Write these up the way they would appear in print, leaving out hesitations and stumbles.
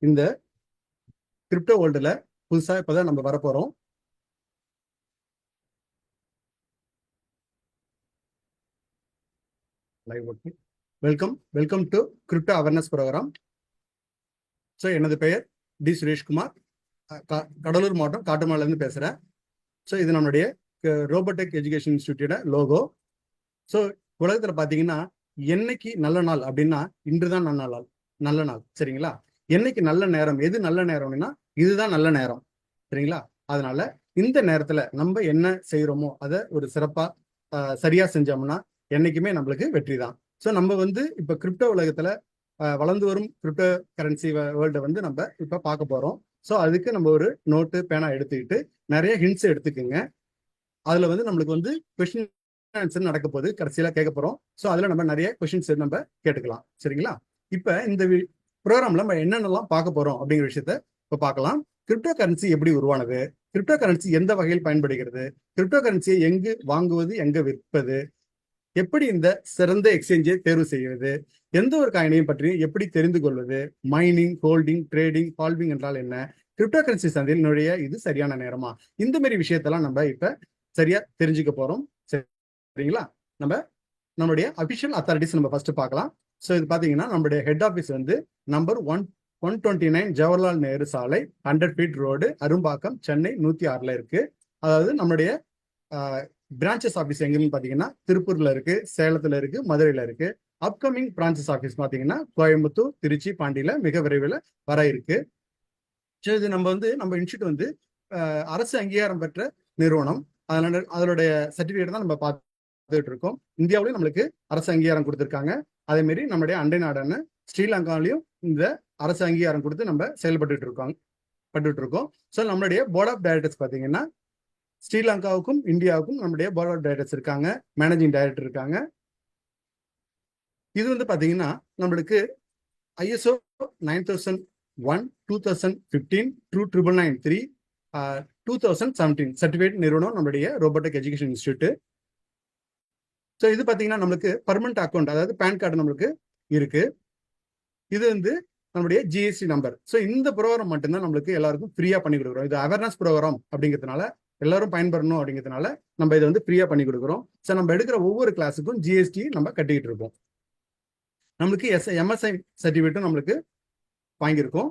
இந்த கிரிப்டோ வேர்ல்டுல புதுசா இப்பதான் நம்ம வரப்போறோம். Welcome to crypto awareness program. So எனது பெயர் டி சுரேஷ்குமார், கடலூர் மாவட்டம் காட்டுமலையிலேருந்து பேசுகிறேன். ஸோ இது நம்மளுடைய ரோபோடெக் எஜுகேஷன் இன்ஸ்டியூட்டோட லோகோ. ஸோ உலகத்தில் பார்த்தீங்கன்னா என்னைக்கு நல்ல நாள் அப்படின்னா இன்றுதான் நல்ல நாள் சரிங்களா? என்னைக்கு நல்ல நேரம், எது நல்ல நேரம்னா இதுதான் நல்ல நேரம் சரிங்களா? அதனால இந்த நேரத்துல நம்ம என்ன செய்யறோமோ அதை ஒரு சிறப்பா சரியா செஞ்சோம்னா என்னைக்குமே நம்மளுக்கு வெற்றி தான். ஸோ நம்ம இப்ப கிரிப்டோ உலகத்துல வளர்ந்து வரும் கிரிப்டோ கரன்சி வேர்ல்டை நம்ம இப்ப பார்க்க போறோம். ஸோ அதுக்கு நம்ம ஒரு நோட்டு பேனா எடுத்துக்கிட்டு நிறைய ஹிண்ட்ஸ் எடுத்துக்கோங்க. அதுல நம்மளுக்கு கொஸ்டின் ஆன்சர் நடக்க போது கடைசியில கேட்க போறோம். ஸோ அதுல நம்ம நிறைய கொஸ்டின்ஸ் நம்ம கேட்டுக்கலாம் சரிங்களா? இப்ப இந்த ப்ரோக்ராம்ல நம்ம என்னென்னலாம் பார்க்க போறோம் அப்படிங்கிற விஷயத்த இப்ப பார்க்கலாம். கிரிப்டோ கரன்சி எப்படி உருவானது, கிரிப்டோ கரன்சி எந்த வகையில் பயன்படுகிறது, கிரிப்டோ கரன்சியை எங்கு வாங்குவது, எங்க விற்பது, எப்படி இந்த சிறந்த எக்ஸ்சேஞ்சை தேர்வு செய்வது, எந்த ஒரு காயினையும் பற்றி எப்படி தெரிந்து கொள்வது, மைனிங், ஹோல்டிங், ட்ரேடிங், ஹால்விங் என்றால் என்ன, கிரிப்டோ கரன்சி சந்தையில் நுழைய இது சரியான நேரமா, இந்த மாதிரி விஷயத்தெல்லாம் நம்ம இப்ப சரியா தெரிஞ்சுக்க போறோம் சரிங்களா? நம்மளுடைய அபிஷியல் அத்தாரிட்டிஸ் நம்ம ஃபர்ஸ்ட் பார்க்கலாம். ஸோ இது பாத்தீங்கன்னா நம்மளுடைய head office number 129 Jawaharlal Nehru சாலை, 100 ஃபீட் ரோடு, அரும்பாக்கம், சென்னை 106ல இருக்கு. அதாவது நம்மளுடைய பிரான்ச்சஸ் ஆஃபீஸ் எங்கன்னு பாத்தீங்கன்னா திருப்பூர்ல இருக்கு, சேலத்துல இருக்கு, மதுரையில இருக்கு. அப்கமிங் பிரான்ச்சஸ் ஆஃபீஸ் பாத்தீங்கன்னா கோயம்புத்தூர், திருச்சி, பாண்டியில மிக விரைவில் வர இருக்கு. ஸோ இது நம்ம இன்ஸ்டியூட் அரசு அங்கீகாரம் பெற்ற நிறுவனம். அதனுடைய சர்டிபிகேட் தான் நம்ம பார்த்துட்டு இருக்கோம். இந்தியாவிலையும் நம்மளுக்கு அரசு அங்கீகாரம் கொடுத்துருக்காங்க. அதே மாதிரி நம்மளுடைய அண்டை நாடான ஸ்ரீலங்காவிலையும் இந்த அரசு அங்கீகாரம் கொடுத்து நம்ம செயல்பட்டு இருக்கோம். ஸோ நம்மளுடைய போர்ட் ஆஃப் டைரக்டர்ஸ் பார்த்தீங்கன்னா ஸ்ரீலங்காவுக்கும் இந்தியாவுக்கும் நம்மளுடைய போர்ட் ஆஃப் டைரக்டர்ஸ் இருக்காங்க, மேனேஜிங் டைரக்டர் இருக்காங்க. இது பார்த்தீங்கன்னா நம்மளுக்கு ISO 9001, 2015, 2993, 2017 சர்டிஃபிகேட் நிறுவனம் நம்மளுடைய ரோபோட்டிக் எஜுகேஷன் இன்ஸ்டியூட். ஸோ இது பார்த்தீங்கன்னா நம்மளுக்கு பர்மனன்ட் அக்கௌண்ட், அதாவது பேன் கார்டு நம்மளுக்கு இருக்கு. இது நம்மளுடைய GST நம்பர். ஸோ இந்த ப்ரோக்ராம் மட்டும்தான் நம்மளுக்கு எல்லாருக்கும் ஃப்ரீயா பண்ணி கொடுக்குறோம். இது அவேர்னஸ் ப்ரோக்ராம் அப்படிங்கிறதுனால எல்லாரும் பயன்பெறணும் அப்படிங்கிறதுனால நம்ம இதை ஃப்ரீயா பண்ணி கொடுக்குறோம். ஸோ நம்ம எடுக்கிற ஒவ்வொரு கிளாஸுக்கும் GST நம்ம கட்டிக்கிட்டு இருக்கோம். நம்மளுக்கு MSI சர்டிஃபிகேட்டும் நம்மளுக்கு வாங்கியிருக்கோம்.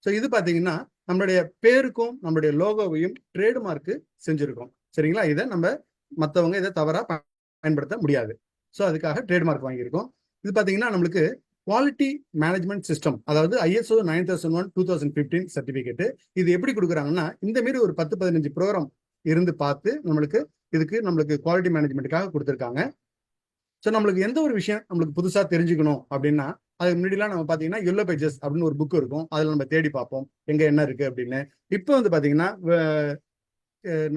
ஸோ இது பார்த்தீங்கன்னா நம்மளுடைய பேருக்கும் நம்மளுடைய லோகோவையும் ட்ரேட்மார்க்கு செஞ்சிருக்கோம் சரிங்களா? இதை நம்ம மற்றவங்க இதை தவறா பயன்படுத்த முடியாது. ஸோ அதுக்காக ட்ரேட்மார்க் வாங்கியிருக்கோம். இது பார்த்தீங்கன்னா நம்மளுக்கு குவாலிட்டி மேனேஜ்மெண்ட் சிஸ்டம், அதாவது ISO 9001, 2015 சர்டிஃபிகேட். இது எப்படி கொடுக்குறாங்கன்னா இந்த மாதிரி ஒரு 10-15 ப்ரோக்ராம் இருந்து பார்த்து நம்மளுக்கு குவாலிட்டி மேனேஜ்மெண்ட்டுக்காக கொடுத்துருக்காங்க. ஸோ நம்மளுக்கு எந்த ஒரு விஷயம் நம்மளுக்கு புதுசாக தெரிஞ்சுக்கணும் அப்படின்னா அதுக்கு முன்னாடிலாம் நம்ம பார்த்தீங்கன்னா Yellow Pages அப்படின்னு ஒரு புக் இருக்கும், அதில் நம்ம தேடி பார்ப்போம் எங்க என்ன இருக்கு அப்படின்னு. இப்போ பார்த்தீங்கன்னா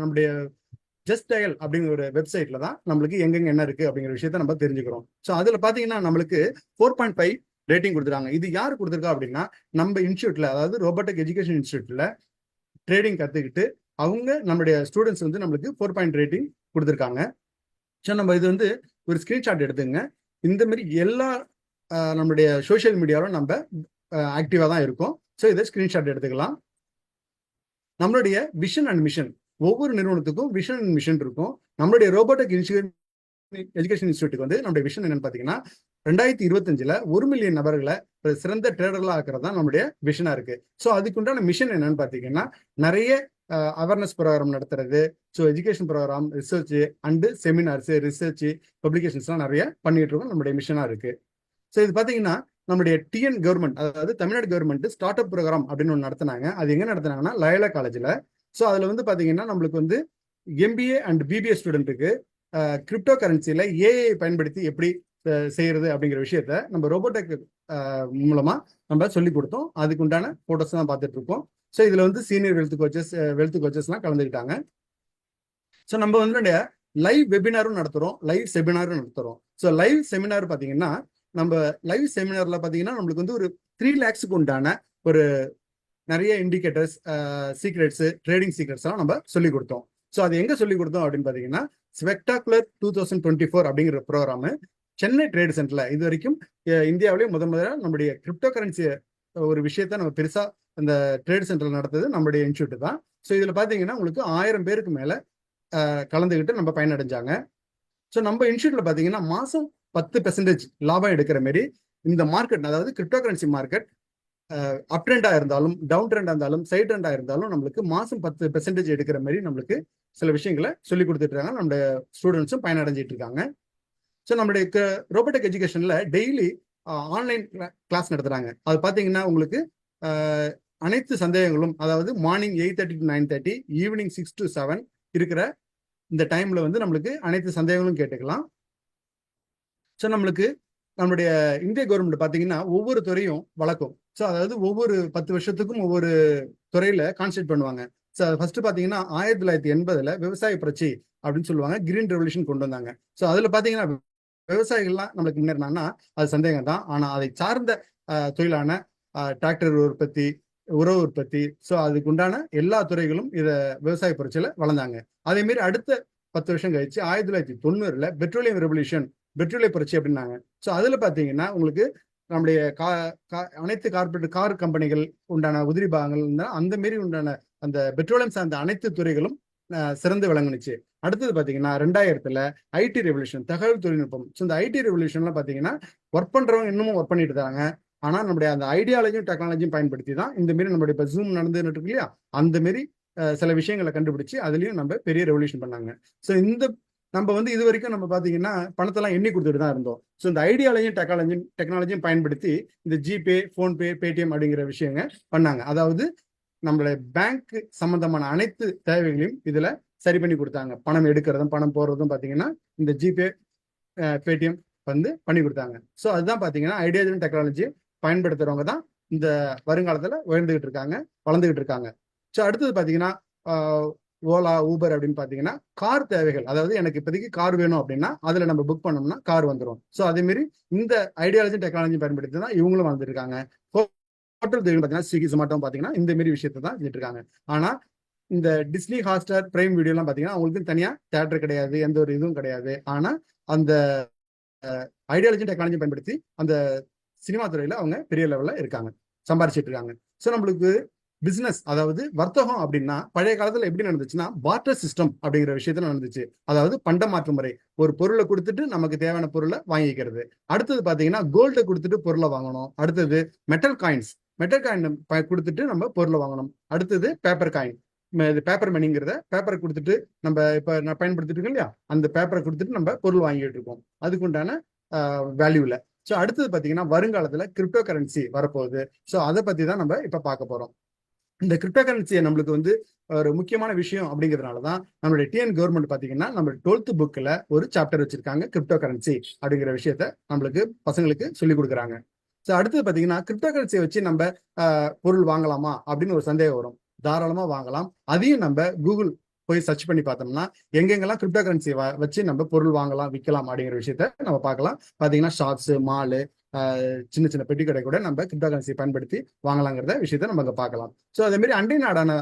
நம்முடைய ஜஸ்ட் டயல் அப்படிங்கிற ஒரு வெப்சைட்ல தான் நம்மளுக்கு எங்கெங்க என்ன இருக்கு அப்படிங்கிற விஷயத்த நம்ம தெரிஞ்சுக்கிறோம். ஸோ அதுல பாத்தீங்கன்னா நம்மளுக்கு 4.5 ரேட்டிங் கொடுத்துருக்காங்க. இது யார் கொடுத்துருக்கா அப்படின்னா நம்ம இன்ஸ்டியூட்ல, அதாவது ரோபோட்டிக் எஜுகேஷன் இன்ஸ்டியூட்ல ட்ரேடிங் கத்துக்கிட்டு அவங்க நம்மளுடைய ஸ்டூடெண்ட்ஸ் நம்மளுக்கு 4 ரேட்டிங் கொடுத்துருக்காங்க. ஸோ நம்ம இது ஒரு ஸ்கிரீன்ஷாட் எடுத்துங்க. இந்த மாதிரி எல்லா நம்மளுடைய சோசியல் மீடியாவிலும் நம்ம ஆக்டிவா தான் இருக்கும். ஸோ இதை ஸ்கிரீன்ஷாட் எடுத்துக்கலாம். நம்மளுடைய விஷன் அண்ட் மிஷன், ஒவ்வொரு நிறுவனத்துக்கும் விஷன் அண்ட் மிஷன் இருக்கும். நம்மளுடைய ரோபோட்டிக் எஜுகேஷன் இன்ஸ்டியூட்டுக்கு நம்மளுடைய விஷன் என்னன்னு பாத்தீங்கன்னா 2025ல 1 மில்லியன் நபர்களை சிறந்த ட்ரேடர்களா ஆக்குறது தான் நம்மளுடைய விஷனா இருக்கு. ஸோ அதுக்குண்டான மிஷன் என்னன்னு பாத்தீங்கன்னா நிறைய அவேர்னஸ் ப்ரோக்ராம் நடத்துறது, so education program, research and seminars, research பப்ளிகேஷன்ஸ்லாம் நிறைய பண்ணிட்டு இருக்கோம். நம்மளுடைய மிஷனா இருக்கு. ஸோ இது பாத்தீங்கன்னா நம்மளுடைய TN கவர்மெண்ட், அதாவது Tamil Nadu government start up program அப்படின்னு ஒன்று நடத்தினாங்க. அது எங்க நடத்தினாங்கன்னா லயோலா காலேஜ்ல. ஸோ அதுல பாத்தீங்கன்னா நம்மளுக்கு MBA அண்ட் BBA ஸ்டூடெண்ட்டுக்கு கிரிப்டோ கரன்சியில AI பயன்படுத்தி எப்படி செய்யறது அப்படிங்கிற விஷயத்த நம்ம ரோபோடெக் மூலமா நம்ம சொல்லி கொடுத்தோம். அதுக்கு உண்டான போட்டோஸ் தான் பார்த்துட்டு இருக்கோம். ஸோ இதுல சீனியர் வெல்த் கோச்சஸ்லாம் கலந்துக்கிட்டாங்க. ஸோ நம்ம லைவ் வெபினாரும் நடத்துறோம், லைவ் செமினாரும் நடத்துறோம். ஸோ லைவ் செமினார் பாத்தீங்கன்னா நம்ம லைவ் செமினார்ல பாத்தீங்கன்னா நம்மளுக்கு ஒரு 3 lakhsக்கு உண்டான ஒரு நிறைய இண்டிகேட்டர்ஸ், சீக்ரெட்ஸ், ட்ரேடிங் சீக்ரெட்ஸ் எல்லாம் நம்ம சொல்லி கொடுத்தோம். ஸோ அது எங்க சொல்லி கொடுத்தோம் அப்படின்னு பாத்தீங்கன்னா ஸ்பெக்டாகுலர் 2024 அப்படிங்கிற ப்ரோக்ராம் சென்னை ட்ரேட் சென்டர்ல இது வரைக்கும் இந்தியாவிலேயே முதல்ல நம்முடைய கிரிப்டோ கரன்சியை ஒரு விஷயத்த நம்ம பெருசா இந்த ட்ரேட் சென்டர் நடத்துது நம்மளுடைய இன்ஸ்டியூட் தான். ஸோ இதுல பாத்தீங்கன்னா உங்களுக்கு 1000 பேருக்கு மேல கலந்துகிட்டு நம்ம பயனடைஞ்சாங்க. ஸோ நம்ம இன்ஸ்டியூட்ல பாத்தீங்கன்னா மாசம் 10% லாபம் எடுக்கிற மாதிரி இந்த மார்க்கெட், அதாவது கிரிப்டோ கரன்சி மார்க்கெட் அப் ட்ரெண்டா இருந்தாலும் டவுன் ட்ரெண்டா இருந்தாலும் சைட் ட்ரெண்டா இருந்தாலும் நம்மளுக்கு மாசம் 10% எடுக்கிற மாதிரி நம்மளுக்கு சில விஷயங்களை சொல்லி கொடுத்துட்டு இருக்காங்க. நம்மளுடைய ஸ்டூடெண்ட்ஸும் பயனடைஞ்சிட்டு இருக்காங்க. ஸோ நம்மளுடைய ரோபோட்டிக் எஜுகேஷன்ல டெய்லி ஆன்லைன் கிளாஸ் நடத்துறாங்க. அது பாத்தீங்கன்னா உங்களுக்கு அனைத்து சந்தேகங்களும், அதாவது மார்னிங் 8:30 to 9:30, ஈவினிங் 6 to 7 இருக்கிற இந்த டைம்ல வந்து நம்மளுக்கு அனைத்து சந்தேகங்களும் கேட்டுக்கலாம். ஸோ நம்மளுடைய இந்திய கவர்மெண்ட் பாத்தீங்கன்னா ஒவ்வொரு துறையும் வளர்க்கும். ஸோ அதாவது ஒவ்வொரு 10 வருஷத்துக்கும் ஒவ்வொரு துறையில கான்சென்ட்ரேட் பண்ணுவாங்க. ஸோ ஃபர்ஸ்ட் பாத்தீங்கன்னா 1980 விவசாய புரட்சி அப்படின்னு சொல்லுவாங்க, கிரீன் ரெவல்யூஷன் கொண்டு வந்தாங்க. ஸோ அதுல பாத்தீங்கன்னா விவசாயிகள்லாம் நம்மளுக்கு முன்னேறினாங்கன்னா அது சந்தேகம் தான். ஆனா அதை சார்ந்த தொழிலான டிராக்டர் உற்பத்தி, உரவு உற்பத்தி, ஸோ அதுக்கு உண்டான எல்லா துறைகளும் இத விவசாய புரட்சியில வளர்ந்தாங்க. அதே மாதிரி அடுத்த 10 வருஷம் கழிச்சு 1990 பெட்ரோலியம் ரெவல்யூஷன், பெட்ரோலிய புரட்சி அப்படின்னாங்க. ஸோ அதுல பாத்தீங்கன்னா உங்களுக்கு நம்முடைய அனைத்து கார்பரேட் கார் கம்பெனிகள் உண்டான உதிரி பாகங்கள் அந்த மாரி உண்டான அந்த பெட்ரோலியம் சார்ந்த அனைத்து துறைகளும் சிறந்து விளங்குனுச்சு. அடுத்தது பாத்தீங்கன்னா 2000 ஐடி ரெவல்யூஷன், தகவல் தொழில்நுட்பம். ஸோ இந்த ஐடி ரெவல்யூஷன்லாம் பாத்தீங்கன்னா ஒர்க் பண்றவங்க இன்னமும் ஒர்க் பண்ணிட்டு இருக்காங்க. ஆனா நம்மளுடைய அந்த ஐடியாலஜியும் டெக்னாலஜியும் பயன்படுத்தி தான் இந்த மாரி நம்மளுடைய இப்ப ஜூம் நடந்துட்டு இருக்கு இல்லையா, அந்த மாரி சில விஷயங்களை கண்டுபிடிச்சு அதுலயும் நம்ம பெரிய ரெவல்யூஷன் பண்ணாங்க. ஸோ நம்ம வந்து இது வரைக்கும் நம்ம பாத்தீங்கன்னா பணத்தெல்லாம் எண்ணி கொடுத்துட்டு தான் இருந்தோம். ஸோ இந்த ஐடியாலஜியும் டெக்னாலஜியும் பயன்படுத்தி இந்த ஜிபே, போன்பே, பேடிஎம் அப்படிங்கிற விஷயங்க பண்ணாங்க. அதாவது நம்மளுடைய பேங்க் சம்பந்தமான அனைத்து தேவைகளையும் இதுல சரி பண்ணி கொடுத்தாங்க. பணம் எடுக்கிறதும் பணம் போடுறதும் பாத்தீங்கன்னா இந்த ஜிபே, பேடிஎம் வந்து பண்ணி கொடுத்தாங்க. ஸோ அதுதான் பாத்தீங்கன்னா ஐடியாலஜி டெக்னாலஜி பயன்படுத்துறவங்க தான் இந்த வருங்காலத்துல உயர்ந்துகிட்டு இருக்காங்க, வளர்ந்துகிட்டு இருக்காங்க. ஸோ அடுத்தது பாத்தீங்கன்னா ஓலா, ஊபர் அப்படின்னு பாத்தீங்கன்னா கார் தேவைகள், அதாவது எனக்கு இப்போதைக்கு கார் வேணும் அப்படின்னா அதுல நம்ம புக் பண்ணோம்னா கார் வந்துடும். ஸோ அதே மாதிரி இந்த ஐடியாலஜி டெக்னாலஜி பயன்படுத்தி தான் இவங்களும் வந்துருக்காங்க. ஹோட்டல் தொழில் பாத்தீங்கன்னா ஸ்விக்கி, ஜொமேட்டோ பாத்தீங்கன்னா இந்த மாதிரி விஷயத்தை தான் செஞ்சுட்டு இருக்காங்க. ஆனா இந்த டிஸ்னி, ஹாட்ஸ்டார், பிரைம் வீடியோ எல்லாம் பாத்தீங்கன்னா அவங்களுக்கு தனியா தியேட்டர் கிடையாது, எந்த ஒரு இதுவும் கிடையாது. ஆனா அந்த ஐடியாலஜி டெக்னாலஜி பயன்படுத்தி அந்த சினிமா துறையில அவங்க பெரிய லெவல்ல இருக்காங்க, சம்பாரிச்சிட்டு இருக்காங்க. ஸோ நம்மளுக்கு பிசினஸ், அதாவது வர்த்தகம் அப்படின்னா பழைய காலத்துல எப்படி நடந்துச்சுன்னா பார்ட்டர் சிஸ்டம் அப்படிங்கிற விஷயத்துல நடந்துச்சு. அதாவது பண்ட மாற்று முறை, ஒரு பொருளை கொடுத்துட்டு நமக்கு தேவையான பொருளை வாங்கிக்கிறது. அடுத்தது பாத்தீங்கன்னா கோல்டை கொடுத்துட்டு பொருளை வாங்கணும். அடுத்தது மெட்டல் காயின்ஸ் கொடுத்துட்டு நம்ம பொருளை வாங்கணும். அடுத்தது பேப்பர் காயின், பேப்பர் மணிங்கிறத பேப்பரை கொடுத்துட்டு நம்ம இப்ப நான் பயன்படுத்திட்டு இருக்கோம் இல்லையா, அந்த பேப்பரை கொடுத்துட்டு நம்ம பொருள் வாங்கிட்டு இருக்கோம், அதுக்கு உண்டான வேல்யூல. ஸோ அடுத்தது பாத்தீங்கன்னா வருங்காலத்துல கிரிப்டோ கரன்சி வரப்போகுது. ஸோ அதை பத்தி தான் நம்ம இப்ப பார்க்க போறோம். இந்த கிரிப்டோ கரன்சியை நம்மளுக்கு வந்து ஒரு முக்கியமான விஷயம் அப்படிங்கிறதுனாலதான் நம்மளுடைய டிஎன் கவர்மெண்ட் பாத்தீங்கன்னா நம்ம 12th புக்ல ஒரு சாப்டர் வச்சிருக்காங்க, கிரிப்டோ கரன்சி அப்படிங்கிற விஷயத்த நம்மளுக்கு பசங்களுக்கு சொல்லி கொடுக்குறாங்க. ஸோ அடுத்தது பாத்தீங்கன்னா கிரிப்டோ கரன்சியை வச்சு நம்ம பொருள் வாங்கலாமா அப்படின்னு ஒரு சந்தேகம் வரும். தாராளமா வாங்கலாம். அதையும் நம்ம கூகுள் போய் சர்ச் பண்ணி பார்த்தோம்னா எங்கெங்கெல்லாம் கிரிப்டோ கரன்சி வச்சு நம்ம பொருள் வாங்கலாம், விற்கலாம் அப்படிங்கிற விஷயத்த நம்ம பார்க்கலாம். பாத்தீங்கன்னா ஷாப்ஸ், மாலு, சின்ன சின்ன பெட்டி கடை கூட நம்ம கிரிப்டோ கரன்சி பயன்படுத்தி வாங்கலாங்கிறத விஷயத்த நம்ம அங்க பார்க்கலாம். ஸோ அதே மாதிரி அண்டை நாடான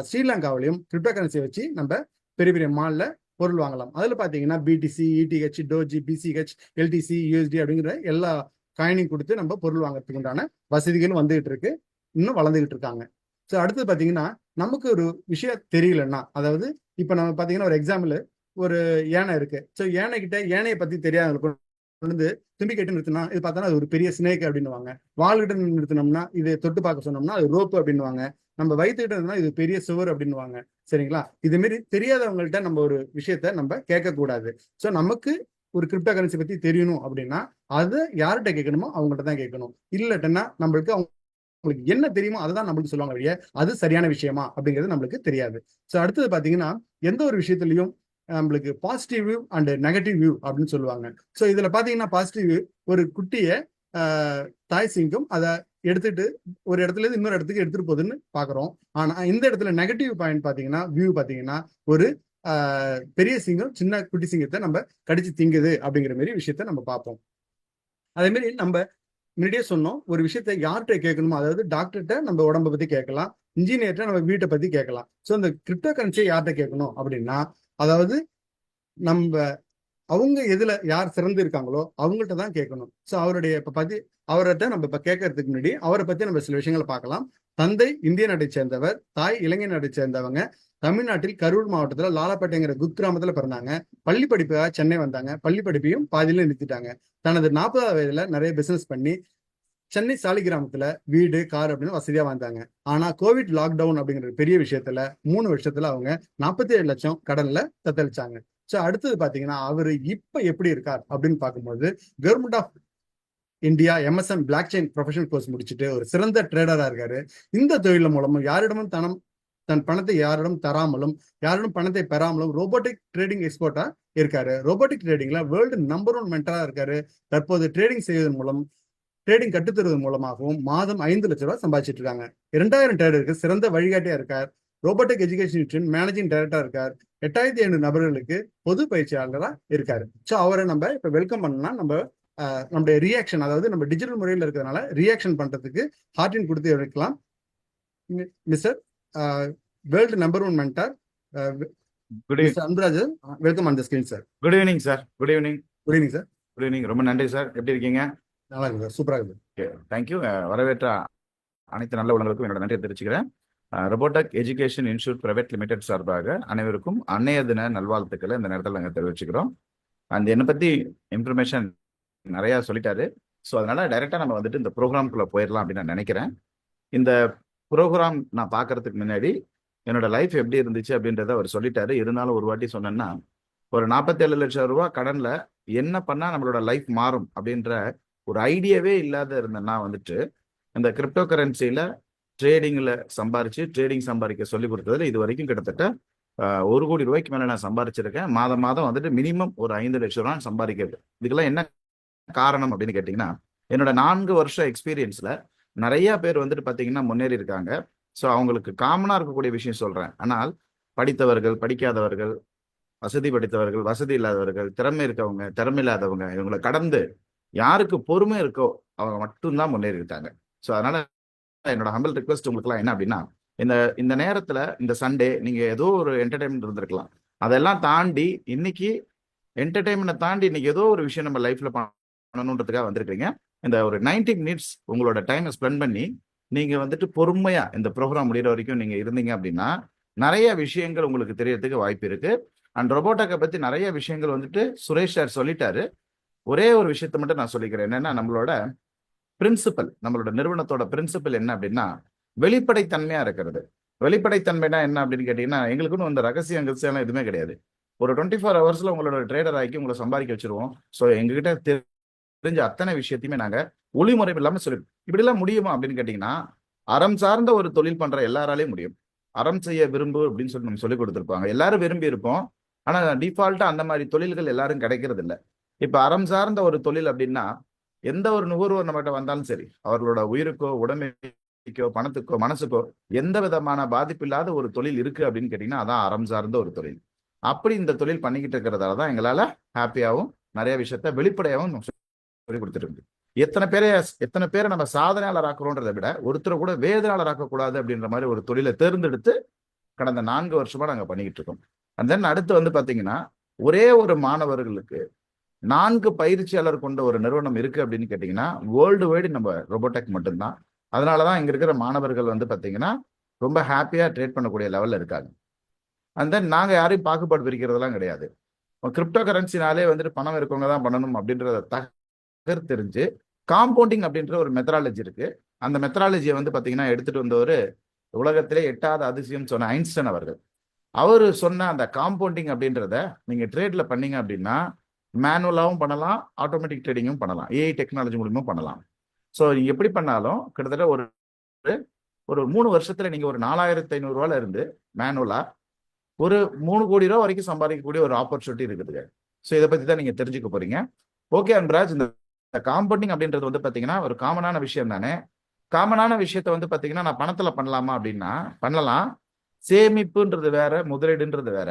ஸ்ரீலங்காவிலையும் கிரிப்டோ கரன்சியை வச்சு நம்ம பெரிய பெரிய மால்ல பொருள் வாங்கலாம். அதுல பாத்தீங்கன்னா BTC, ETH, Doge, BCH, LTC, USD அப்படிங்கிற எல்லா காயினையும் கொடுத்து நம்ம பொருள் வாங்குறதுக்கு உண்டான வசதிகளும் வந்துகிட்டு இருக்கு, இன்னும் வளர்ந்துகிட்டு இருக்காங்க. ஸோ அடுத்தது பாத்தீங்கன்னா நமக்கு ஒரு விஷயம் தெரியலன்னா, அதாவது இப்ப நம்ம பாத்தீங்கன்னா ஒரு எக்ஸாம்பிள், ஒரு யானை இருக்கு. ஸோ யானையை பத்தி தெரியாதவங்களுக்கு வந்து தும்பி கட்டி நிறுத்தினா இது பார்த்தோன்னா அது ஒரு பெரிய ஸ்னேக் அப்படின்னுவாங்க. வாள்கிட்ட நிறுத்தினோம்னா இது தொட்டு பார்க்க சொன்னோம்னா அது ரோப்பு அப்படின்னுவாங்க. நம்ம வயிற்றுக்கிட்ட இருந்தா இது பெரிய சுவர் அப்படின்னுவாங்க. சரிங்களா? இது மாரி தெரியாதவங்கள்ட்ட நம்ம ஒரு விஷயத்த நம்ம கேட்கக்கூடாது. ஸோ நமக்கு ஒரு கிரிப்டோ கரன்சி பத்தி தெரியணும் அப்படின்னா அதை யார்கிட்ட கேட்கணுமோ அவங்கள்ட்ட தான் கேட்கணும். இல்லட்டன்னா நம்மளுக்கு உங்களுக்கு என்ன தெரியுமோ அதை தான் நம்மளுக்கு சொல்லுவாங்க வழிய அது சரியான விஷயமா அப்படிங்கிறது நம்மளுக்கு தெரியாது. ஸோ அடுத்தது பாத்தீங்கன்னா எந்த ஒரு விஷயத்துலையும் நம்மளுக்கு positive view and negative view அப்படின்னு சொல்லுவாங்க. ஸோ இதுல பாத்தீங்கன்னா பாசிட்டிவ் வியூ, ஒரு குட்டிய தாய் சிங்கம் அதை எடுத்துட்டு ஒரு இடத்துல இருந்து இன்னொரு இடத்துக்கு எடுத்துட்டு போகுதுன்னு பாக்குறோம். ஆனா இந்த இடத்துல நெகட்டிவ் பாயிண்ட் பாத்தீங்கன்னா வியூ பாத்தீங்கன்னா ஒரு பெரிய சிங்கம் சின்ன குட்டி சிங்கத்தை நம்ம கடிச்சு திங்குது அப்படிங்கிற மாதிரி விஷயத்த நம்ம பார்ப்போம். அதே மாதிரி நம்ம முன்னாடியே சொன்னோம், ஒரு விஷயத்த யார்கிட்ட கேட்கணுமோ, அதாவது டாக்டர்கிட்ட நம்ம உடம்பை பத்தி கேட்கலாம், இன்ஜினியர்கிட்ட நம்ம வீட்டை பத்தி கேட்கலாம். ஸோ இந்த கிரிப்டோ கரன்சியை யார்கிட்ட கேட்கணும் அப்படின்னா, அதாவது நம்ம அவங்க எதுல யார் சிறந்து இருக்காங்களோ அவங்கள்ட்ட தான் கேட்கணும். ஸோ அவருடைய இப்ப அவரை நம்ம இப்ப கேட்கறதுக்கு முன்னாடி அவரை பத்தி நம்ம சில விஷயங்களை பார்க்கலாம். தந்தை இந்திய நாட்டை சேர்ந்தவர், தாய் இலங்கை நாட்டை சேர்ந்தவங்க. தமிழ்நாட்டில் கரூர் மாவட்டத்துல லாலாப்பேட்டைங்கிற குக்கிராமத்துல பிறந்தாங்க. பள்ளி படிப்புக்காக சென்னை வந்தாங்க. பள்ளி படிப்பையும் பாதியில நிறுத்திட்டாங்க. தனது 40வது வயதுல நிறைய பிசினஸ் பண்ணி சென்னை சாலிகிராமத்துல வீடு, கார் அப்படின்னு வசதியா வந்தாங்க. ஆனா கோவிட் லாக்டவுன் அப்படிங்கிற பெரிய விஷயத்துல 3 வருஷத்துல அவங்க 47 லட்சம் கடன்ல தத்தளிச்சாங்க. சோ அடுத்தது பாத்தீங்கன்னா அவரு இப்ப எப்படி இருக்கார் அப்படின்னு பார்க்கும்போது, government of India MSN blockchain professional course முடிச்சுட்டு ஒரு சிறந்த ட்ரேடரா இருக்காரு. இந்த தொழில் மூலமும் யாரிடமும் தன் பணத்தை யாரிடம் தராமலும் யாரிடம் பணத்தை பெறாமலும் ரோபோட்டிக் ட்ரேடிங் எக்ஸ்பர்ட்டா இருக்காரு. ரோபோட்டிக் ட்ரேடிங்ல வேர்ல்டு நம்பர் 1 மென்டரா இருக்காரு. தற்போது ட்ரேடிங் செய்வதன் மூலம், ட்ரேடிங் கட்டுத்தருவதன் மூலமாகவும் மாதம் 5 லட்சம் ரூபாய் சம்பாதிச்சிட்டு இருக்காங்க. 2000 ட்ரேடருக்கு சிறந்த வழிகாட்டியா இருக்கார். ரோபோட்டிக் எஜுகேஷன் இன்ஸ்டியூட் மேனேஜிங் டைரக்டரா இருக்கார். 8500 நபர்களுக்கு பொது பயிற்சியாளரா இருக்காரு. ஸோ அவரை நம்ம இப்ப வெல்கம் பண்ணா நம்முடைய ரியாக்ஷன், அதாவது நம்ம டிஜிட்டல் முறையில் இருக்கிறதுனால ரியாக்ஷன் பண்றதுக்கு ஹார்டின் கொடுத்து வைக்கலாம். Mister world number 1 mentor mister Anbaraj, welcome on the screen sir. Good evening sir. Good evening. Good evening sir. Good evening. ரொம்ப நன்றி சார். எப்படி இருக்கீங்க? நல்லா இருக்கு சார். சூப்பரா இருக்கு. Okay, thank you. வரவேற்ற அனைத்து நல்ல உள்ளவங்களுக்கும் என்னோட நன்றியை தெரிவிச்சுக்கிறேன். Robotic education institute private limited சார்பாக அனைவருக்கும் அன்னைய தின நல்வாழ்த்துக்களை இந்த நேரத்தில் நாங்கள் தெரிவிச்சுக்கிறோம். அந்த என்னை பற்றி இன்ஃபர்மேஷன் நிறையா சொல்லிட்டாரு. ஸோ அதனால டைரெக்டாக நம்ம வந்துட்டு இந்த ப்ரோக்ராம்குள்ளே போயிடலாம் அப்படின்னு நான் நினைக்கிறேன். இந்த ப்ரோக்ராம் நான் பார்க்கறதுக்கு முன்னாடி என்னோட லைஃப் எப்படி இருந்துச்சு அப்படின்றத அவர் சொல்லிட்டாரு. இருந்தாலும் ஒரு வாட்டி சொன்னேன்னா, ஒரு 47 லட்சம் ரூபா கடனில் என்ன பண்ணால் நம்மளோட லைஃப் மாறும் அப்படின்ற ஒரு ஐடியாவே இல்லாத இருந்தேன்னா வந்துட்டு இந்த கிரிப்டோ கரன்சியில் ட்ரேடிங்கில் ட்ரேடிங் சம்பாதிக்க சொல்லி கொடுத்ததுல இது வரைக்கும் கிட்டத்தட்ட 1 கோடி ரூபாய்க்கு மேலே நான் சம்பாதிச்சிருக்கேன். மாதம் வந்துட்டு மினிமம் ஒரு 5 லட்சம் ரூபா சம்பாதிக்கிறது. இதுக்கெல்லாம் என்ன காரணம் அப்படின்னு கேட்டிங்கன்னா, என்னோட 4 வருஷம் எக்ஸ்பீரியன்ஸில் நிறைய பேர் வந்துட்டு பார்த்தீங்கன்னா முன்னேறி இருக்காங்க. ஸோ அவங்களுக்கு காமனாக இருக்கக்கூடிய விஷயம் சொல்கிறேன். ஆனால் படித்தவர்கள், படிக்காதவர்கள், வசதி படைத்தவர்கள், வசதி இல்லாதவர்கள், திறமை இருக்கவங்க, திறமை இல்லாதவங்க, இவங்களை கடந்து யாருக்கு பொறுமை இருக்கோ அவங்க மட்டும்தான் முன்னேறி இருக்காங்க. ஸோ அதனால என்னோட ஹம்பிள் ரிக்வெஸ்ட் உங்களுக்குலாம் என்ன அப்படின்னா, இந்த நேரத்தில் இந்த சண்டே நீங்கள் ஏதோ ஒரு என்டர்டைன்மெண்ட் இருந்திருக்கலாம். அதெல்லாம் தாண்டி இன்னைக்கு என்டர்டைன்மெண்ட்டை தாண்டி இன்னைக்கு ஏதோ ஒரு விஷயம் நம்ம லைஃப்ல பண்ணணுன்றதுக்காக வந்திருக்கீங்க. இந்த ஒரு 90 மினிட்ஸ் உங்களோட டைமை ஸ்பெண்ட் பண்ணி நீங்க வந்துட்டு பொறுமையா இந்த ப்ரோக்ராம் முடிகிற வரைக்கும் நீங்க இருந்தீங்க அப்படின்னா நிறைய விஷயங்கள் உங்களுக்கு தெரியறதுக்கு வாய்ப்பு இருக்கு. அண்ட் ரோபோட்டக்கை பத்தி நிறைய விஷயங்கள் வந்துட்டு சுரேஷ் சார் சொல்லிட்டாரு. ஒரே ஒரு விஷயத்தை மட்டும் நான் சொல்லிக்கிறேன். என்னன்னா, நம்மளோட பிரின்சிபல், நம்மளோட நிறுவனத்தோட பிரின்சிபல் என்ன அப்படின்னா வெளிப்படைத்தன்மையா இருக்கிறது. வெளிப்படைத்தன்மைனா என்ன அப்படின்னு கேட்டீங்கன்னா, எங்களுக்குன்னு வந்து ரகசியம் எதுவுமே கிடையாது. ஒரு 24 ஹவர்ஸ்ல உங்களோட ட்ரேடர் ஆக்கி உங்களை சம்பாதிக்க வச்சிருவோம். ஸோ எங்ககிட்ட தெரிஞ்ச அத்தனை விஷயத்தையுமே நாங்க ஒளிமுறை இல்லாம சொல்லிடுவோம். இப்படி எல்லாம் முடியுமா அப்படின்னு கேட்டீங்கன்னா, அறம் சார்ந்த ஒரு தொழில் பண்ற எல்லாராலையும் முடியும். அறம் செய்ய விரும்பு அப்படின்னு சொல்லி நம்ம சொல்லி கொடுத்துருப்பாங்க. எல்லாரும் விரும்பி இருப்போம். ஆனா டிஃபால்ட்டா அந்த மாதிரி தொழில்கள் எல்லாரும் கிடைக்கிறது இல்லை. இப்ப அறம் சார்ந்த ஒரு தொழில் அப்படின்னா, எந்த ஒரு நுகர்வோர் நம்மகிட்ட வந்தாலும் சரி, அவர்களோட உயிருக்கோ, உடமைக்கோ, பணத்துக்கோ, மனசுக்கோ எந்த விதமான பாதிப்பு இல்லாத ஒரு தொழில் இருக்கு அப்படின்னு கேட்டீங்கன்னா, அதான் அறம் சார்ந்த ஒரு தொழில். அப்படி இந்த தொழில் பண்ணிக்கிட்டு இருக்கிறதால தான் எங்களால ஹாப்பியாகவும் நிறைய விஷயத்த வெளிப்படையாகவும் சொல்லி கொடுத்துருக்கு. எத்தனை பேரை நம்ம சாதனையாளர் ஆக்குறோன்றதை விட ஒருத்தரை கூட வேதனையாளர் ஆக்கக்கூடாது அப்படின்ற மாதிரி ஒரு தொழிலை தேர்ந்தெடுத்து கடந்த 4 வருஷமா நாங்க பண்ணிக்கிட்டு இருக்கோம். அண்ட் தென் அடுத்து வந்து பாத்தீங்கன்னா, ஒரே ஒரு மாணவர்களுக்கு 4 பயிற்சியாளர் கொண்ட ஒரு நிறுவனம் இருக்கு அப்படின்னு கேட்டீங்கன்னா, வேர்ல்டு வைடு நம்ம ரோபோடெக் மட்டும்தான். அதனாலதான் இங்க இருக்கிற மாணவர்கள் வந்து பாத்தீங்கன்னா ரொம்ப ஹாப்பியா ட்ரேட் பண்ணக்கூடிய லெவல்ல இருக்காங்க. அண்ட் தென் நாங்க யாரையும் பாகுபாடு பிரிக்கிறதெல்லாம் கிடையாது. கிரிப்டோ கரன்சினாலே வந்துட்டு பணம் இருக்கவங்க தான் பண்ணணும் அப்படின்றத தெரிஞ்சு காம்பவுண்டிங் அப்படின்ற ஒரு மெத்தடாலஜி இருக்கு. அந்த மெத்தடாலஜியை வந்து பாத்தீங்கன்னா எடுத்துட்டு வந்தவர் உலகத்திலே 8வது அதிசயம் சொன்ன ஐன்ஸ்டைன் அவர்கள். அவரு சொன்ன அந்த காம்பவுண்டிங் அப்படின்றத நீங்க ட்ரேட்ல பண்ணீங்க அப்படின்னா மேனுவலாவும் பண்ணலாம், ஆட்டோமேட்டிக் ட்ரேடிங்கும் பண்ணலாம், ஏஐ டெக்னாலஜி மூலியமும் பண்ணலாம். ஸோ நீங்க எப்படி பண்ணாலும் கிட்டத்தட்ட ஒரு 3 வருஷத்துல நீங்க ஒரு 4500 ரூபாயில இருந்து மேனுவலா ஒரு 3 கோடி ரூபா வரைக்கும் சம்பாதிக்கக்கூடிய ஒரு ஆப்பர்ச்சுனிட்டி இருக்குதுங்க. ஸோ இதை பத்தி தான் நீங்க தெரிஞ்சுக்க போறீங்க. ஓகே அன்பராஜ், இந்த காம்பவுண்டிங் அப்படின்றது வந்து பாத்தீங்கன்னா ஒரு காமனான விஷயம் தானே. காமனான விஷயத்த வந்து பாத்தீங்கன்னா நான் பணத்துல பண்ணலாமா அப்படின்னா பண்ணலாம். சேமிப்புன்றது வேற, முதலீடுன்றது வேற.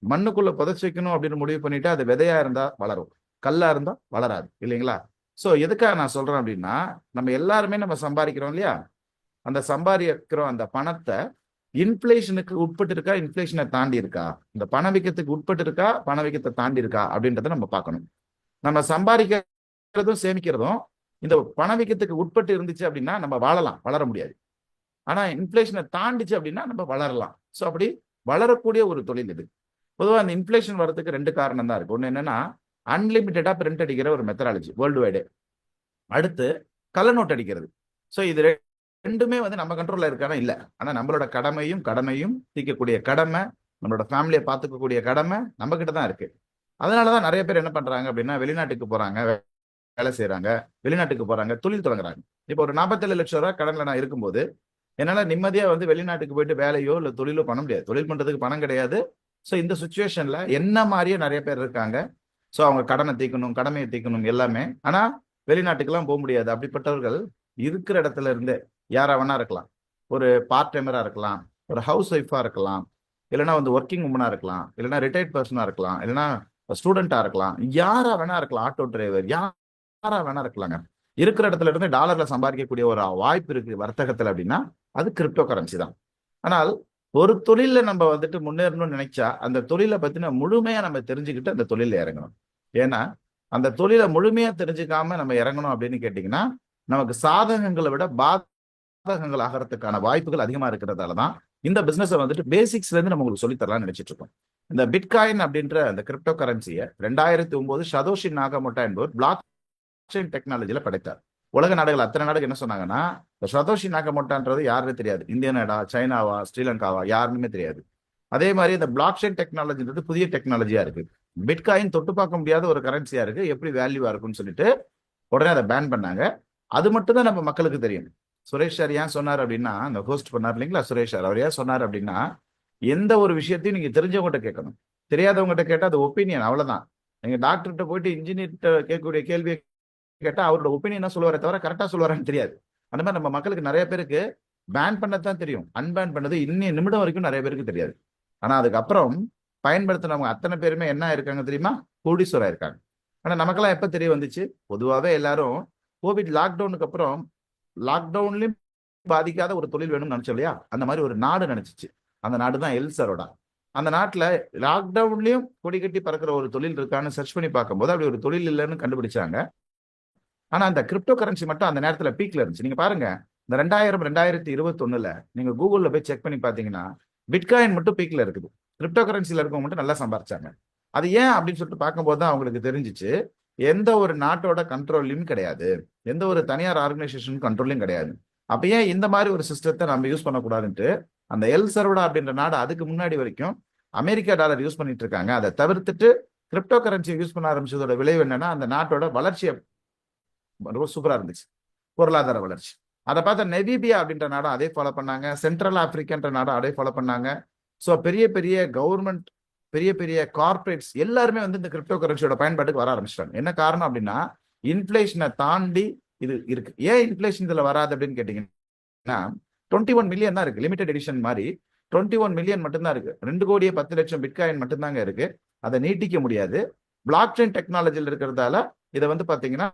மண்ணுக்குள்ள புதைச்சு வைக்கணும் அப்படின்னு முடிவு பண்ணிட்டு அது விதையா இருந்தா வளரும், கல்லா இருந்தா வளராது, இல்லைங்களா? ஸோ எதுக்காக நான் சொல்றேன் அப்படின்னா, நம்ம எல்லாருமே நம்ம சம்பாதிக்கிறோம் இல்லையா, அந்த சம்பாதிக்கிறோம் அந்த பணத்தை இன்ஃபிளேஷனுக்கு உட்பட்டு இருக்கா, இன்ஃபிளேஷனை தாண்டி இருக்கா, இந்த பணவீக்கத்துக்கு உட்பட்டு இருக்கா, பணவீக்கத்தை தாண்டி இருக்கா அப்படின்றத நம்ம பார்க்கணும். நம்ம சம்பாதிக்கிறதும் சேமிக்கிறதும் இந்த பணவீக்கத்துக்கு உட்பட்டு இருந்துச்சு அப்படின்னா நம்ம வாழலாம், வளர முடியாது. ஆனா இன்ஃபிளேஷனை தாண்டிச்சு அப்படின்னா நம்ம வளரலாம். ஸோ அப்படி வளரக்கூடிய ஒரு தொழில் இது. பொதுவாக அந்த இன்ஃபிளேஷன் வரதுக்கு 2 காரணம் தான் இருக்கு. ஒன்று என்னன்னா, அன்லிமிட்டடா பிரிண்ட் அடிக்கிற ஒரு மெத்தடாலஜி வேர்ல்டு வைடு. அடுத்து கள்ள நோட் அடிக்கிறது. ஸோ இது ரெண்டுமே வந்து நம்ம கண்ட்ரோல்ல இருக்கானா இல்ல. ஆனா நம்மளோட கடமையும் தீர்க்கக்கூடிய கடமை, நம்மளோட ஃபேமிலியை பார்த்துக்கக்கூடிய கடமை நம்ம கிட்ட தான் இருக்கு. அதனாலதான் நிறைய பேர் என்ன பண்றாங்க அப்படின்னா, வெளிநாட்டுக்கு போறாங்க, வேலை செய்யறாங்க, வெளிநாட்டுக்கு போறாங்க, தொழில் தொடங்குறாங்க. இப்போ ஒரு 47 லட்சம் ரூபாய் கடன்ல நான் இருக்கும்போது என்னால நிம்மதியா வந்து வெளிநாட்டுக்கு போயிட்டு வேலையோ இல்ல தொழிலோ பண்ண முடியாது. தொழில் பண்றதுக்கு பணம் கிடையாது. ஸோ இந்த சுச்சுவேஷன்ல என்ன மாதிரியே நிறைய பேர் இருக்காங்க. ஸோ அவங்க கடனை தீர்க்கணும், கடமையை தீர்க்கணும் எல்லாமே. ஆனா வெளிநாட்டுக்கெல்லாம் போக முடியாது. அப்படிப்பட்டவர்கள் இருக்கிற இடத்துல இருந்து யாரா வேணா இருக்கலாம். ஒரு பார்ட் டைமரா இருக்கலாம், ஒரு ஹவுஸ் ஒய்ஃபா இருக்கலாம், இல்லைன்னா வந்து ஒர்க்கிங் உமனா இருக்கலாம், இல்லைன்னா ரிட்டையர்ட் பர்சனா இருக்கலாம், இல்லைன்னா ஸ்டூடெண்டா இருக்கலாம், யாரா வேணா இருக்கலாம், ஆட்டோ டிரைவர் யாரா வேணா இருக்கலாங்க. இருக்கிற இடத்துல இருந்து டாலர்ல சம்பாதிக்கக்கூடிய ஒரு வாய்ப்பு இருக்கு வர்த்தகத்துல அப்படின்னா அது கிரிப்டோ கரன்சி தான். ஆனால் ஒரு தொழில நம்ம வந்துட்டு முன்னேறணும்னு நினைச்சா அந்த தொழிலை பத்தின முழுமையா நம்ம தெரிஞ்சுக்கிட்டு அந்த தொழில இறங்கணும். ஏன்னா அந்த தொழிலை முழுமையா தெரிஞ்சுக்காம நம்ம இறங்கணும் அப்படின்னு கேட்டீங்கன்னா நமக்கு சாதகங்களை விட பாதகங்கள் ஆகிறதுக்கான வாய்ப்புகள் அதிகமா இருக்கிறதாலதான் இந்த பிசினஸ் வந்துட்டு பேசிக்ஸ்ல இருந்து நம்ம உங்களுக்கு சொல்லித்தரலாம்னு நினைச்சிட்டு இருக்கோம். இந்த பிட்காயின் அப்படின்ற அந்த கிரிப்டோ கரன்சியை 2009 சதோஷி நாகமோட்டோ என்பவர் பிளாக் செயின் டெக்னாலஜியில படைத்தார். உலக நாடுகள் அத்தனை நாடுகள் என்ன சொன்னாங்கன்னா, சதோஷி நாகமோட்டோன்றது யாருன்னு தெரியாது. இந்திய நாடா, சைனாவா, ஸ்ரீலங்காவா, யாருன்னு தெரியாது. அதே மாதிரி இந்த பிளாக் செயின் டெக்னாலஜின்றது புதிய டெக்னாலஜியா இருக்கு. பிட்காயின் தொட்டு பார்க்க முடியாத ஒரு கரன்சியா இருக்கு, எப்படி வேல்யூவா இருக்குன்னு சொல்லிட்டு உடனே அதை பேன் பண்ணாங்க. அது மட்டும் தான் நம்ம மக்களுக்கு தெரியும். சுரேஷ் சார் ஏன் சொன்னார் அப்படின்னா, அந்த ஹோஸ்ட் பண்ணார் இல்லைங்களா சுரேஷ் சார், அவர் ஏன் சொன்னார் அப்படின்னா, எந்த ஒரு விஷயத்தையும் நீங்க தெரிஞ்சவங்ககிட்ட கேட்கணும், தெரியாதவங்ககிட்ட கேட்டா அது ஒப்பீனியன், அவ்வளவுதான். நீங்க டாக்டர்கிட்ட போயிட்டு இன்ஜினியர்கிட்ட கேட்கக்கூடிய கேள்வியை கேட்டா அவரோட ஒப்பீனியன் சொல்லுவாரே தவிர கரெக்டா சொல்லுவாரான்னு தெரியாது. அந்த மாதிரி நம்ம மக்களுக்கு நிறைய பேருக்கு பேன் பண்ணதான் தெரியும், அன்பேன் பண்ணது இன்னும் நிமிடம் வரைக்கும் நிறைய பேருக்கு தெரியாது. ஆனா அதுக்கப்புறம் பயன்படுத்தினவங்க அத்தனை பேருமே என்ன இருக்காங்க தெரியுமா, கோடீஸ்வரா இருக்காங்க. ஆனா நமக்கெல்லாம் எப்ப தெரிய வந்துச்சு, பொதுவாகவே எல்லாரும் கோவிட் லாக்டவுனுக்கு அப்புறம் லாக்டவுன்லயும் பாதிக்காத ஒரு தொழில் வேணும்னு நினைச்சோம் இல்லையா, அந்த மாதிரி ஒரு நாடு நினைச்சிச்சு. அந்த நாடு தான் எல் சரோடா. அந்த நாட்டுல லாக்டவுன்லயும் கொடி கட்டி பறக்கிற ஒரு தொழில் இருக்கான்னு சர்ச் பண்ணி பார்க்கும்போது அப்படி ஒரு தொழில் இல்லைன்னு கண்டுபிடிச்சாங்க. ஆனா அந்த கிரிப்டோ கரன்சி மட்டும் அந்த நேரத்துல பீக்ல இருந்துச்சு. நீங்க பாருங்க, இந்த 2021 நீங்க கூகுள்ல போய் செக் பண்ணி பாத்தீங்கன்னா பிட்காயின் மட்டும் பீக்ல இருக்குது. கிரிப்டோ கரன்சில இருக்கவங்க மட்டும் நல்லா சம்பாரிச்சாங்க. அது ஏன் அப்படின்னு சொல்லிட்டு பார்க்கும்போது தான் அவங்களுக்கு தெரிஞ்சிச்சு, எந்த ஒரு நாட்டோட கண்ட்ரோல்லையும் கிடையாது, எந்த ஒரு தனியார் ஆர்கனைசேஷன் கண்ட்ரோல்லையும் கிடையாது. அப்ப ஏன் இந்த மாதிரி ஒரு சிஸ்டத்தை நம்ம யூஸ் பண்ணக்கூடாதுன்ட்டு அந்த எல் சர்வடா அப்படின்ற நாடு அதுக்கு முன்னாடி வரைக்கும் அமெரிக்கா டாலர் யூஸ் பண்ணிட்டு இருக்காங்க. அதை தவிர்த்துட்டு கிரிப்டோ கரன்சியை யூஸ் பண்ண ஆரம்பிச்சதோட விளைவு என்னன்னா, அந்த நாட்டோட வளர்ச்சியை ரொம்ப சூப்பரா இருந்துச்சு, பொருளாதார வளர்ச்சி. அதை பார்த்த நெவிபியா அப்படின்ற நாடும் அதே ஃபாலோ பண்ணாங்க, சென்ட்ரல் ஆப்பிரிக்கான்ற நாடும் அதே ஃபாலோ பண்ணாங்க. ஸோ பெரிய பெரிய கவர்மெண்ட், பெரிய பெரிய கார்பரேட்ஸ் எல்லாருமே வந்து இந்த கிரிப்டோ கரன்சியோட பயன்பாட்டுக்கு வர ஆரம்பிச்சிட்டாங்க. என்ன காரணம் அப்படின்னா, இன்ஃபிளேஷனை தாண்டி இது இருக்கு. ஏன் இன்ஃபிளேஷன் இதுல வராது அப்படின்னு கேட்டீங்கன்னா, 21 மில்லியன் தான் இருக்கு, லிமிடெட் எடிஷன் மாதிரி 21 மில்லியன் மட்டும்தான் இருக்கு. 2,10,00,000 பிட்காயின் மட்டும்தாங்க இருக்கு. அதை நீட்டிக்க முடியாது. பிளாக் செயின் டெக்னாலஜியில் இருக்கிறதால இதை வந்து பாத்தீங்கன்னா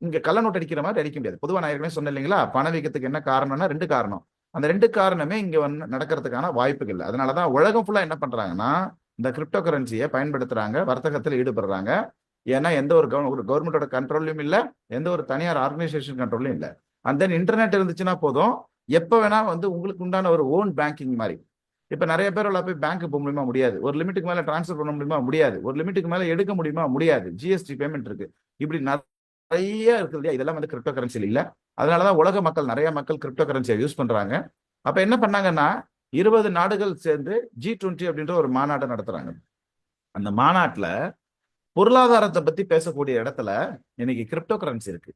இங்க கள்ள நோட் அடிக்கிற மாதிரி அடிக்க முடியாது. பொதுவாக நான் ஏற்கனவே சொன்னேன் இல்லைங்களா, பணவீக்கத்துக்கு என்ன காரணம்னா 2 காரணம். அந்த 2 காரணமே இங்க வந்து நடக்கிறதுக்கான வாய்ப்புகள் இல்லை. அதனாலதான் உலகம் ஃபுல்லா என்ன பண்றாங்கன்னா இந்த கிரிப்டோ கரன்சியை பயன்படுத்துறாங்க, வர்த்தகத்தில் ஈடுபடுறாங்க. ஏன்னா எந்த ஒரு கவர்மெண்டோட கண்ட்ரோல்லையும் இல்லை, எந்த ஒரு தனியார் ஆர்கனைசேஷன் கண்ட்ரோல்லையும் இல்லை. அண்ட் தென் இன்டர்நெட் இருந்துச்சுன்னா போதும், எப்ப வேணா வந்து உங்களுக்கு உண்டான ஒரு ஓன் பேங்கிங் மாதிரி. இப்ப நிறைய பேர் போய் பேங்க் போக முடியுமா, முடியாது. ஒரு லிமிட்டுக்கு மேல டிரான்ஸ்ஃபர் பண்ண முடியுமா, முடியாது. ஒரு லிமிட்டுக்கு மேல எடுக்க முடியுமா, முடியாது. ஜிஎஸ்டி பேமெண்ட் இருக்கு, இப்படி நிறைய இருக்குது இல்லையா, இதெல்லாம் வந்து கிரிப்டோ கரன்சியில் இல்ல. அதனாலதான் உலக மக்கள், நிறைய மக்கள் கிரிப்டோ கரன்சியை யூஸ் பண்றாங்க. அப்ப என்ன பண்ணாங்கன்னா 20 நாடுகள் சேர்ந்து G20 அப்படின்ற ஒரு மாநாட்டை நடத்துறாங்க. அந்த மாநாட்டுல பொருளாதாரத்தை பத்தி பேசக்கூடிய இடத்துல இன்னைக்கு கிரிப்டோ கரன்சி இருக்கு.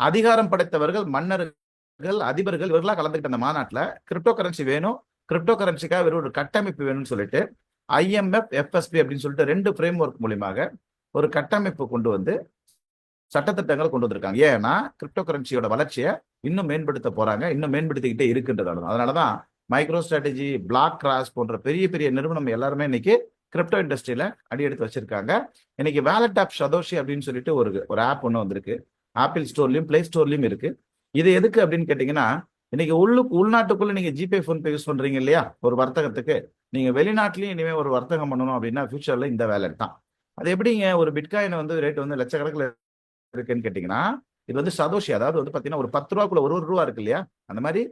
அதிகாரம் படைத்தவர்கள், மன்னர்கள், அதிபர்கள் இவர்களா கலந்துக்கிட்ட அந்த மாநாட்டுல கிரிப்டோ கரன்சி வேணும், கிரிப்டோ கரன்சிக்காக வெறும் ஒரு கட்டமைப்பு வேணும்னு சொல்லிட்டு IMF FSP அப்படின்னு சொல்லிட்டு 2 ஃப்ரேம் ஒர்க் மூலியமாக ஒரு கட்டமைப்பு கொண்டு வந்து சட்டத்திட்டங்களை கொண்டு வந்திருக்காங்க. ஏன்னா கிரிப்டோ கரன்சியோட வளர்ச்சியை இன்னும் மேம்படுத்த போறாங்க, இன்னும் மேம்படுத்திக்கிட்டே இருக்கின்றதால. அதனாலதான் மைக்ரோ ஸ்ட்ராட்டஜி, பிளாக் கிராஸ் போன்ற பெரிய பெரிய நிறுவனம் எல்லாருமே இன்னைக்கு கிரிப்டோ இண்டஸ்ட்ரியில அடி எடுத்து வச்சிருக்காங்க. இன்னைக்கு வேலட் ஆப் சதோஷி அப்படின்னு சொல்லிட்டு ஒரு ஆப் ஒன்று வந்திருக்கு. ஆப்பிள் ஸ்டோர்லயும் பிளே ஸ்டோர்லயும் இருக்கு. இது எதுக்கு அப்படின்னு கேட்டீங்கன்னா, இன்னைக்கு உள்நாட்டுக்குள்ள நீங்க ஜிபே போன்பே யூஸ் பண்றீங்க இல்லையா ஒரு வர்த்தகத்துக்கு, நீங்க வெளிநாட்டிலயும் இனிமே ஒரு வர்த்தகம் பண்ணணும் அப்படின்னா ஃபியூச்சர்ல இந்த வேலட் தான். அது எப்படிங்க, ஒரு பிட்காயின் வந்து ரேட் வந்து லட்சக்கணக்கில் இருக்குன்னு கேட்டீங்கன்னா, இது வந்து சதோஷி. அதாவது வந்து பாத்தீங்கன்னா ஒரு 10 ரூபாய்க்குள்ள ஒரு ரூபா இருக்கு இல்லையா, அந்த மாதிரி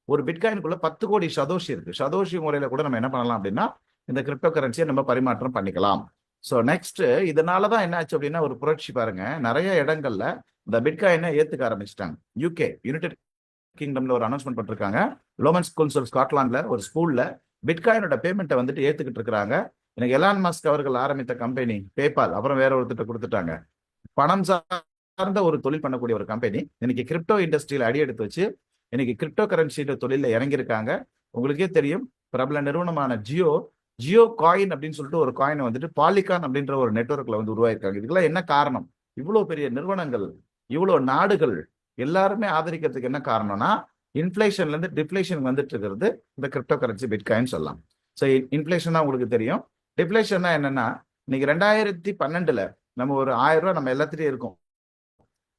ஒரு பிட்காயினுக்குள்ள 10 கோடி சதோஷி இருக்கு. சதோஷி முறையில கூட நம்ம என்ன பண்ணலாம் அப்படின்னா இந்த கிரிப்டோ கரன்சியை நம்ம பரிமாற்றம் பண்ணிக்கலாம். ஸோ நெக்ஸ்ட் இதனாலதான் என்ன ஆச்சு அப்படின்னா ஒரு புரட்சி பாருங்க, நிறைய இடங்கள்ல இந்த பிட்காயினை ஏத்துக்க ஆரம்பிச்சிட்டாங்க. யூகே யுனைடெட் கிங்டம்ல ஒரு அனௌன்ஸ்மெண்ட் பண்ணிருக்காங்க. லோமன் ஸ்கூல்ஸ் ஆஃப் ஸ்காட்லாண்ட்ல ஒரு ஸ்கூல்ல பிட்காயினோட பேமெண்ட்டை வந்துட்டு ஏத்துக்கிட்டு இருக்காங்க. எனக்கு எலான் மஸ்க் அவர்கள் ஆரம்பித்த கம்பெனி பேபால் அப்புறம் வேற ஒருத்திட்ட கொடுத்துட்டாங்க. பணம் சார்ந்த ஒரு தொழில் பண்ணக்கூடிய ஒரு கம்பெனி இன்னைக்கு கிரிப்டோ இண்டஸ்ட்ரியில அடி எடுத்து வச்சு இன்னைக்கு கிரிப்டோ கரன்சி தொழில இறங்கியிருக்காங்க. உங்களுக்கே தெரியும், பிரபல நிறுவனமான ஜியோ காயின் அப்படின்னு சொல்லிட்டு ஒரு காயினை வந்துட்டு பாலிகான் அப்படின்ற ஒரு நெட்வொர்க்ல வந்து உருவாயிருக்காங்க. இதுக்கெல்லாம் என்ன காரணம்? இவ்வளவு பெரிய நிறுவனங்கள், இவ்வளவு நாடுகள் எல்லாருமே ஆதரிக்கிறதுக்கு என்ன காரணம்னா இன்ஃபிளேஷன்ல இருந்து டிஃப்ளேஷன் வந்துட்டு இருக்கிறது இந்த கிரிப்டோ கரன்சி பிட்காயின் சொல்லலாம். ஸோ இன்ஃபிளேஷன் தான் உங்களுக்கு தெரியும். டிஃப்ளேஷன்னா என்னன்னா, இன்னைக்கு 2012 நம்ம ஒரு 1000 ரூபாய் நம்ம எல்லாத்திலையும் இருக்கும்.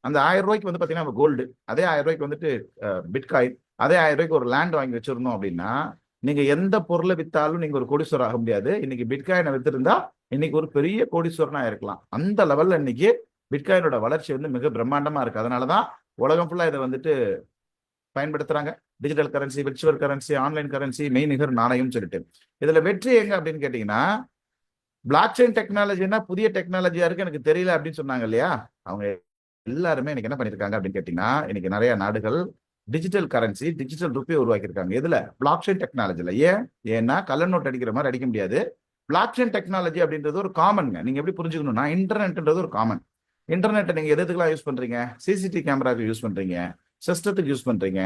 அந்த 1000 ரூபாய்க்கு வந்து பாத்தீங்கன்னா கோல்டு, அதே 1000 ரூபாய்க்கு வந்துட்டு பிட்காயின், அதே 1000 ரூபாய்க்கு ஒரு லேண்ட் வாங்கி வச்சிருந்தோம் அப்படின்னா நீங்க எந்த பொருளை வித்தாலும் நீங்க ஒரு கோடீஸ்வரர் ஆக முடியாது. இன்னைக்கு பிட்காயினை வித்திருந்தா இன்னைக்கு ஒரு பெரிய கோடீஸ்வரனா இருக்கலாம். அந்த லெவல்ல இன்னைக்கு பிட்காயினோட வளர்ச்சி வந்து மிக பிரம்மாண்டமா இருக்கு. அதனாலதான் உலகம் ஃபுல்லா இதை வந்துட்டு பயன்படுத்துறாங்க. Digital currency, virtual currency, online currency, மெய்நிகர் நாணயம் சொல்லிட்டு. இதுல வெற்றி எங்க அப்படின்னு கேட்டீங்கன்னா, பிளாக் செயின் டெக்னாலஜினா புதிய டெக்னாலஜியா இருக்கு எனக்கு தெரியல அப்படின்னு சொன்னாங்க இல்லையா, அவங்க எல்லாருமே இன்னைக்கு என்ன பண்ணிருக்காங்க அப்படின்னு கேட்டீங்கன்னா, இன்னைக்கு நிறைய நாடுகள் டிஜிட்டல் கரன்சி, டிஜிட்டல் ருப்பியை உருவாக்கியிருக்காங்க. இதுல பிளாக் செயின் டெக்னாலஜில. ஏன்னா கள்ள நோட் அடிக்கிற மாதிரி அடிக்க முடியாது. பிளாக் செயின் டெக்னாலஜி அப்படின்றது ஒரு காமன்ங்க. நீங்க எப்படி புரிஞ்சுக்கணும்னா, இன்டர்நெட்ன்றது ஒரு காமன். இன்டர்நெட்டை நீங்க எதுக்கெல்லாம் யூஸ் பண்றீங்க? சிசிடிவி கேமராக்கு யூஸ் பண்றீங்க, சிஸ்டத்துக்கு யூஸ் பண்றீங்க,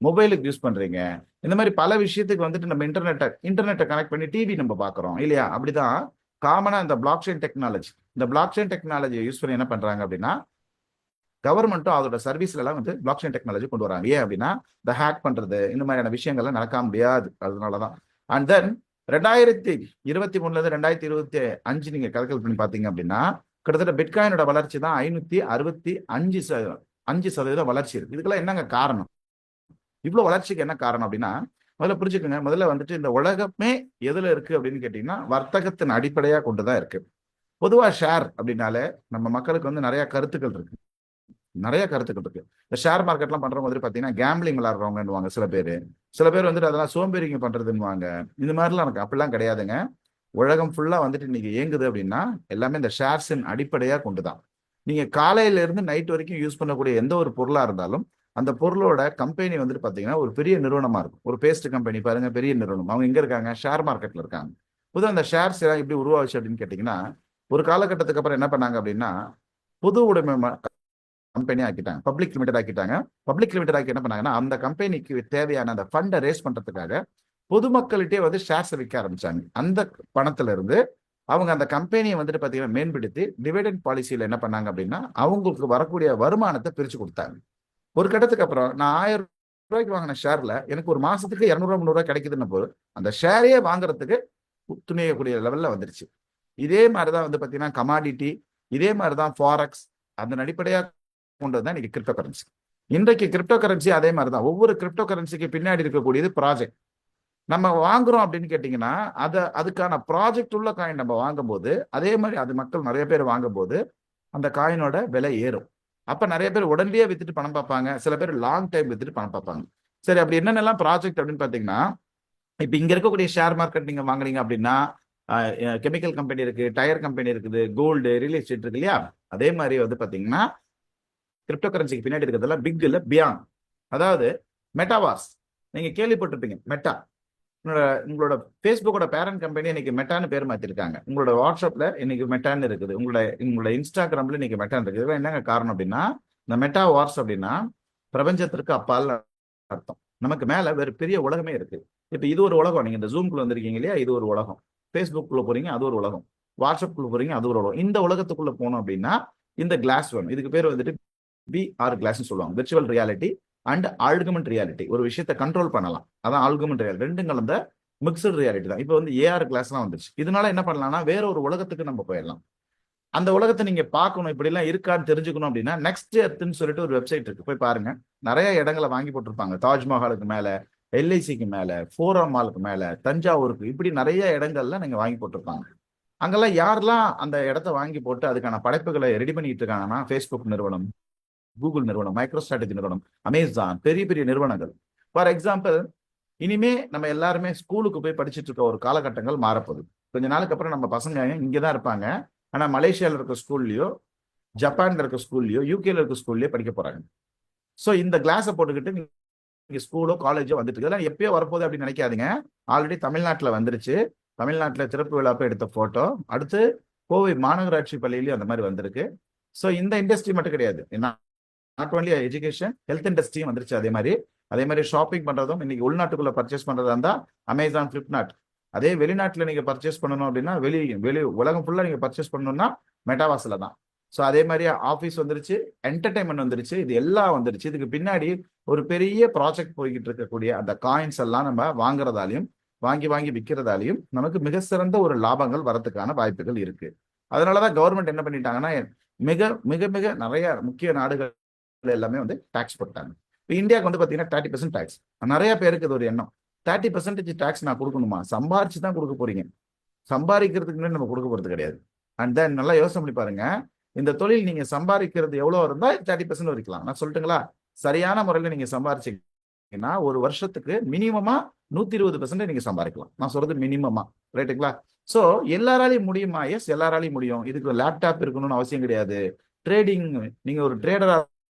மொபைலுக்கு யூஸ் பண்றீங்க. இந்த மாதிரி பல விஷயத்துக்கு வந்துட்டு நம்ம இன்டர்நெட்டை கனெக்ட் பண்ணி டிவி நம்ம பாக்குறோம் இல்லையா? அப்படிதான் காமனா இந்த பிளாக் செயின் டெக்னாலஜி. இந்த பிளாக் செயின் டெக்னாலஜியை யூஸ் பண்ணி என்ன பண்றாங்க அப்படின்னா, கவர்மெண்ட்டும் அதோட சர்வீஸ்ல எல்லாம் வந்து பிளாக் செயின் டெக்னாலஜி கொண்டு வராங்க. ஏன் அப்படின்னா இந்த ஹேக் பண்றது இந்த மாதிரியான விஷயங்கள்லாம் நடக்க முடியாது. அதனாலதான். அண்ட் தென் 2023 2025 நீங்க கால்குலேட் பண்ணி பாத்தீங்க அப்படின்னா கிட்டத்தட்ட பிட்காயினோட வளர்ச்சி தான் 565% வளர்ச்சி இருக்கு. இதுக்கெல்லாம் என்னங்க காரணம்? இவ்வளவு வளர்ச்சிக்கு என்ன காரணம் அப்படின்னா, முதல்ல புரிஞ்சுக்கோங்க. முதல்ல வந்துட்டு இந்த உலகமே எதுல இருக்கு அப்படின்னு கேட்டீங்கன்னா வர்த்தகத்தின் அடிப்படையா கொண்டுதான் இருக்கு. பொதுவா ஷேர் அப்படின்னாலே நம்ம மக்களுக்கு வந்து நிறைய கருத்துக்கள் இருக்கு. இந்த ஷேர் மார்க்கெட்லாம் பண்ற மாதிரி பாத்தீங்கன்னா கேம்பிளிங் விளையாடுறவங்கன்னு சில பேர் வந்துட்டு அதெல்லாம் சோம்பேறிங்க பண்றதுன்னு. இந்த மாதிரிலாம் எனக்கு அப்படிலாம் கிடையாதுங்க. உலகம் ஃபுல்லா வந்துட்டு இன்னைக்கு இயங்குது அப்படின்னா எல்லாமே இந்த ஷேர்ஸின் அடிப்படையா கொண்டுதான். நீங்க காலையில இருந்து நைட் வரைக்கும் யூஸ் பண்ணக்கூடிய எந்த ஒரு பொருளா இருந்தாலும் அந்த பொருளோட கம்பெனி வந்துட்டு பாத்தீங்கன்னா ஒரு பெரிய நிறுவனமா இருக்கும். ஒரு பேஸ்ட் கம்பெனி பாருங்க, பெரிய நிறுவனம். அவங்க எங்க இருக்காங்க? ஷேர் மார்க்கெட்ல இருக்காங்க. புது அந்த ஷேர்ஸ் எல்லாம் எப்படி உருவாச்சு அப்படின்னு கேட்டீங்கன்னா, ஒரு காலகட்டத்துக்கு அப்புறம் என்ன பண்ணாங்க அப்படின்னா பொது உடைமை கம்பெனி ஆக்கிட்டாங்க, பப்ளிக் லிமிடெட் ஆக்கிட்டாங்க. பப்ளிக் லிமிடெட் ஆக்கி என்ன பண்ணாங்கன்னா அந்த கம்பெனிக்கு தேவையான அந்த ஃபண்டை ரேஸ் பண்றதுக்காக பொதுமக்கள்கிட்டே வந்து ஷேர்ஸை விற்க ஆரம்பிச்சாங்க. அந்த பணத்துல இருந்து அவங்க அந்த கம்பெனியை வந்துட்டு பாத்தீங்கன்னா மேம்படுத்தி டிவிடெண்ட் பாலிசியில என்ன பண்ணாங்க அப்படின்னா அவங்களுக்கு வரக்கூடிய வருமானத்தை பிரிச்சு கொடுத்தாங்க. ஒரு கட்டத்துக்கு அப்புறம் நான் 1000 ரூபாய்க்கு வாங்கின ஷேர்ல எனக்கு ஒரு மாசத்துக்கு 200 ரூபாய் 300 ரூபாய் கிடைக்குதுன்னு போது அந்த ஷேரையே வாங்குறதுக்கு துணியக்கூடிய லெவல்ல வந்துருச்சு. இதே மாதிரிதான் வந்து பாத்தீங்கன்னா கமாடிட்டி, இதே மாதிரிதான் ஃபாரெக்ஸ், அதன் அடிப்படையா கொண்டதுதான் இன்னைக்கு கிரிப்டோ கரன்சி. இன்றைக்கு கிரிப்டோ கரன்சி அதே மாதிரிதான். ஒவ்வொரு கிரிப்டோ கரன்சிக்கு பின்னாடி இருக்கக்கூடியது ப்ராஜெக்ட். நம்ம வாங்குறோம் அப்படின்னு கேட்டீங்கன்னா அதுக்கான ப்ராஜெக்ட் உள்ள காயின் நம்ம வாங்கும் போது அதே மாதிரி அது மக்கள் நிறைய பேர் வாங்கும் போது அந்த காயினோட விலை ஏறும். அப்ப நிறைய பேர் உடனடியே வித்துட்டு பணம் பார்ப்பாங்க, சில பேர் லாங் டைம் வித்துட்டு பணம் பார்ப்பாங்க. சரி, அப்படி என்னென்னலாம் ப்ராஜெக்ட் அப்படின்னு பாத்தீங்கன்னா, இப்ப இங்க இருக்கக்கூடிய ஷேர் மார்க்கெட் நீங்க வாங்குறீங்க அப்படின்னா கெமிக்கல் கம்பெனி இருக்கு, டயர் கம்பெனி இருக்குது, கோல்டு, ரியல் எஸ்டேட் இருக்கு இல்லையா? அதே மாதிரி வந்து பாத்தீங்கன்னா கிரிப்டோ கரன்சிக்கு பின்னாடி இருக்கிறதெல்லாம் பிக் இல்ல பியாண்ட். அதாவது மெட்டாவார்ஸ் நீங்க கேள்விப்பட்டிருப்பீங்க. மெட்டா உங்களோட பேஸ்புக்கோட பேரண்ட் கம்பெனி இன்னைக்கு மெட்டான்னு பேர் மாத்திருக்காங்க. உங்களோட வாட்ஸ்அப்ல இன்னைக்கு மெட்டான்னு இருக்குது, உங்களோட இன்ஸ்டாகிராம்ல இன்னைக்கு மெட்டான் இருக்குது. இதெல்லாம் என்னங்க காரணம் அப்படின்னா இந்த மெட்டா வார்ஸ் அப்படின்னா பிரபஞ்சத்திற்கு அப்பால் அர்த்தம். நமக்கு மேல வேறு பெரிய உலகமே இருக்கு. இப்ப இது ஒரு உலகம். நீங்க இந்த ஜூம்குள்ள வந்திருக்கீங்க இல்லையா, இது ஒரு உலகம். பேஸ்புக்குள்ள போறீங்க, அது ஒரு உலகம். வாட்ஸ்அப்குள்ள போறீங்க, அது ஒரு உலகம். இந்த உலகத்துக்குள்ள போனோம் அப்படின்னா இந்த கிளாஸ் வேணும். இதுக்கு பேர் வந்துட்டு VR கிளாஸ் சொல்லுவாங்க, விர்ச்சுவல் ரியாலிட்டி அண்ட் ஆல்குமெண்ட் ரியாலிட்டி. ஒரு விஷயத்தை கண்ட்ரோல் பண்ணலாம், அதான் ஆல்குமெண்ட் ரியாலிட்டி. ரெண்டும் கலந்த மிக்சட் ரியாலிட்டி தான். இப்போ வந்து AR கிளாஸ்லாம் வந்துருச்சு. இதனால என்ன பண்ணலாம்னா வேற ஒரு உலகத்துக்கு நம்ம போயிடலாம். அந்த உலகத்தை நீங்க பார்க்கணும், இப்படி எல்லாம் இருக்கான்னு தெரிஞ்சுக்கணும் அப்படின்னா நெக்ஸ்ட் எர்த்ன்னு சொல்லிட்டு ஒரு வெப்சைட் இருக்கு, போய் பாருங்க. நிறைய இடங்களை வாங்கி போட்டிருப்பாங்க. தாஜ்மஹாலுக்கு மேல, LICக்கு மேல, ஃபோரம் மாலுக்கு மேல, தஞ்சாவூருக்கு, இப்படி நிறைய இடங்கள்ல நீங்க வாங்கி போட்டிருப்பாங்க. அங்கெல்லாம் யாரெல்லாம் அந்த இடத்த வாங்கி போட்டு அதுக்கான படைப்புகளை ரெடி பண்ணிட்டு இருக்காங்கன்னா ஃபேஸ்புக் நிறுவனம், கூகுள் நிறுவனம், மைக்ரோஸ்ட்ராட்டஜி நிறுவனம், அமேசான், பெரிய பெரிய நிறுவனங்கள். ஃபார் எக்ஸாம்பிள், இனிமே நம்ம எல்லாருமே ஸ்கூலுக்கு போய் படிச்சுட்டு இருக்க ஒரு காலகட்டங்கள் மாறப்போகுது. கொஞ்ச நாளுக்கு அப்புறம் நம்ம பசங்க இங்கதான் இருப்பாங்க, ஆனா மலேசியால இருக்க ஸ்கூல்லயோ, ஜப்பான்ல இருக்க ஸ்கூல்லயோ, யூகேல இருக்க ஸ்கூல்லயோ படிக்க போறாங்க. ஸோ இந்த கிளாஸை போட்டுக்கிட்டு நீங்க ஸ்கூலோ காலேஜோ வந்துட்டு இருக்கு. இதெல்லாம் எப்பயோ வரப்போகுது அப்படின்னு நினைக்காதீங்க. ஆல்ரெடி தமிழ்நாட்டில் வந்துருச்சு. தமிழ்நாட்டில் திறப்பு விழாப்ப எடுத்த போட்டோ, அடுத்து கோவை மாநகராட்சி பள்ளியிலையும் அந்த மாதிரி வந்திருக்கு. ஸோ இந்த இண்டஸ்ட்ரி மட்டும் கிடையாது, நாட் ஒன்லி எஜுகேஷன், ஹெல்த் இண்டஸ்ட்ரியும் வந்துருச்சு. அதே மாதிரி ஷாப்பிங் பண்றதும் இன்னைக்கு உள்நாட்டுக்குள்ள பர்ச்சேஸ் பண்றதா இருந்தா அமேசான், பிளிப்கார்ட். அதே வெளிநாட்டுல நீங்க பர்ச்சேஸ் பண்ணணும் அப்படின்னா வெளி உலகம் ஃபுல்லா நீங்க பர்ச்சேஸ் பண்ணணும்னா மெட்டாவாஸ்ல தான். ஸோ அதே மாதிரி ஆஃபீஸ் வந்துருச்சு, என்டர்டைன்மெண்ட் வந்துருச்சு, இது எல்லாம் வந்துருச்சு. இதுக்கு பின்னாடி ஒரு பெரிய ப்ராஜெக்ட் போய்கிட்டு இருக்கக்கூடிய அந்த காயின்ஸ் எல்லாம் நம்ம வாங்குறதாலையும் வாங்கி விற்கிறதாலையும் நமக்கு மிக சிறந்த ஒரு லாபங்கள் வரதுக்கான வாய்ப்புகள் இருக்கு. அதனாலதான் கவர்மெண்ட் என்ன பண்ணிட்டாங்கன்னா மிக மிக மிக நிறைய முக்கிய நாடுகள் எல்லாமே வந்து டாக்ஸ் போட்டாங்க. இப்போ இந்தியாவுக்கு வந்து பாத்தீங்கன்னா 30% டாக்ஸ். நிறைய பேருக்கு இது ஒரு எண்ணம், 30% டாக்ஸ் நான் கொடுக்கணுமா? சம்பாரிச்சு தான் கொடுக்க போறீங்க, சம்பாதிக்கிறதுக்கு முன்னாடி நம்ம கொடுக்க போறது கிடையாது. அண்ட் தென் நல்லா யோசனை பண்ணி பாருங்க, இந்த தொழில் நீங்க சம்பாதிக்கிறது எவ்வளவு இருந்தா 30% வரைக்கலாம். நான் சொல்லட்டுங்களா? சரியான முறையில் நீங்க சம்பாரிச்சீங்கன்னா ஒரு வருஷத்துக்கு மினிமமா 120% நீங்க சம்பாதிக்கலாம். நான் சொல்றது மினிமமா, ரைட்டுங்களா? சோ எல்லாராலையும் முடியுமா? எஸ், எல்லாராலையும் முடியும். இதுக்கு லேப்டாப் இருக்கணும்னு அவசியம் கிடையாது. ட்ரேடிங், நீங்க ஒரு ட்ரேடரா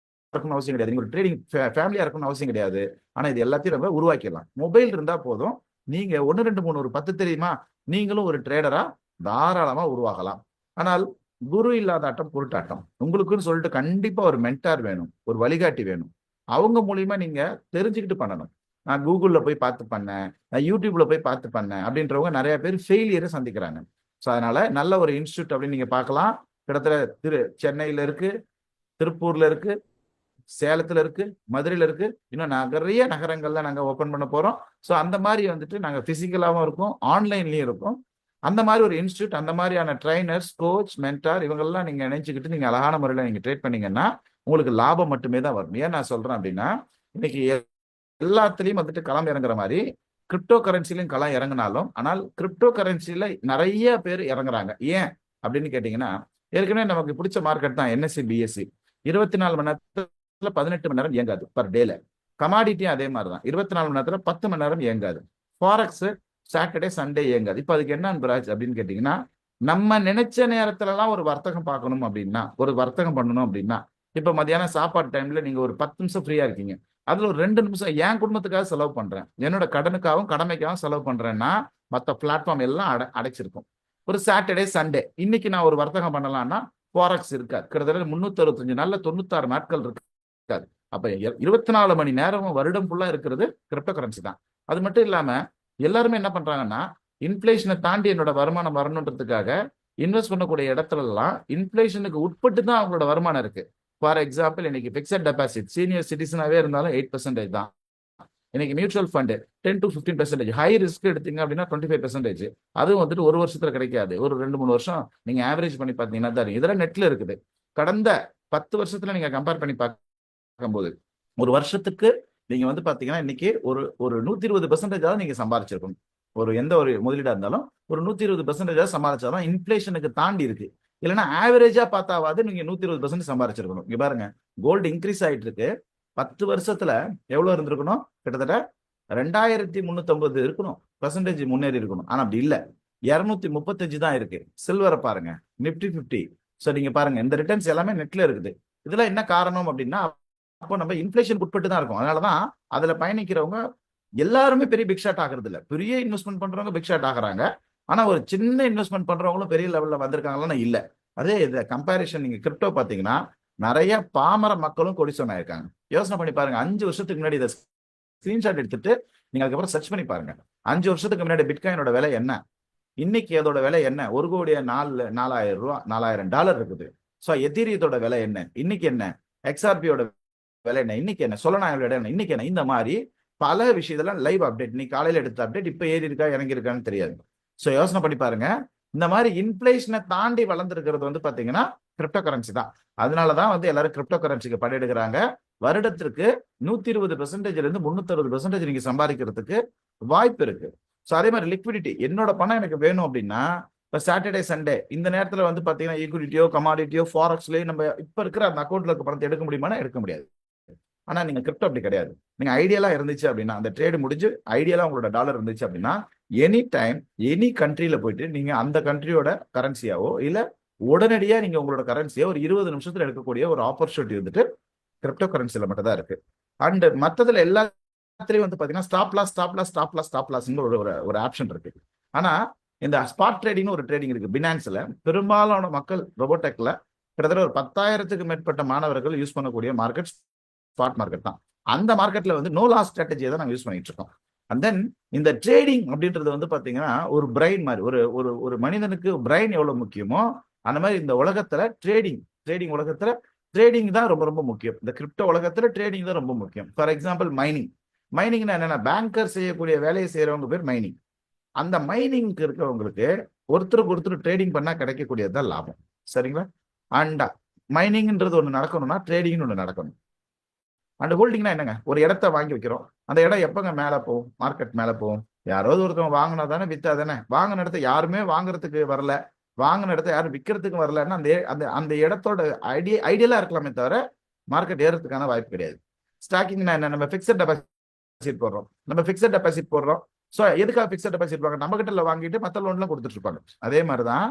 இருக்கணும்னு அவசியம் கிடையாது. நீங்க ஒரு ட்ரேடிங் ஃபேமிலியா இருக்கணும்னு அவசியம் கிடையாது. ஆனா இது எல்லாத்தையும் நம்ம உருவாக்கிடலாம். மொபைல் இருந்தா போதும். நீங்க 1, 2, 3 ஒரு 10 தெரியுமா? நீங்களும் ஒரு ட்ரேடரா தாராளமா உருவாகலாம். ஆனால் குரு இல்லாத ஆட்டம் குருட்டாட்டம். உங்களுக்குன்னு சொல்லிட்டு கண்டிப்பா ஒரு மென்டார் வேணும், ஒரு வழிகாட்டி வேணும். அவங்க மூலியமா நீங்க தெரிஞ்சுக்கிட்டு பண்ணணும். நான் கூகுள்ல போய் பார்த்து பண்ணேன், நான் யூடியூப்ல போய் பார்த்து பண்ணேன் அப்படின்றவங்க நிறைய பேர் ஃபெயிலியரை சந்திக்கிறாங்க. ஸோ அதனால நல்ல ஒரு இன்ஸ்டியூட் அப்படின்னு நீங்க பார்க்கலாம். கிட்டத்தட்ட சென்னையில இருக்கு, திருப்பூர்ல இருக்கு, சேலத்துல இருக்கு, மதுரையில இருக்கு, இன்னும் நிறைய நகரங்கள்ல நாங்க ஓபன் பண்ண போறோம். ஸோ அந்த மாதிரி வந்துட்டு நாங்க பிசிக்கலாவும் இருக்கும், ஆன்லைன்லயும் இருக்கும். அந்த மாதிரி ஒரு இன்ஸ்டியூட், அந்த மாதிரியான ட்ரைனர்ஸ், கோச், மென்டார் இவங்கெல்லாம் நீங்க நினைச்சுக்கிட்டு நீங்க அழகான முறையில் நீங்க ட்ரேட் பண்ணீங்கன்னா உங்களுக்கு லாபம் மட்டுமே தான் வரும். ஏன் நான் சொல்றேன் அப்படின்னா, இன்னைக்கு எல்லாத்துலயும் வந்துட்டு களம் இறங்குற மாதிரி கிரிப்டோ கரன்சிலையும் களம் இறங்கினாலும், ஆனால் கிரிப்டோ கரன்சில நிறைய பேர் இறங்குறாங்க. ஏன் அப்படின்னு கேட்டீங்கன்னா, ஏற்கனவே நமக்கு பிடிச்ச மார்க்கெட் தான் என்எஸ்சி, பிஎஸ்சி. 24 மணி நேரத்துல 18 மணி நேரம் இயங்காது பர் டேல. கமாடிட்டியும் அதே மாதிரி தான், 24 மணி நேரத்துல 10 மணி நேரம் இயங்காது. ஃபாரெக்ஸ் சாட்டர்டே, சண்டே இயங்காது. இப்போ அதுக்கு என்ன பிராஜ் அப்படின்னு கேட்டீங்கன்னா, நம்ம நினைச்ச நேரத்துலலாம் ஒரு வர்த்தகம் பார்க்கணும் அப்படின்னா, ஒரு வர்த்தகம் பண்ணணும் அப்படின்னா, இப்போ மத்தியானம் சாப்பாடு டைம்ல நீங்க ஒரு 10 நிமிஷம் ஃப்ரீயா இருக்கீங்க, அதுல ஒரு 2 நிமிஷம் என் குடும்பத்துக்காக செலவு பண்றேன், என்னோட கடனுக்காகவும் கடமைக்காகவும் செலவு பண்றேன்னா மற்ற பிளாட்ஃபார்ம் எல்லாம் அடைச்சிருக்கும். ஒரு சாட்டர்டே, சண்டே இன்னைக்கு நான் ஒரு வர்த்தகம் பண்ணலாம்னா ஃபாரெக்ஸ் இருக்காது. கிட்டத்தட்ட 365 நாள்ல 96 நாட்கள் இருக்காது. அப்ப 24 மணி நேரமும் வருடம் ஃபுல்லா இருக்கிறது கிரிப்டோ கரன்சி தான். அது மட்டும் இல்லாம எல்லாருமே என்ன பண்றாங்கன்னா, இன்ஃபிளேஷனை தாண்டி என்னோட வருமானம் வரணுன்றதுக்காக இன்வெஸ்ட் பண்ணக்கூடிய இடத்துல எல்லாம் இன்ஃபிளேஷனுக்கு உட்பட்டு தான் அவங்களோட வருமானம் இருக்கு. ஃபார் எக்ஸாம்பிள், இன்னைக்கு பிக்சட் டெபாசிட் சீனியர் சிட்டிசனாவே இருந்தாலும் 8% தான். இன்னைக்கு mutual fund 10 to 15%. High risk எடுத்தீங்க அப்படின்னா 25%. அதுவும் வந்துட்டு ஒரு வருஷத்துல கிடைக்காது, ஒரு 2-3 வருஷம் நீங்க ஆவரேஜ் பண்ணி பார்த்தீங்கன்னா தான். இதெல்லாம் நெட்ல இருக்குது. கடந்த 10 வருஷத்துல நீங்க கம்பேர் பண்ணி பார்க்கும்போது ஒரு வருஷத்துக்கு நீங்க வந்து பாத்தீங்கன்னா இன்னைக்கு ஒரு 120% நீங்க சம்பாதிச்சிருக்கணும். எந்த ஒரு முதலீடா இருந்தாலும் ஒரு 120% சம்பாதிச்சாலும் இன்ஃபிளேஷனுக்கு தாண்டி இருக்கு. இல்லைன்னா ஆவரேஜா பார்த்தாவது நீங்க 120% சம்பாதிச்சிருக்கணும். இங்க பாருங்க, கோல்டு இன்க்ரீஸ் ஆயிட்டு இருக்கு. 10 வருஷத்துல எவ்வளவு இருந்திருக்கணும்? கிட்டத்தட்ட 2350 இருக்கணும் பர்சன்டேஜ் முன்னேறி இருக்கணும். ஆனா அப்படி இல்ல, 235 தான் இருக்கு. சில்வரை பாருங்க, நிப்டி 50. ஸோ நீங்க பாருங்க, இந்த ரிட்டர்ன்ஸ் எல்லாமே நெட்ல இருக்குது. இதெல்லாம் என்ன காரணம் அப்படின்னா, அப்போ நம்ம இன்ஃபிளேஷன் உட்பட்டு தான் இருக்கும். அதனாலதான் அதுல பயணிக்கிறவங்க எல்லாருமே பெரிய பிக் ஷாட் ஆகுறது இல்ல. பெரிய இன்வெஸ்ட்மெண்ட் பண்றவங்க பிக் ஷாட் ஆகுறாங்க. ஆனா ஒரு சின்ன இன்வெஸ்ட்மெண்ட் பண்றவங்களும் பெரிய லெவல்ல வந்திருக்காங்களா? இல்ல. அதே இது கம்பேரிஷன் நீங்க கிரிப்டோ பாத்தீங்கன்னா நிறைய பாமர மக்களும் கொடிசோன் ஆயிருக்காங்க. யோசனை பண்ணி பாருங்க, 5 வருஷத்துக்கு முன்னாடி இதை ஸ்கிரீன்ஷாட் எடுத்துட்டு நீங்க அதுக்கப்புறம் சர்ச் பண்ணி பாருங்க. 5 வருஷத்துக்கு முன்னாடி பிட்காயினோட விலை என்ன, இன்னைக்கு அதோட விலை என்ன? 1,04,000 ரூபாய், $4,000 இருக்குது. ஸோ எத்தீரியத்தோட விலை என்ன, இன்னைக்கு என்ன? எக்ஸ்ஆர்பியோட விலை என்ன, இன்னைக்கு என்ன? சொலனாயோட விலை என்ன, இன்னைக்கு என்ன? இந்த மாதிரி பல விஷயத்தெல்லாம் லைவ் அப்டேட், நீ காலையில எடுத்த அப்டேட் இப்ப ஏறி இருக்கா இறங்கி இருக்கான்னு தெரியாது. ஸோ யோசனை பண்ணி பாருங்க, இந்த மாதிரி இன்ஃபிளேஷனை தாண்டி வளர்ந்துருக்கிறது வந்து பாத்தீங்கன்னா கிரிப்டோ கரன்சி தான். அதனாலதான் வந்து எல்லாரும் கிரிப்டோ கரன்சிக்கு படையெடுக்கிறாங்க. வருடத்திற்கு 120% இருந்து 360% நீங்க சம்பாதிக்கிறதுக்கு வாய்ப்பு இருக்கு. ஸோ அதே மாதிரி லிக்விடிட்டி, என்னோட பணம் எனக்கு வேணும் அப்படின்னா இப்போ சாட்டர்டே சண்டே இந்த நேரத்தில் வந்து பார்த்தீங்கன்னா ஈக்விட்டியோ கமாடிட்டியோ ஃபாரெக்ஸ்லேயோ நம்ம இப்போ இருக்கிற அந்த அக்கௌண்ட்டில் இருக்க பணத்தை எடுக்க முடியுமானா எடுக்க முடியாது. ஆனால் நீங்கள் கிரிப்டோ அப்படி கிடையாது. நீங்கள் ஐடியெல்லாம் இருந்துச்சு அப்படின்னா அந்த ட்ரேடு முடிஞ்சு ஐடியெல்லாம் உங்களோட டாலர் இருந்துச்சு அப்படின்னா எனி டைம் எனி கண்ட்ரியில் போயிட்டு நீங்கள் அந்த கண்ட்ரியோட கரன்சியாவோ இல்லை உடனடியாக நீங்கள் உங்களோட கரன்சியை ஒரு 20 நிமிஷத்தில் எடுக்கக்கூடிய ஒரு ஆப்பர்ச்சுனிட்டி வந்துட்டு கிரிப்டோ கரன்சியில் மட்டும் தான் இருக்கு. அண்ட் மற்றதுல எல்லாத்துலேயும் வந்து பார்த்தீங்கன்னா ஸ்டாப் லாஸ் ஒரு ஆப்ஷன் இருக்கு. ஆனால் இந்த ஸ்பாட் ட்ரேடிங்னு ஒரு ட்ரேடிங் இருக்கு பினான்ஸ்ல. பெரும்பாலான மக்கள் ரோபோடெக்ல கிட்டத்தட்ட ஒரு 10,000க்கு மேற்பட்ட மாணவர்கள் யூஸ் பண்ணக்கூடிய மார்க்கெட் ஸ்பாட் மார்க்கெட் தான். அந்த மார்க்கெட்ல வந்து நோ லாஸ் ஸ்ட்ராட்டஜியை தான் நாங்கள் யூஸ் பண்ணிட்டு இருக்கோம். அண்ட் தென் இந்த ட்ரேடிங் அப்படின்றது வந்து பாத்தீங்கன்னா ஒரு பிரைன் மாதிரி ஒரு மனிதனுக்கு பிரைன் எவ்வளவு முக்கியமோ அந்த மாதிரி இந்த உலகத்துல ட்ரேடிங் உலகத்துல ட்ரேடிங் தான் ரொம்ப ரொம்ப முக்கியம். இந்த கிரிப்டோ உலகத்துல ட்ரேடிங் தான் ரொம்ப முக்கியம். ஃபார் எக்ஸாம்பிள் மைனிங்னா என்னன்னா பேங்கர் செய்யக்கூடிய வேலையை செய்யறவங்க பேர் மைனிங். அந்த மைனிங்க்கு இருக்கிறவங்களுக்கு ஒருத்தருக்கு ஒருத்தர் ட்ரேடிங் பண்ணா கிடைக்கக்கூடியது தான் லாபம். சரிங்களா? அண்ட் மைனிங்ன்றது ஒன்று நடக்கணும்னா ட்ரேடிங்னு ஒன்று நடக்கணும். அண்ட் ஹோல்டிங்னா என்னங்க? ஒரு இடத்த வாங்கி வைக்கிறோம். அந்த இடம் எப்பங்க மேலே போகும்? மார்க்கெட் மேலே போகும். யாராவது ஒருத்தவங்க வாங்கினா தானே வித்தா தானே. வாங்கின இடத்த யாருமே வாங்குறதுக்கு வரல, வாங்கின இடத்த யாரும் விற்கிறதுக்கு வரலன்னா அந்த அந்த அந்த இடத்தோட ஐடியலா இருக்கலாமே தவிர மார்க்கெட் ஏறதுக்கான வாய்ப்பு கிடையாது. ஸ்டாக்கிங்னா என்ன? நம்ம ஃபிக்ஸட் டெபாசிட் போடுறோம். ஸோ எதுக்காக ஃபிக்ஸட் டெபாசிட் வாங்க? நம்ம கிட்ட வாங்கிட்டு மற்ற லோன்லாம் கொடுத்துட்டு இருப்பாங்க. அதே மாதிரி தான்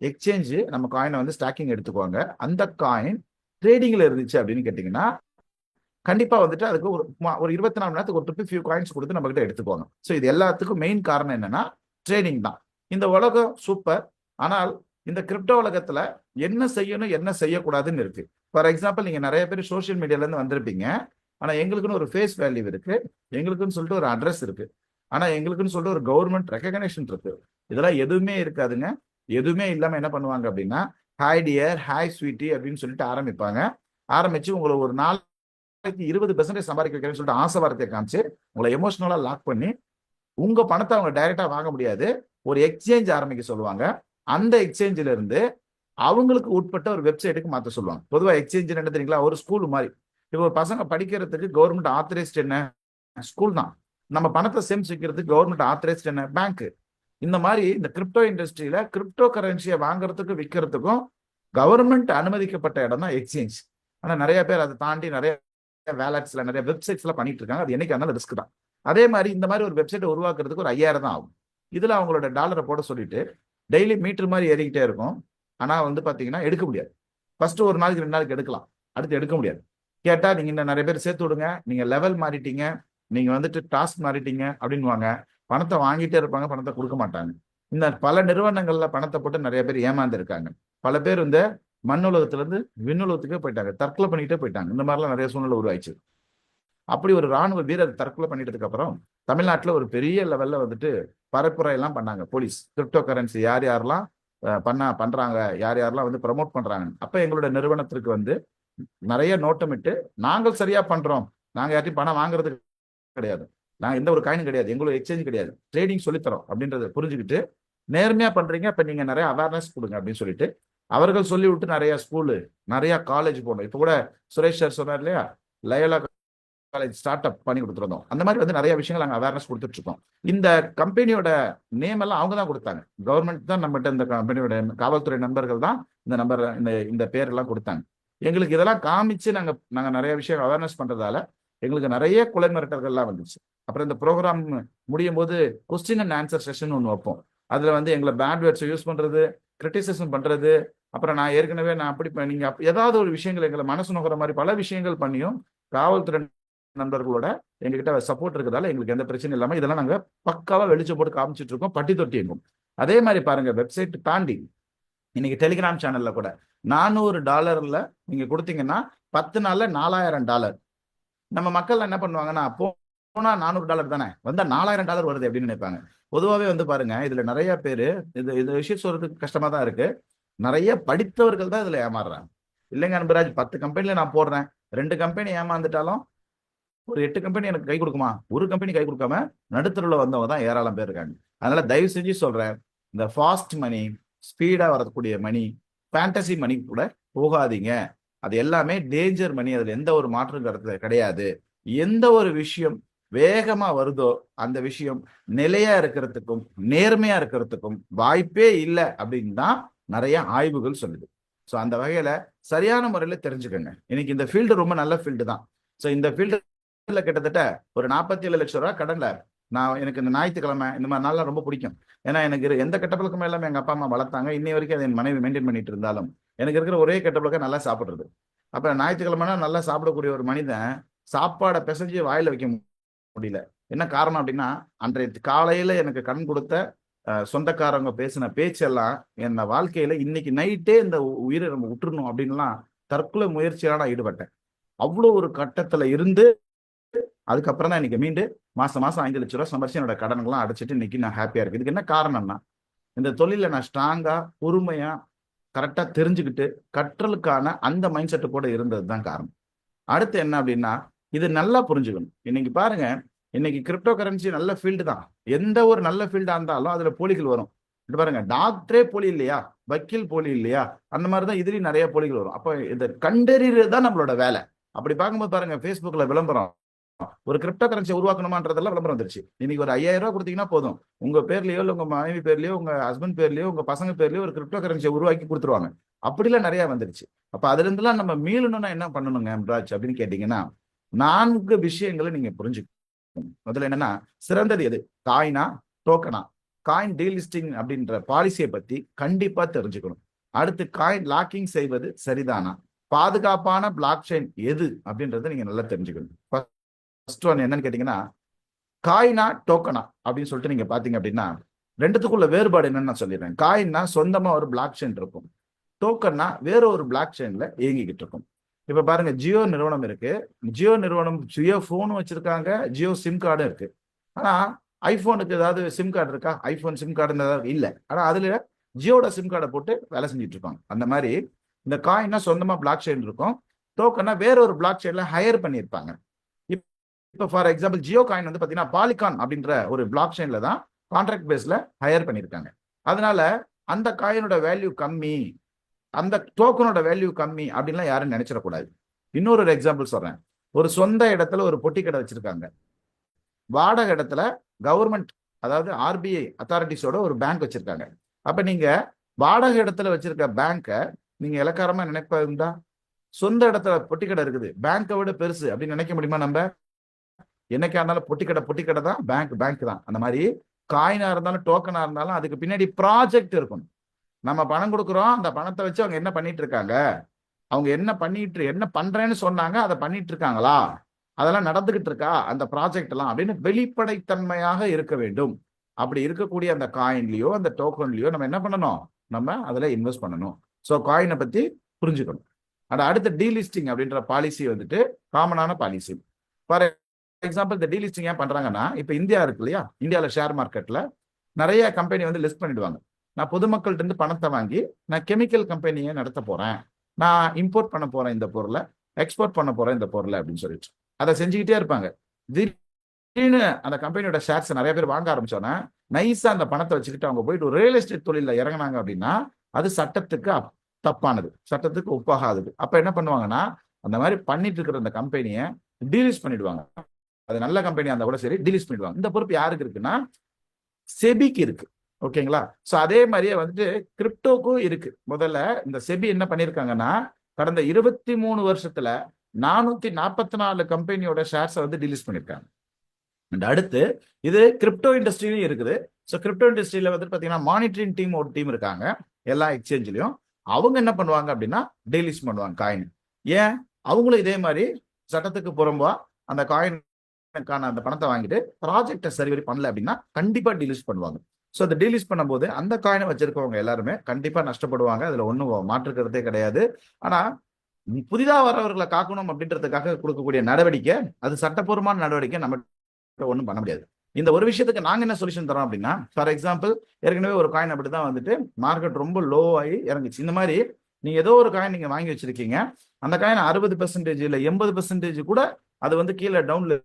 எக்ஸ்சேஞ்சு நம்ம காயினை வந்து ஸ்டாக்கிங் எடுத்துக்குவாங்க. அந்த காயின் ட்ரேடிங்ல இருந்துச்சு அப்படின்னு கேட்டிங்கன்னா கண்டிப்பா வந்துட்டு அதுக்கு ஒரு 24 மணி நேரத்துக்கு ஒரு ட்ரிப் ஃபியூ காயின்ஸ் கொடுத்து நம்ம கிட்ட எடுத்துக்குவாங்க. ஸோ இது எல்லாத்துக்கும் மெயின் காரணம் என்னன்னா ட்ரேடிங் தான். இந்த உலகம் சூப்பர். ஆனால் இந்த கிரிப்டோ உலகத்துல என்ன செய்யணும் என்ன செய்யக்கூடாதுன்னு இருக்கு. ஃபார் எக்ஸாம்பிள் நீங்க நிறைய பேர் சோசியல் மீடியால இருந்து வந்திருப்பீங்க. ஆனா எங்களுக்குன்னு ஒரு ஃபேஸ் வேல்யூ இருக்கு, எங்களுக்குன்னு சொல்லிட்டு ஒரு அட்ரஸ் இருக்கு, ஆனா எங்களுக்குன்னு சொல்லிட்டு ஒரு கவர்மெண்ட் ரெகக்னேஷன் இருக்கு. இதெல்லாம் எதுவுமே இருக்காதுங்க. எதுவுமே இல்லாம என்ன பண்ணுவாங்க அப்படின்னா ஹாய் டியர், ஹாய் ஸ்வீட்டி அப்படின்னு சொல்லிட்டு ஆரம்பிச்சு உங்களை ஒரு 20% சம்பாதிக்க வைக்கிறேன்னு சொல்லிட்டு ஆசை வார்த்தையை காமிச்சு உங்களை எமோஷனலா லாக் பண்ணி உங்க பணத்தை அவங்க டைரக்டா வாங்க முடியாது. ஒரு எக்ஸ்சேஞ்ச் ஆரம்பிக்க சொல்லுவாங்க. அந்த எக்ஸ்சேஞ்சில இருந்து அவங்களுக்கு உட்பட்ட ஒரு வெப்சைட்டுக்கு மாற்ற சொல்லுவாங்க. பொதுவாக எக்ஸ்சேஞ்ச் என்ன தெரியுங்களா? ஒரு ஸ்கூல் மாதிரி. இப்போ பசங்க படிக்கிறதுக்கு கவர்மெண்ட் ஆத்தரைஸ்ட் என்ன? ஸ்கூல் தான். நம்ம பணத்தை சேமிச்சு வைக்கிறதுக்கு கவர்மெண்ட் ஆத்தரைஸ்ட் என்ன? பேங்க். இந்த மாதிரி இந்த கிரிப்டோ இண்டஸ்ட்ரியில கிரிப்டோ கரன்சியை வாங்குறதுக்கும் விற்கிறதுக்கும் கவர்மெண்ட் அனுமதிக்கப்பட்ட இடம் தான் எக்ஸ்சேஞ்ச். ஆனா நிறைய பேர் அதை தாண்டி நிறைய வேலட்ஸ்ல நிறைய வெப்சைட்ஸ்ல பண்ணிட்டு இருக்காங்க. அது என்னைக்கு இருந்தாலும் ரிஸ்க் தான். அதே மாதிரி இந்த மாதிரி ஒரு வெப்சைட்டை உருவாக்குறதுக்கு ஒரு 5000 தான் ஆகும். இதுல அவங்களோட டாலரை போட சொல்லிட்டு டெய்லி மீட்டர் மாதிரி ஏறிக்கிட்டே இருக்கும். ஆனா வந்து பாத்தீங்கன்னா எடுக்க முடியாது. ஃபர்ஸ்ட் ஒரு நாளைக்கு 2 நாளைக்கு எடுக்கலாம், அடுத்து எடுக்க முடியாது. கேட்டா நீங்க இன்னும் நிறைய பேர் சேர்த்து விடுங்க, நீங்க லெவல் மாறிட்டீங்க, நீங்க வந்துட்டு டாஸ்க் மாறிட்டீங்க அப்படின்வாங்க. பணத்தை வாங்கிட்டே இருப்பாங்க, பணத்தை கொடுக்க மாட்டாங்க. இந்த பல நிறுவனங்கள்ல பணத்தை போட்டு நிறைய பேர் ஏமாந்து இருக்காங்க. பல பேர் இந்த மண்ணுலகத்துல இருந்து விண்ணுலகத்துக்கே போயிட்டாங்க, தற்கொலை பண்ணிட்டே போயிட்டாங்க. இந்த மாதிரிலாம் நிறைய சூழ்நிலை உருவாயிடுச்சு. அப்படி ஒரு ராணுவ வீரர் தற்கொலை பண்ணிட்டதுக்கு அப்புறம் தமிழ்நாட்டுல ஒரு பெரிய லெவல்ல வந்துட்டு பரப்புரை எல்லாம் பண்ணாங்க போலீஸ். கிரிப்டோ கரன்சி யார் யாரெல்லாம் பண்றாங்க, யார் யாரெல்லாம் வந்து ப்ரமோட் பண்றாங்க. அப்ப எங்களோட நிறுவனத்திற்கு வந்து நிறைய நோட்டமிட்டு நாங்கள் சரியா பண்றோம், நாங்க யார்ட்டையும் பணம் வாங்குறது கிடையாது, நாங்க எந்த ஒரு காயினும் கிடையாது, எங்களோட எக்ஸ்சேஞ்ச் கிடையாது, ட்ரேடிங் சொல்லித்தரோம் அப்படின்றத புரிஞ்சுக்கிட்டு நேர்மையா பண்றீங்க, இப்ப நீங்க நிறைய அவேர்னஸ் கொடுங்க அப்படின்னு சொல்லிட்டு அவர்கள் சொல்லி விட்டு நிறைய ஸ்கூலு நிறைய காலேஜ் போனோம். இப்ப கூட சுரேஷ் சார் சொன்னார் இல்லையா, லயோலா காலேஜ் ஸ்டார்ட் அப் பண்ணி கொடுத்துருந்தோம். அந்த மாதிரி வந்து நிறைய விஷயங்கள் நாங்கள் அவேர்னஸ் கொடுத்துட்டு இருக்கோம். இந்த கம்பெனியோட நேம் எல்லாம் அவங்க தான் கொடுத்தாங்க. கவர்மெண்ட் தான் நம்மகிட்ட இந்த கம்பெனியோட காவல்துறை நண்பர்கள் தான் இந்த நம்பர் இந்த பேர் எல்லாம் கொடுத்தாங்க. எங்களுக்கு இதெல்லாம் காமிச்சு நாங்க நிறைய விஷயம் அவேர்னஸ் பண்றதால எங்களுக்கு நிறைய கொலை மிரட்டல்கள்லாம் வந்துச்சு. அப்புறம் இந்த ப்ரோக்ராம் முடியும் போது கொஸ்டின் அண்ட் ஆன்சர் செஷன் ஒன்று வைப்போம். அதுல வந்து எங்களை பேட் வேர்ட்ஸ் யூஸ் பண்றது, கிரிட்டிசிசம் பண்றது, அப்புறம் நான் ஏற்கனவே அப்படி நீங்க ஏதாவது ஒரு விஷயங்கள் எங்களை மனசு நோக்கிற மாதிரி பல விஷயங்கள் பண்ணியும் காவல்துறை நண்பர்களோட எங்ககிட்ட சப்போர்ட் இருக்கிறதால எங்களுக்கு எந்த பிரச்சனையும் இல்லாம இதெல்லாம் நாங்க பக்காவா வெளிச்சம் போட்டு காமிச்சிட்டு இருக்கோம், பட்டி தொட்டி எங்கும். அதே மாதிரி பாருங்க, வெப்சைட் தாண்டி இன்னைக்கு டெலிகிராம் சேனல்ல கூட $400 நீங்க கொடுத்தீங்கன்னா 10 நாள்ல $4000. நம்ம மக்கள் என்ன பண்ணுவாங்கன்னா, போனா $400 தானே, வந்தா $4000 வருது அப்படின்னு நினைப்பாங்க. பொதுவாகவே வந்து பாருங்க, இதுல நிறைய பேரு இந்த விஷயம் சொல்றதுக்கு கஷ்டமா தான் இருக்கு. நிறைய படித்தவர்கள் தான் இதுல ஏமாறுறாங்க. இல்லைங்க அன்பராஜ், 10 கம்பெனில நான் போடுறேன், 2 கம்பெனி ஏமாந்துட்டாலும் ஒரு 8 கம்பெனி எனக்கு கை கொடுக்குமா? ஒரு கம்பெனி கை கொடுக்காம நடுத்தருவில் வந்தவங்க தான் ஏராளம் பேர் இருக்காங்க. அதனால தயவு செஞ்சு சொல்றேன், இந்த ஃபாஸ்ட் மணி, ஸ்பீடா வரக்கூடிய மணி, ஃபேண்டசி மணி கூட போகாதீங்க. அது எல்லாமே டேஞ்சர் மணி. அதுல எந்த ஒரு மாற்றம் கருத்து கிடையாது. எந்த ஒரு விஷயம் வேகமா வருதோ அந்த விஷயம் நிலையா இருக்கிறதுக்கும் நேர்மையா இருக்கிறதுக்கும் வாய்ப்பே இல்லை அப்படின்னு தான் நிறைய ஆய்வுகள் சொல்லுது. ஸோ அந்த வகையில சரியான முறையில் தெரிஞ்சுக்கோங்க. இன்னைக்கு இந்த ஃபீல்டு ரொம்ப நல்ல ஃபீல்டு தான். ஸோ இந்த ஃபீல்டுல கிட்டத்தட்ட ஒரு 47 லட்சம் ரூபாய் கடன்ல எனக்கு இந்த ஞாயிற்றுக்கிழமை இந்த மாதிரி நாள்லாம் ரொம்ப பிடிக்கும். ஏன்னா எனக்கு எந்த கெட்ட பழக்கமும் இல்லாமல் எங்க அப்பா அம்மா வளர்த்தாங்க. இன்னை வரைக்கும் அதை என் மனைவி மெயின்டைன் பண்ணிட்டு இருந்தாலும் எனக்கு இருக்கிற ஒரே கெட்ட பழக்கம் நல்லா சாப்பிடுறது. அப்ப ஞாயிற்றுக்கிழமைனா நல்லா சாப்பிடக்கூடிய ஒரு மனிதன் சாப்பாடை பிசைஞ்சு வாயில வைக்க முடியல. என்ன காரணம் அப்படின்னா, அன்றைய காலையில எனக்கு கண் கொடுத்த சொந்தக்காரங்க பேசின பேச்செல்லாம் என்ன வாழ்க்கையில இன்னைக்கு நைட்டே இந்த உயிரை நம்ம விட்டுறணும் அப்படின்லாம் தற்கொலை முயற்சியெல்லாம் நான் ஈடுபட்டேன். அவ்வளோ ஒரு கட்டத்துல இருந்து அதுக்கப்புறம் தான் இன்னைக்கு மீண்டு மாசம் 5 லட்சம் ரூபாய் சம்பாரிச்சு என்னோட கடன்கள்லாம் அடைச்சிட்டு இன்னைக்கு நான் ஹாப்பியா இருக்கு. இதுக்கு என்ன காரணம்னா, இந்த தொழில நான் ஸ்ட்ராங்கா பொறுமையா கரெக்டா தெரிஞ்சுக்கிட்டு கற்றலுக்கான அந்த மைண்ட் செட்டு கூட இருந்தது தான் காரணம். அடுத்து என்ன அப்படின்னா, இது நல்லா புரிஞ்சுக்கணும். இன்னைக்கு பாருங்க, இன்னைக்கு கிரிப்டோ கரன்சி நல்ல ஃபீல்டு தான். எந்த ஒரு நல்ல ஃபீல்டா இருந்தாலும் அதுல போலிகள் வரும். இது பாருங்க, டாக்டரே போலி இல்லையா, வக்கீல் போலி இல்லையா, அந்த மாதிரிதான் இதுலயும் நிறைய போலிகள் வரும். அப்ப இதை கண்டறியறது தான் நம்மளோட வேலை. அப்படி பார்க்கும்போது பாருங்க, ஃபேஸ்புக்ல விளம்பரம், ஒரு கிரிப்டோ கரன்சியை உருவாக்கணுமான்றதெல்லாம் விளம்பரம் வந்துருச்சு. இன்னைக்கு ஒரு 5000 ரூபாய் கொடுத்தீங்கன்னா போதும், உங்க பேர்லயோ இல்ல உங்க மனைவி பேர்லயோ உங்க ஹஸ்பண்ட் பேர்லயோ உங்க பசங்க பேர்லயோ ஒரு கிரிப்டோ கரன்சியை உருவாக்கி கொடுத்துருவாங்க. அப்படிலாம் நிறைய வந்துருச்சு. அப்ப அதுல இருந்துலாம் நம்ம மீளணும்னா என்ன பண்ணணுங்க எம்ராஜ் அப்படின்னு கேட்டீங்கன்னா, 4 விஷயங்களை நீங்க புரிஞ்சுக்கணும். முதல்ல என்னன்னா, சிறந்தது எது, காயினா டோக்கனா? காயின் டீலிஸ்டிங் அப்படின்ற பாலிசியை பத்தி கண்டிப்பா தெரிஞ்சுக்கணும். அடுத்து, காயின் லாக்கிங் செய்வது சரிதானா? பாதுகாப்பான பிளாக் செயின் எது அப்படின்றத நீங்க நல்லா தெரிஞ்சுக்கணும். ஃபர்ஸ்ட் ஒன் என்னன்னு கேட்டீங்கன்னா, காயினா டோக்கனா அப்படின்னு சொல்லிட்டு நீங்க பாத்தீங்க அப்படின்னா, ரெண்டுத்துக்குள்ள வேறுபாடு என்னன்னு நான் சொல்லிடுறேன். காயின்னா சொந்தமா ஒரு பிளாக் செயின் இருக்கும், டோக்கன்னா வேற ஒரு பிளாக் செயின்ல இயங்கிக்கிட்டு இருக்கும். இப்ப பாருங்க, ஜியோ நிறுவனம் இருக்கு. ஜியோ நிறுவனம் ஜியோ போனும் வச்சிருக்காங்க, ஜியோ சிம் கார்டும் இருக்கு. ஆனா ஐபோனுக்கு ஏதாவது சிம் கார்டு இருக்கா? ஐபோன் சிம் கார்டு ஏதாவது இல்லை. ஆனா அதுல ஜியோட சிம் கார்டை போட்டு வேலை செஞ்சுட்டு இருப்பாங்க. அந்த மாதிரி இந்த காயின்னா சொந்தமா பிளாக் செயின் இருக்கும், டோக்கன்னா வேற ஒரு பிளாக் செயின்ல ஹையர் பண்ணியிருப்பாங்க. இப்போ ஃபார் எக்ஸாம்பிள், ஜியோ காயின் வந்து பாத்தீங்கன்னா பாலிகான் அப்படின்ற ஒரு பிளாக் செயின்ல தான் கான்ட்ராக்ட் பேஸ்ல ஹையர் பண்ணியிருக்காங்க. அதனால அந்த காயினோட வேல்யூ கம்மி, அந்த டோக்கனோட வேல்யூ கம்மி அப்படின்லாம் யாரும் நினைச்சிடக்கூடாது. இன்னொரு எக்ஸாம்பிள் சொல்றேன். ஒரு சொந்த இடத்துல ஒரு பொட்டி கடை வச்சிருக்காங்க, வாடகை இடத்துல கவர்மெண்ட், அதாவது ஆர்பிஐ அத்தாரிட்டிஸோட ஒரு பேங்க் வச்சிருக்காங்க. அப்ப நீங்க வாடகை இடத்துல வச்சிருக்க பேங்கை நீங்க இலக்காரமா நினைப்பா, சொந்த இடத்துல பொட்டி கடை இருக்குது, பேங்கை விட பெருசு அப்படின்னு நினைக்க முடியுமா? நம்ம என்னைக்கா இருந்தாலும் பொட்டி கடை தான், பேங்க் தான். அந்த மாதிரி காயினா இருந்தாலும் டோக்கனா இருந்தாலும் அதுக்கு பின்னாடி ப்ராஜெக்ட் இருக்கணும். நம்ம பணம் கொடுக்குறோம், அந்த பணத்தை வச்சு அவங்க என்ன பண்ணிட்டு இருக்காங்க, அவங்க என்ன பண்றேன்னு சொன்னாங்க, அதை பண்ணிட்டு இருக்காங்களா, அதெல்லாம் நடந்துகிட்டு இருக்கா அந்த ப்ராஜெக்ட் எல்லாம் அப்படின்னு வெளிப்படைத்தன்மையாக இருக்க வேண்டும். அப்படி இருக்கக்கூடிய அந்த காயின்லயோ அந்த டோக்கன்லயோ நம்ம என்ன பண்ணணும், நம்ம அதுல இன்வெஸ்ட் பண்ணணும். ஸோ காயினை பத்தி புரிஞ்சுக்கணும். அடுத்த டீலிஸ்டிங் அப்படின்ற பாலிசி வந்துட்டு காமனான பாலிசி. ஃபார் எக்ஸாம்பிள், இந்த டீலிஸ்டிங் ஏன் பண்றாங்கன்னா, இப்ப இந்தியா இருக்கு இல்லையா, இந்தியாவில் ஷேர் மார்க்கெட்ல நிறைய கம்பெனி வந்து லிஸ்ட் பண்ணிடுவாங்க. நான் பொதுமக்கள்கிட்ட இருந்து பணத்தை வாங்கி நான் கெமிக்கல் கம்பெனியை நடத்த போறேன், நான் இம்போர்ட் பண்ண போறேன் இந்த பொருளை, எக்ஸ்போர்ட் பண்ண போறேன் இந்த பொருளை அப்படின்னு சொல்லிட்டு அதை செஞ்சுக்கிட்டே இருப்பாங்க. திடீர்னு அந்த கம்பெனியோட ஷேர்ஸ் நிறைய பேர் வாங்க ஆரம்பிச்சோன்னா, நைஸா அந்த பணத்தை வச்சுக்கிட்டு அவங்க போயிட்டு ஒரு ரியல் எஸ்டேட் தொழில இறங்கினாங்க அப்படின்னா அது சட்டத்துக்கு தப்பானது, சட்டத்துக்கு ஒப்பாகாதது. அப்ப என்ன பண்ணுவாங்கன்னா, அந்த மாதிரி பண்ணிட்டு இருக்கிற அந்த கம்பெனியை டீலிஸ்ட் பண்ணிடுவாங்க. அது நல்ல கம்பெனியா இருந்தா கூட சரி, டீலிஸ்ட் பண்ணிடுவாங்க. இந்த பொறுப்பு யாருக்கு இருக்குன்னா, செபிக்கு இருக்கு. ஓகேங்களா? சோ அதே மாதிரியே வந்துட்டு கிரிப்டோக்கும் இருக்கு. முதல்ல இந்த செபி என்ன பண்ணிருக்காங்கன்னா, கடந்த 23 வருஷத்துல 444 கம்பெனியோட ஷேர்ஸை வந்து டீலிஸ்ட் பண்ணிருக்காங்க. அடுத்து இது கிரிப்டோ இண்டஸ்ட்ரியிலும் இருக்குது. ஸோ கிரிப்டோ இண்டஸ்ட்ரியில வந்து பாத்தீங்கன்னா மானிட்டரிங் டீம் ஒரு டீம் இருக்காங்க எல்லா எக்ஸ்சேஞ்சிலையும். அவங்க என்ன பண்ணுவாங்க அப்படின்னா டீலிஸ்ட் பண்ணுவாங்க காயின். ஏன்? அவங்களும் இதே மாதிரி சட்டத்துக்கு புறம்பா அந்த காயினுக்கான அந்த பணத்தை வாங்கிட்டு ப்ராஜெக்டை சரி பண்ணல அப்படின்னா கண்டிப்பா டீலிஸ்ட் பண்ணுவாங்க. ஸோ அதை டீலிஸ்ட் பண்ணும்போது அந்த காயினை வச்சிருக்கவங்க எல்லாருமே கண்டிப்பா நஷ்டப்படுவாங்க. அதுல ஒன்றும் மாற்றுக்கிறதே கிடையாது. ஆனா புதிதாக வரவர்களை காக்கணும் அப்படின்றதுக்காக கொடுக்கக்கூடிய நடவடிக்கை அது சட்டப்பூர்வமான நடவடிக்கை, நம்ம ஒன்றும் பண்ண முடியாது. இந்த ஒரு விஷயத்துக்கு நாங்க என்ன சொல்யூஷன் தரோம் அப்படின்னா, ஃபார் எக்ஸாம்பிள், ஏற்கனவே ஒரு காயின் அப்படிதான் வந்துட்டு மார்க்கெட் ரொம்ப லோ ஆகி இறங்குச்சு. இந்த மாதிரி நீங்க ஏதோ ஒரு காயின் நீங்க வாங்கி வச்சிருக்கீங்க, அந்த காயின் 60% இல்ல 80% கூட அது வந்து கீழே டவுன்ல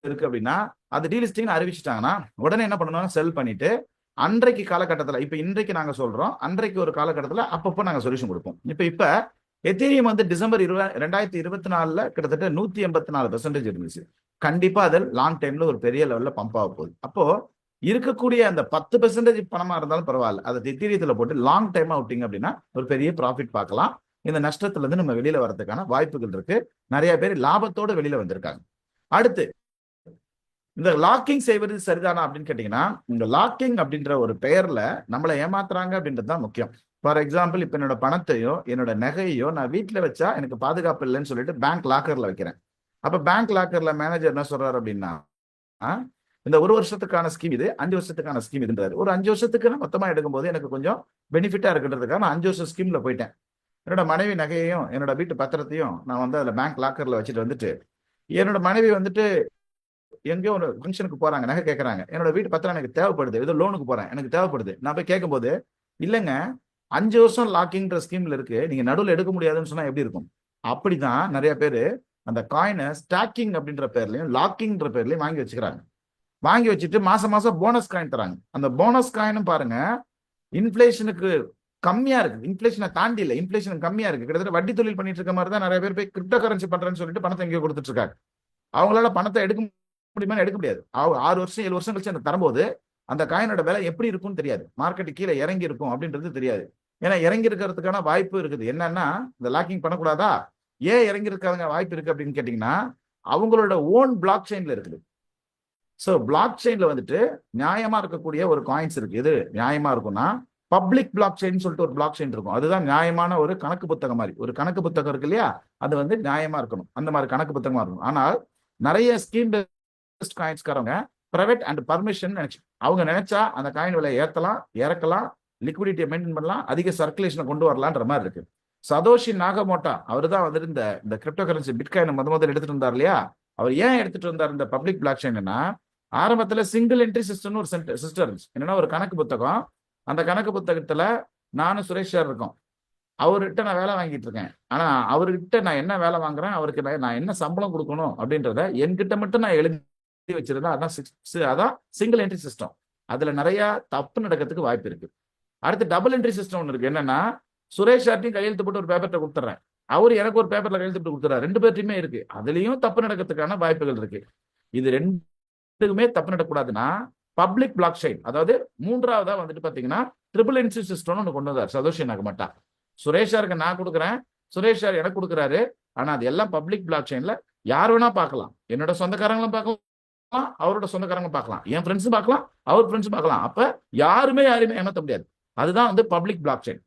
இருக்கு அப்படின்னா அது டீலிஸ்டிங் அறிவிச்சிட்டாங்கன்னா உடனே என்ன பண்ணணும்னா செல் பண்ணிட்டு அன்றைக்கு காலகட்டத்தில், இப்ப இன்றைக்கு நாங்க சொல்றோம், அன்றைக்கு ஒரு காலகட்டத்தில் அப்பப்போ நாங்க சொல்யூஷன் கொடுப்போம். இப்ப எத்தீரியம் வந்து டிசம்பர் 2024 கிட்டத்தட்ட 184% இருந்துச்சு. கண்டிப்பா அது லாங் டைம்ல ஒரு பெரிய லெவல்ல பம்ப் ஆக போகுது. அப்போ இருக்கக்கூடிய அந்த 10% பணமா இருந்தாலும் பரவாயில்ல, அதை எத்தீரியத்துல போட்டு லாங் டைமா விட்டீங்க அப்படின்னா ஒரு பெரிய ப்ராஃபிட் பார்க்கலாம். இந்த நஷ்டத்துல இருந்து நம்ம வெளியில வரதுக்கான வாய்ப்புகள் இருக்கு. நிறைய பேர் லாபத்தோட வெளியில வந்திருக்காங்க. அடுத்து இந்த லாக்கிங் செய்வது சரிதானா அப்படின்னு கேட்டீங்கன்னா, இந்த லாக்கிங் அப்படின்ற ஒரு பெயர்ல நம்மளை ஏமாத்துறாங்க அப்படின்றது தான் முக்கியம். ஃபார் எக்ஸாம்பிள், இப்ப என்னோட பணத்தையோ என்னோட நகையோ நான் வீட்டுல வச்சா எனக்கு பாதுகாப்பு இல்லைன்னு சொல்லிட்டு பேங்க் லாக்கர்ல வைக்கிறேன். அப்ப பேங்க் லாக்கர்ல மேனேஜர் என்ன சொல்றாரு அப்படின்னா, இந்த 1 வருஷத்துக்கான ஸ்கீம் இது, 5 வருஷத்துக்கான ஸ்கீம் இதுன்றாரு. ஒரு 5 வருஷத்துக்கு நான் மொத்தமா எடுக்கும்போது எனக்கு கொஞ்சம் பெனிஃபிட்டா இருக்குன்றதுக்காக நான் 5 வருஷம் ஸ்கீம்ல போயிட்டேன். என்னோட மனைவி நகையையும் என்னோட வீட்டு பத்திரத்தையும் நான் வந்து அதுல பேங்க் லாக்கர்ல வச்சுட்டு வந்துட்டு, என்னோட மனைவி வந்துட்டு எங்கேயோ ஒரு ஃபங்க்ஷனுக்கு போறாங்க, நகை கேட்கறாங்க. என்னோட வீட்டு பத்திரம் எனக்கு தேவைப்படுது, ஏதோ லோனுக்கு போறேன், எனக்கு தேவைப்படுது. நான் போய் கேட்கும்போது, இல்லைங்க 5 வருஷம் லாக்கிங்ன்ற ஸ்கீம்ல இருக்கு, நீங்க நடுவில் எடுக்க முடியாதுன்னு சொன்னா எப்படி இருக்கும்? அப்படிதான் நிறைய பேரு அந்த காயினை ஸ்டாக்கிங் அப்படின்ற பேர்லயும் லாக்கிங்ன்ற பேர்லயும் வாங்கி வச்சுக்கிறாங்க. வாங்கி வச்சுட்டு மாசம் மாசம் போனஸ் காயின் தராங்க. அந்த போனஸ் காயினும் பாருங்க, இன்ஃபிளேஷனுக்கு கம்மியா இருக்கு. இன்ஃபிளேஷனை தாண்டி இல்லை, இன்ஃபிளேஷன் கம்மியா இருக்கு. கிட்டத்தட்ட வட்டி தொழில் பண்ணிட்டு இருக்க மாதிரி தான் நிறைய பேர் போய் கிரிப்டோ கரன்சி பண்றேன்னு சொல்லிட்டு பணத்தை எங்கேயோ கொடுத்துட்டு இருக்காங்க. அவங்களால பணத்தை எடுக்க முடியுமா? எடுக்க முடியாது. 6 வருஷம் 7 வருஷம் கழிச்சு அந்த தரும்போது அந்த காயினோட விலை எப்படி இருக்கும்னு தெரியாது. மார்க்கெட் கீழே இறங்கி இருக்கும் அப்படின்றது தெரியாது. ஏன்னா இறங்கி இருக்கிறதுக்கான வாய்ப்பு இருக்குது. என்னன்னா, இந்த லாக்கிங் பண்ணக்கூடாதா? ஏன் இறங்கி இருக்காங்க வாய்ப்பு இருக்கு அப்படின்னு கேட்டீங்கன்னா, அவங்களோட ஓன் பிளாக் செயின்ல இருக்குது. ஸோ பிளாக் செயின்ல வந்துட்டு நியாயமா இருக்கக்கூடிய ஒரு காயின்ஸ் இருக்கு. எது நியாயமா இருக்கும்னா, பப்ளிக் பிளாக் செயின் சொல்லிட்டு ஒரு பிளாக் செயின் இருக்கும். அதுதான் நியாயமான ஒரு கணக்கு புத்தகம் மாதிரி. ஒரு கணக்கு புத்தகம் இருக்கு இல்லையா, அது வந்து நியாயமா இருக்கணும். அந்த மாதிரி கணக்கு புத்தகமா இருக்கணும். ஆனால் நிறைய ஸ்கீம் காயின்ஸ்காரங்க பிரைவேட் அண்ட் பர்மிஷன் நினைச்சு அவங்க நினைச்சா அந்த காயின் விலை ஏத்தலாம், இறக்கலாம், லிக்விடிட்டியை மெயின்டைன் பண்ணலாம், அதிக சர்க்குலேஷனை கொண்டு வரலான்ற மாதிரி இருக்கு. சதோஷி நாகமோட்டா அவர் தான் வந்துட்டு இந்த கிரிப்டோ கரன்சி பிட்காயின் முதல்ல எடுத்துட்டு இருந்தார் இல்லையா. அவர் ஏன் எடுத்துட்டு வந்தார் இந்த பப்ளிக் பிளாக் செயின்னா, ஆரம்பத்துல சிங்கிள் என்ட்ரி சிஸ்டம்னு ஒரு சிஸ்டம் இருந்துச்சு. என்னன்னா ஒரு கணக்கு புத்தகம். அந்த கணக்கு புத்தகத்துல நானும் சுரேஷ் சார் இருக்கோம். அவர்கிட்ட நான் வேலை வாங்கிட்டு இருக்கேன். ஆனா அவர்கிட்ட நான் என்ன வேலை வாங்குறேன், அவருக்கு நான் என்ன சம்பளம் கொடுக்கணும் அப்படின்றத என்கிட்ட மட்டும் நான் எழுதி வச்சிருந்தா அதான் சிங்கிள் என்ட்ரி சிஸ்டம். அதுல நிறைய தப்பு நடக்கிறதுக்கு வாய்ப்பு இருக்கு. அடுத்து டபுள் என்ட்ரி சிஸ்டம் ஒன்று இருக்கு. என்னன்னா, சுரேஷ் சார்ட்டையும் கையெழுத்து போட்டு ஒரு பேப்பர்ல கொடுத்துறேன், அவரு எனக்கு ஒரு பேப்பர்ல கையெழுத்து போட்டு கொடுத்துறாரு. 2 பேர்ட்டையுமே இருக்கு. அதுலயும் தப்பு நடக்கிறதுக்கான வாய்ப்புகள் இருக்கு. இது ரெண்டுமே தப்பு நடக்கூடாதுன்னா பப்ளிக் பிளாக் செயின், அதாவது மூன்றாவதா வந்துட்டு பாத்தீங்கன்னா ட்ரிபிள் என்ட்ரி சிஸ்டம்னு ஒன்று கொண்டு வந்தார் சதோஷி நாகமோட்டா. சுரேஷ் சாருக்கு நான் கொடுக்குறேன், சுரேஷ் சார் எனக்கு கொடுக்குறாரு. ஆனா அது எல்லாம் பப்ளிக் பிளாக் செயின்ல யார் வேணா பார்க்கலாம். என்னோட சொந்தக்காரங்களும் பார்க்கலாம், அவரோட சொந்தக்காரங்க பார்க்கலாம், என் ஃப்ரெண்ட்ஸும் பார்க்கலாம், அவர் ஃப்ரெண்ட்ஸும் பார்க்கலாம். அப்ப யாருமே ஏமாற்ற முடியாது. அதுதான் வந்து பப்ளிக் பிளாக் செயின்.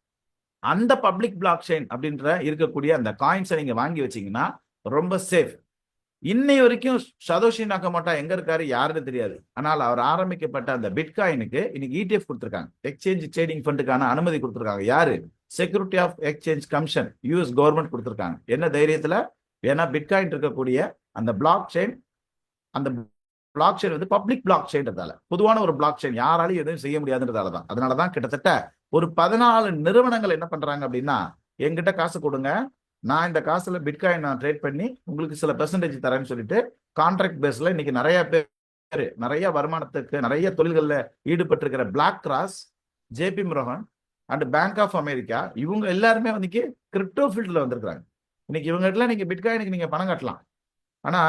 அந்த பப்ளிக் பிளாக் செயின் அப்படின்ற இருக்கக்கூடிய அந்த காயின்ஸை நீங்க வாங்கி வச்சீங்கன்னா ரொம்ப சேஃப். இன்னை வரைக்கும் சதோஷி நாகமோட்டா எங்க இருக்காரு யாருன்னு தெரியாது. ஆனால் அவர் ஆரம்பிக்கப்பட்ட அந்த பிட்காயினுக்கு இன்னைக்கு ETF கொடுத்திருக்காங்க, எக்ஸ்சேஞ்ச் ட்ரேடிங் ஃபண்டுக்கான அனுமதி கொடுத்திருக்காங்க. யாரு? Security of exchange commission, US government கொடுத்திருக்காங்க. என்ன தைரியத்துல? ஏன்னா பிட்காயின் இருக்கக்கூடிய அந்த பிளாக் செயின், அந்த பிளாக் செயின் வந்து பப்ளிக் பிளாக் செயின்றதால, பொதுவான ஒரு பிளாக் செயின், யாராலையும் எதுவும் செய்ய முடியாதுன்றதால தான். அதனாலதான் கிட்டத்தட்ட ஒரு 14 நிறுவனங்கள் என்ன பண்றாங்க அப்படின்னா, என்கிட்ட காசு கொடுங்க, நான் இந்த காசுல பிட்காயின் நான் ட்ரேட் பண்ணி உங்களுக்கு சில பெர்சன்டேஜ் தரேன்னு சொல்லிட்டு கான்ட்ராக்ட் பேஸ்ல இன்னைக்கு நிறைய பேர் நிறைய வருமானத்துக்கு நிறைய தொழில்களில் ஈடுபட்டு இருக்கிற பிளாக் கிராஸ், JP Morgan and bank of America, இவங்க எல்லாருமே வந்து கிரிப்டோ ஃபீல்ட்ல வந்திருக்காங்க. இன்னைக்கு இவங்க நீங்க பிட்காயினுக்கு நீங்க பணம் கட்டலாம். ஆனா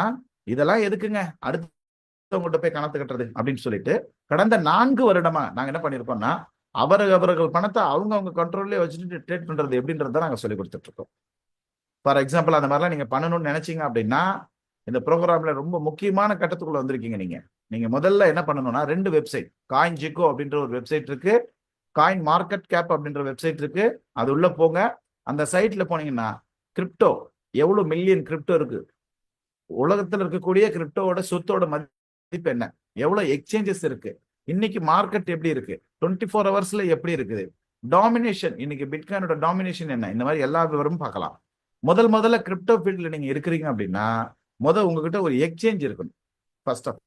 இதெல்லாம் எதுக்குங்க அடுத்தவங்கள்ட்ட போய் கணக்கு கட்டுறது அப்படின்னு சொல்லிட்டு கடந்த 4 வருடமா நாங்க என்ன பண்ணிருக்கோம்னா, அவர்கள் பணத்தை அவங்க கண்ட்ரோல்லே வச்சுட்டு ட்ரேட் பண்றது எப்படின்றத நாங்க சொல்லி கொடுத்துட்டு இருக்கோம். ஃபார் எக்ஸாம்பிள், அந்த மாதிரிலாம் நீங்க பண்ணணும்னு நினைச்சீங்க அப்படின்னா இந்த ப்ரோக்ராம்ல ரொம்ப முக்கியமான கட்டத்துக்குள்ள வந்திருக்கீங்க. நீங்க முதல்ல என்ன பண்ணணும்னா 2 வெப்சைட், காயின் ஜிகோ அப்படின்ற ஒரு வெப்சைட் இருக்கு, காயின் மார்க்கெட் கேப் அப்படின்ற வெப்சைட் இருக்கு. அது உள்ள போங்க. அந்த சைட்ல போனீங்கன்னா கிரிப்டோ எவ்வளவு மில்லியன் கிரிப்டோ இருக்கு, உலகத்தில் இருக்கக்கூடிய கிரிப்டோவோட சொத்தோட மதிப்பு என்ன, எவ்வளவு எக்ஸ்சேஞ்சஸ் இருக்கு, இன்னைக்கு மார்க்கெட் எப்படி இருக்கு, 24 ஹவர்ஸ்ல எப்படி இருக்குது, டாமினேஷன், இன்னைக்கு பிட்காயினோட டாமினேஷன் என்ன, இந்த மாதிரி எல்லா விவரமும் பார்க்கலாம். முதல்ல கிரிப்டோ ஃபீல்ட்ல நீங்க இருக்கிறீங்க அப்படின்னா உங்ககிட்ட ஒரு எக்ஸ்சேஞ்ச் இருக்கணும் ஃபர்ஸ்ட் ஆஃப்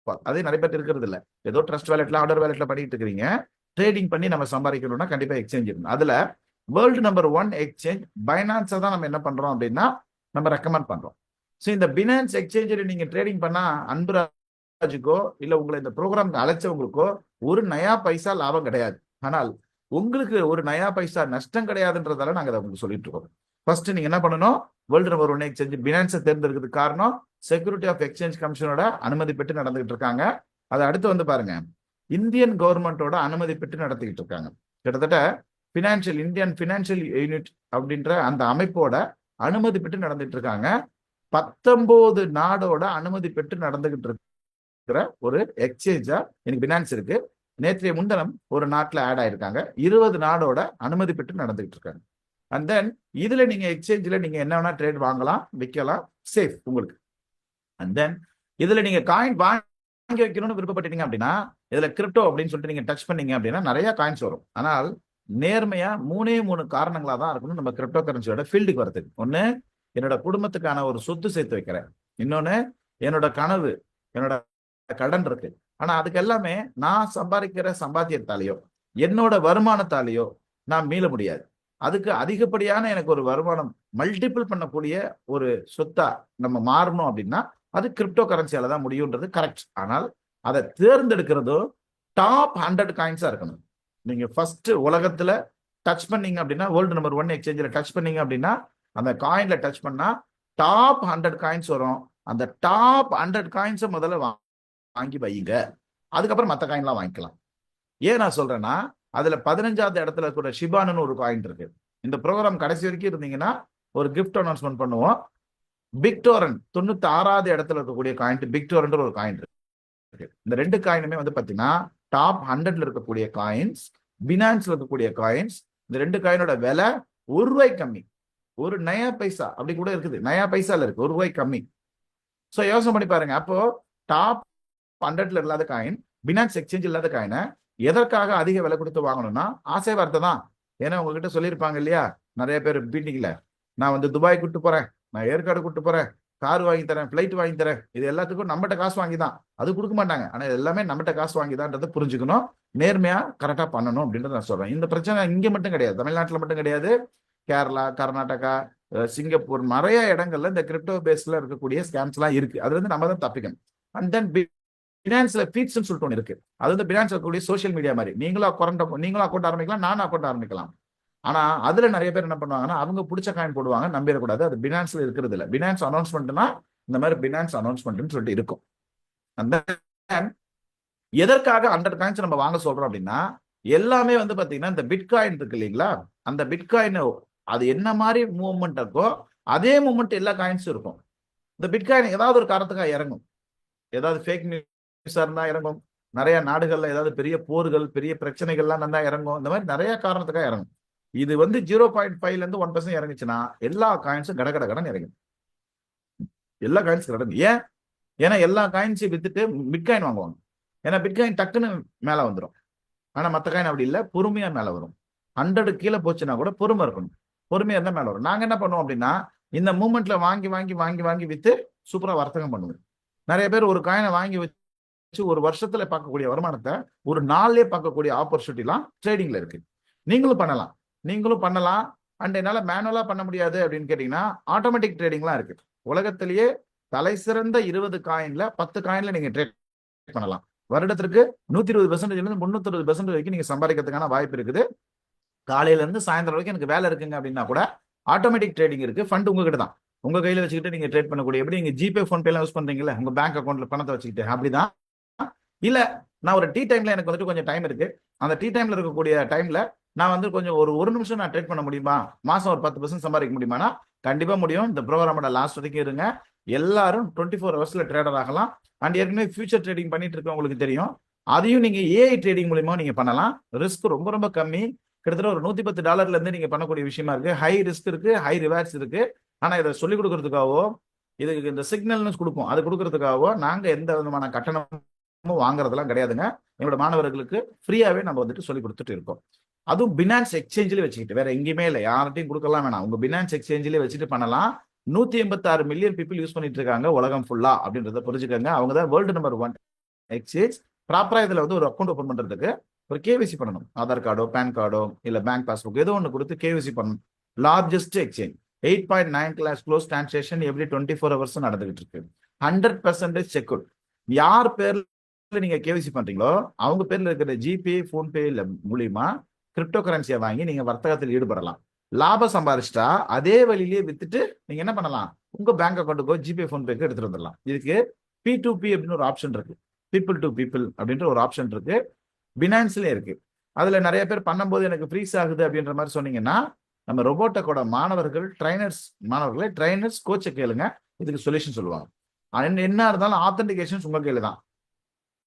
ஆல். அதே நிறைய பேர் இருக்கிறது இல்ல, ஏதோ ட்ரஸ்ட் வேலெட்ல ஆர்டர் வேலெட்ல பண்ணிட்டு இருக்கிறீங்க. ட்ரேடிங் பண்ணி நம்ம சம்பாதிக்கணும்னா கண்டிப்பா எக்ஸ்சேஞ்ச் இருக்கணும். அதுல வேர்ல்டு நம்பர் 1 எக்ஸ்சேஞ்ச் பைனான்ஸை தான் நம்ம என்ன பண்றோம் அப்படின்னா நம்ம ரெக்கமெண்ட் பண்றோம். ஸோ இந்த பினான்ஸ் எக்ஸ்சேஞ்சில் நீங்க ட்ரேடிங் பண்ணா அன்புராஜுக்கோ இல்ல உங்களை இந்த ப்ரோக்ராம்க்கு அழைச்சவங்களுக்கோ ஒரு நயா பைசா லாபம் கிடையாது. ஆனால் உங்களுக்கு ஒரு நயா பைசா நஷ்டம் கிடையாதுன்றதால நாங்க அதை உங்களுக்கு சொல்லிட்டு இருக்கோம். ஃபர்ஸ்ட் நீங்க என்ன பண்ணணும், வேர்ல்டு நம்பர் 1 எக்ஸ்சேஞ்ச் பினான்ஸை தேர்ந்தெடுக்கிறதுக்கு காரணம் செக்யூரிட்டி ஆஃப் எக்ஸ்சேஞ்ச் கமிஷனோட அனுமதி பெற்று நடந்துகிட்டு இருக்காங்க. அது அடுத்து வந்து பாருங்க, இந்தியன் கவர்மெண்டோட அனுமதி பெற்று நடத்திக்கிட்டு இருக்காங்க. கிட்டத்தட்ட இந்தியன் பினான்சியல் யூனிட் அப்படின்ற அந்த அமைப்போட அனுமதி பெற்று நடந்துட்டு இருக்காங்க. 19 நாடோட அனுமதி பெற்று நடந்துகிட்டு இருக்கிற ஒரு எக்ஸ்சேஞ்சா எனக்கு பினான்ஸ் இருக்கு. நேற்றைய முன்தினம் ஒரு நாட்டில் ஆட் ஆயிருக்காங்க. 20 நாடோட அனுமதி பெற்று நடந்துகிட்டு இருக்காங்க. அண்ட் தென் இதுல நீங்க எக்ஸ்சேஞ்சில் நீங்க என்ன வேணா ட்ரேட் வாங்கலாம், விற்கலாம், சேஃப் உங்களுக்கு. அண்ட் தென் இதுல நீங்க காயின் வாங்கி வைக்கணும்னு விருப்பப்பட்டீங்க அப்படின்னா, இதுல கிரிப்டோ அப்படின்னு சொல்லிட்டு நீங்க டச் பண்ணீங்க அப்படின்னா நிறைய காயின்ஸ் வரும். ஆனால் நேர்மையா 3 காரணங்களா தான் இருக்கணும் நம்ம கிரிப்டோ கரன்சியோட ஃபீல்டுக்கு வரதுக்கு. ஒண்ணு, என்னோட குடும்பத்துக்கான ஒரு சொத்து சேர்த்து வைக்கிறேன். இன்னொன்னு, என்னோட கனவு, என்னோட கடன் இருக்கு. ஆனா அதுக்கு எல்லாமே நான் சம்பாதிக்கிற சம்பாத்தியத்தாலேயோ என்னோட வருமானத்தாலேயோ நான் மீள முடியாது. அதுக்கு அதிகப்படியான எனக்கு ஒரு வருமானம் மல்டிபிள் பண்ணக்கூடிய ஒரு சொத்தா நம்ம மாறணும் அப்படின்னா அது கிரிப்டோ கரன்சியால தான் முடியும்ன்றது கரெக்ட். ஆனால் அதை தேர்ந்தெடுக்கிறதோ டாப் 100 காயின்ஸா இருக்கணும். நீங்க ஃபர்ஸ்ட் உலகத்துல டச் பண்ணீங்க அப்படின்னா, வேர்ல்டு நம்பர் 1 எக்ஸ்சேஞ்சில் டச் பண்ணீங்க அப்படின்னா, அந்த காயின்ல டச் பண்ணா டாப் 100 காயின்ஸ் வரும். அந்த டாப் 100 காயின்ஸை முதல்ல வாங்கி வைங்க. அதுக்கப்புறம் மற்ற காயின்லாம் வாங்கிக்கலாம். ஏன் நான் சொல்றேன்னா, அதுல 15வது இடத்துல கூட ஷிபானுன்னு ஒரு காயின் இருக்கு. இந்த ப்ரோக்ராம் கடைசி வரைக்கும் இருந்தீங்கன்னா ஒரு கிஃப்ட் அனௌன்ஸ்மெண்ட் பண்ணுவோம். பிக்டோரன் 96வது இடத்துல இருக்கக்கூடிய காயின் பிக்டோரன் ஒரு காயின் இருக்கு. இந்த 2 காயினுமே வந்து பாத்தீங்கன்னா டாப் 100ல இருக்கக்கூடிய காயின்ஸ், பினான்ஸ்ல இருக்கக்கூடிய காயின்ஸ். இந்த 2 காயினோட விலை ₹1 கம்மி, ஒரு நயா பைசா அப்படி கூட இருக்குது. நயா பைசால இருக்கு, ₹1 கம்மி. சோ யோசனை பண்ணி பாருங்க. அப்போ டாப் 100ல இல்லாத காயின், பினான்ஸ் எக்ஸ்சேஞ்ச் இல்லாத காயினை எதற்காக அதிக விலை கொடுத்து வாங்கணும்னா ஆசை வார்த்தை தான். ஏன்னா உங்ககிட்ட சொல்லியிருப்பாங்க இல்லையா, நிறைய பேர் மீட்டிங்ல, நான் வந்து துபாய் கூட்டு போறேன், நான் ஏற்காடு கூட்டு போறேன், கார் வாங்கி தரேன், பிளைட் வாங்கி தரேன். இது எல்லாத்துக்கும் நம்மகிட்ட காசு வாங்கி தான். அது கொடுக்க மாட்டாங்க. ஆனா எல்லாமே நம்மகிட்ட காசு வாங்கிதான்றதை புரிஞ்சுக்கணும். நேர்மையா கரெக்டா பண்ணணும் அப்படின்றத நான் சொல்றேன். இந்த பிரச்சனை இங்க மட்டும் கிடையாது, தமிழ்நாட்டில் மட்டும் கிடையாது. கேரளா, கர்நாடகா, சிங்கப்பூர், நிறைய இடங்கள்ல இந்த கிரிப்டோ பேஸ்ல இருக்கக்கூடிய ஸ்கேம்ஸ் எல்லாம் இருக்கு. அதுல இருந்து நம்ம தான் தப்பிக்கணும். அண்ட் தென் பினான்ஸ்ல ஃபீட்ஸ்னு சொல்லிட்டு ஒன்று இருக்கு. அது வந்து பினான்ஸ் இருக்கக்கூடிய சோஷியல் மீடியா மாதிரி. நீங்களும் அக்கௌண்ட் ஆரம்பிக்கலாம், நானும் அக்கௌண்ட் ஆரம்பிக்கலாம். ஆனா அதுல நிறைய பேர் என்ன பண்ணுவாங்கன்னா, அவங்க பிடிச்ச காயின் போடுவாங்க, நம்பிடக்கூடாது. அது பினான்ஸ்ல இருக்கிறது இல்ல. பினான்ஸ் அனௌன்ஸ்மெண்ட்னா இந்த மாதிரி பினான்ஸ் அனௌன்ஸ்மெண்ட்னு சொல்லிட்டு இருக்கும். அந்த எதற்காக 100 காயின்ஸ் நம்ம வாங்க சொல்றோம் அப்படின்னா, எல்லாமே வந்து பாத்தீங்கன்னா இந்த பிட்காயின் இருக்கு இல்லைங்களா, அந்த பிட்காயின் அது என்ன மாதிரி மூவ்மெண்ட் இருக்கோ அதே மூவ்மெண்ட் எல்லா காயின்ஸும் இருக்கும். இந்த பிட்காயின் ஏதாவது ஒரு காரணத்துக்காக இறங்கும். ஏதாவது ஃபேக் நியூஸா இருந்தா இறங்கும். நிறைய நாடுகள்ல ஏதாவது பெரிய போர்கள், பெரிய பிரச்சனைகள்லாம் நல்லா இறங்கும். இந்த மாதிரி நிறைய காரணத்துக்காக இறங்கும். இது வந்து 0.5ல இருந்து 1% இறங்குச்சுன்னா எல்லா காயின்ஸும் கடன் இறங்கும். எல்லா காயின்ஸ் இறங்கும். ஏன்னா எல்லா காயின்ஸையும் வித்துட்டு பிட்காயின் வாங்குவாங்க. ஏன்னா பிட்காயின் டக்குன்னு மேல வந்துடும். ஆனா மற்ற காயின் அப்படி இல்லை, பொறுமையா மேல வரும். 100 கீழே போச்சுன்னா கூட பொறுமை இருக்கணும். பொறுமையா இருந்தா மேல வரும். நாங்க என்ன பண்ணுவோம் அப்படின்னா, இந்த மூமெண்ட்ல வாங்கி வித்து சூப்பரா வர்த்தகம் பண்ணுவோம். நிறைய பேர் ஒரு காயினை வாங்கி வச்சு ஒரு வருஷத்துல பார்க்கக்கூடிய வருமானத்தை ஒரு நாள்லயே பார்க்கக்கூடிய ஆப்பர்ச்சுனிட்டி எல்லாம் ட்ரேடிங்ல இருக்கு. நீங்களும் பண்ணலாம். அண்ட் என்னால மேனுவலா பண்ண முடியாது அப்படின்னு கேட்டீங்கன்னா, ஆட்டோமேட்டிக் ட்ரேடிங்லாம் இருக்கு. உலகத்திலேயே தலை சிறந்த 20 காயின்ல 10 காயின்ல நீங்க ட்ரேட் பண்ணலாம். வருடத்திற்கு 120% 360% வரைக்கும் நீங்க சம்பாதிக்கிறதுக்கான வாய்ப்பு இருக்குது. காலையில இருந்து சாயந்தரம் வரைக்கும் எனக்கு வேலை இருக்குங்க அப்படின்னா கூட ஆட்டோமேட்டிக் ட்ரேடிங் இருக்கு. ஃபண்ட் உங்ககிட்ட தான், உங்க கையில வச்சுக்கிட்டு நீங்க ட்ரேட் பண்ணக்கூடிய. எப்படி நீங்க ஜிபே, போன்பே எல்லாம் யூஸ் பண்றீங்களா உங்க பேங்க் அக்கௌண்ட்ல பணத்தை வச்சுக்கிட்டு, அப்படிதான். இல்ல நான் ஒரு டீ டைம்ல எனக்கு வந்துட்டு கொஞ்சம் டைம் இருக்கு, அந்த டீ டைம்ல இருக்கக்கூடிய டைம்ல நான் வந்து கொஞ்சம் ஒரு நிமிஷம் நான் ட்ரேட் பண்ண முடியுமா, மாசம் ஒரு 10% சம்பாதிக்க முடியுமானா கண்டிப்பா முடியும். இந்த ப்ரோக்ராமோட லாஸ்ட் வரைக்கும் இருங்க. எல்லாரும் 24 ஹவர்ஸ்ல ட்ரேடர் ஆகலாம். அண்ட் ஏற்கனவே ஃபியூச்சர் ட்ரேடிங் பண்ணிட்டு இருக்கவங்களுக்கு தெரியும். அதையும் நீங்க ஏஐ ட்ரேடிங் மூலமா நீங்க பண்ணலாம். ரிஸ்க் ரொம்ப கம்மி. கிட்டத்தட்ட ஒரு $110 இருந்து நீங்க பண்ணக்கூடிய விஷயமா இருக்கு. ஹை ரிஸ்க் இருக்கு, ஹை ரிவார்ட்ஸ் இருக்கு. ஆனா இதை சொல்லிக் கொடுக்கறதுக்காகவோ, இதுக்கு இந்த சிக்னல்னு கொடுப்போம், அது கொடுக்கறதுக்காகவோ நாங்க எந்த விதமான கட்டணமும் வாங்குறதெல்லாம் கிடையாதுங்க. எங்களோட மாணவர்களுக்கு ஃப்ரீயாவே நம்ம வந்துட்டு சொல்லி கொடுத்துட்டு இருக்கோம். அதுவும் பினான்ஸ் எக்ஸ்சேஞ்சிலே வச்சுக்கிட்டு, வேற எங்கேயுமே இல்லை, யார்ட்டையும் கொடுக்கலாம் வேணாம். உங்க பினான்ஸ் எக்ஸ்சேஞ்சிலே வச்சுட்டு பண்ணலாம். 186 மில்லியன் பீப்புள் யூஸ் பண்ணிட்டு இருக்காங்க உலகம் ஃபுல்லா அப்படின்றத புரிஞ்சுக்கோங்க. அவங்க தான் வேர்ல்டு நம்பர் 1 எக்ஸ்சேஞ்ச். ப்ராப்பரா இதுல வந்து ஒரு அக்கௌண்ட் ஓபன் பண்றதுக்கு ஒரு கேவிசி பண்ணணும். ஆதார் கார்டோ, பேன் கார்டோ, இல்ல பேங்க் பாஸ்புக் ஏதோ ஒன்று கொடுத்து கேவிசி பண்ணணும். Largest exchange 8.9 lakhs close transaction every 24 hours நடந்துகிட்டு இருக்கு. 100% செக்யூர். யார் பேர்ல நீங்க கேவிசி பண்றீங்களோ அவங்க பேர்ல இருக்கிற ஜிபே, போன்பே இல்ல மூலியமா கிரிப்டோ கரன்சியை வாங்கி நீங்க வர்த்தகத்தில் ஈடுபடலாம். லாபம் சம்பாரிச்சிட்டா அதே வழியிலேயே வித்துட்டு நீங்க என்ன பண்ணலாம், உங்க பேங்க் அக்கௌண்ட்டுக்கோ ஜிபே போன்பேக்கு எடுத்துட்டு வந்துடலாம். இதுக்கு P2P அப்படின்னு ஒரு ஆப்ஷன் இருக்கு, பீப்புள் டு பீப்புள் அப்படின்ற ஒரு ஆப்ஷன் இருக்கு, பினான்ஸ்லயே இருக்கு. அதுல நிறைய பேர் பண்ணும்போது எனக்கு ஃப்ரீஸ் ஆகுது அப்படின்ற மாதிரி சொன்னீங்கன்னா, நம்ம ரொபோட்டக்கோட மாணவர்களை ட்ரைனர்ஸ் கோச்சை கேளுங்க, இதுக்கு சொல்யூஷன் சொல்லுவாங்க. என்ன இருந்தாலும் ஆத்தென்டிகேஷன் உங்க கையில தான்.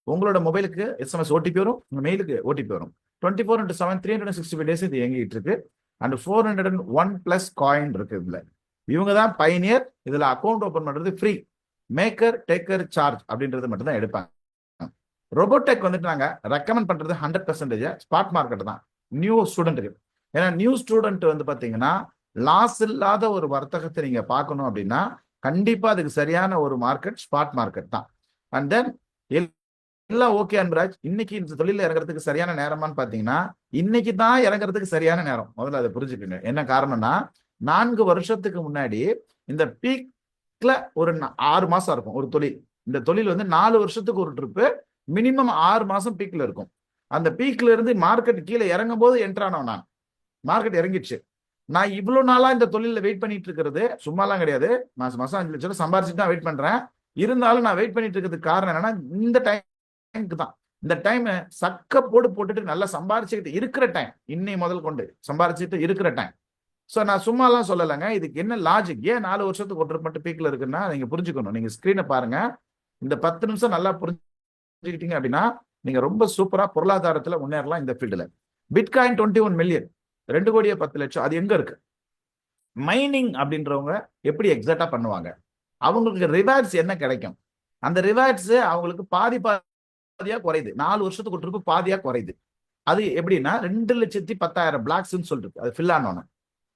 உங்களோட மொபைலுக்கு எஸ்எம்எஸ் ஓடிபி வரும், உங்க மெயிலுக்கு ஓடிபி வரும். 24/7 365 டேஸ் இது இயங்கிட்டு இருக்கு. அண்ட் 401+ காயின் இருக்கு இதுல. இவங்க தான் பைனியர். இதுல அக்கௌண்ட் ஓபன் பண்றது ஃப்ரீ, மேக்கர் டேக்கர் சார்ஜ் அப்படின்றது மட்டும் தான் எடுப்பாங்க. ரொபோடெக் வந்துட்டு நாங்க ரெக்கமெண்ட் பண்றது 100% ஸ்பாட் மார்க்கெட் தான் நியூ ஸ்டூடெண்ட்டுக்கு. ஏன்னா நியூ ஸ்டூடெண்ட் வந்து பாத்தீங்கன்னா லாஸ் இல்லாத ஒரு வர்த்தகத்தை நீங்க பார்க்கணும் அப்படின்னா கண்டிப்பா அதுக்கு சரியான ஒரு மார்க்கெட் ஸ்பாட் மார்க்கெட் தான். அண்ட் தென் எல்லாம் ஓகே அன்பராஜ், இன்னைக்கு இந்த தொழில இறங்குறதுக்கு சரியான நேரமான்னு பாத்தீங்கன்னா இன்னைக்கு தான் இறங்குறதுக்கு சரியான நேரம். முதல்ல அதை புரிஞ்சுக்கோங்க. என்ன காரணம்னா 4 வருஷத்துக்கு முன்னாடி இந்த பீக்ல ஒரு 6 மாசம் இருக்கும் ஒரு தொழில். இந்த தொழில் வந்து 4 வருஷத்துக்கு ஒரு ட்ரிப்பு, மினிமம் 6 மாசம் பீக்ல இருக்கும். அந்த பீக்ல இருந்து மார்க்கெட் கீழே இறங்கும் போது என்ட்ரானோம். நான் மார்க்கெட் இறங்கிடுச்சு. நான் இவ்வளவு நாளா இந்த தொழில வெயிட் பண்ணிட்டு இருக்கிறது சும்மாலாம் கிடையாது. மாசம் 5 லட்சம் சம்பாரிச்சுட்டு தான் வெயிட் பண்றேன். இருந்தாலும் நான் வெயிட் பண்ணிட்டு இருக்கிறதுக்கு காரணம் என்னன்னா இந்த டைமுக்கு தான். இந்த டைம் சக்க போட்டுட்டு நல்லா சம்பாரிச்சுக்கிட்டு இருக்கிற டைம், இன்னை முதல் கொண்டு சம்பாரிச்சுட்டு இருக்கிற டைம். ஸோ நான் சும்மாலாம் சொல்லலைங்க. இதுக்கு என்ன லாஜிக், ஏன் 4 வருஷத்துக்கு ஒருத்தர் மட்டும் பீக்ல இருக்குன்னா நீங்க புரிஞ்சுக்கணும். நீங்க ஸ்கிரீனை பாருங்க. இந்த 10 நிமிஷம் நல்லா புரிஞ்சுக்கிட்டீங்க அப்படின்னா நீங்க ரொம்ப சூப்பரா பொருளாதாரத்துல முன்னேறலாம். இந்த ஃபீல்டுல பிட்காயின் 21 மில்லியன், 2,10,00,000 அது எங்க இருக்கு? மைனிங் அப்படின்றவங்க எப்படி எக்ஸாக்டா பண்ணுவாங்க? அவங்களுக்கு ரிவார்ட்ஸ் என்ன கிடைக்கும்? அந்த ரிவார்ட்ஸ் அவங்களுக்கு பாதியா குறையுது. 4 வருஷத்துக்கு ஒரு ட்ரிப் பாதியா குறையுது. அது எப்படின்னா 2,10,000 பிளாக்ஸ்ன்னு சொல்லிட்டு அது ஃபில் ஆனோன்னு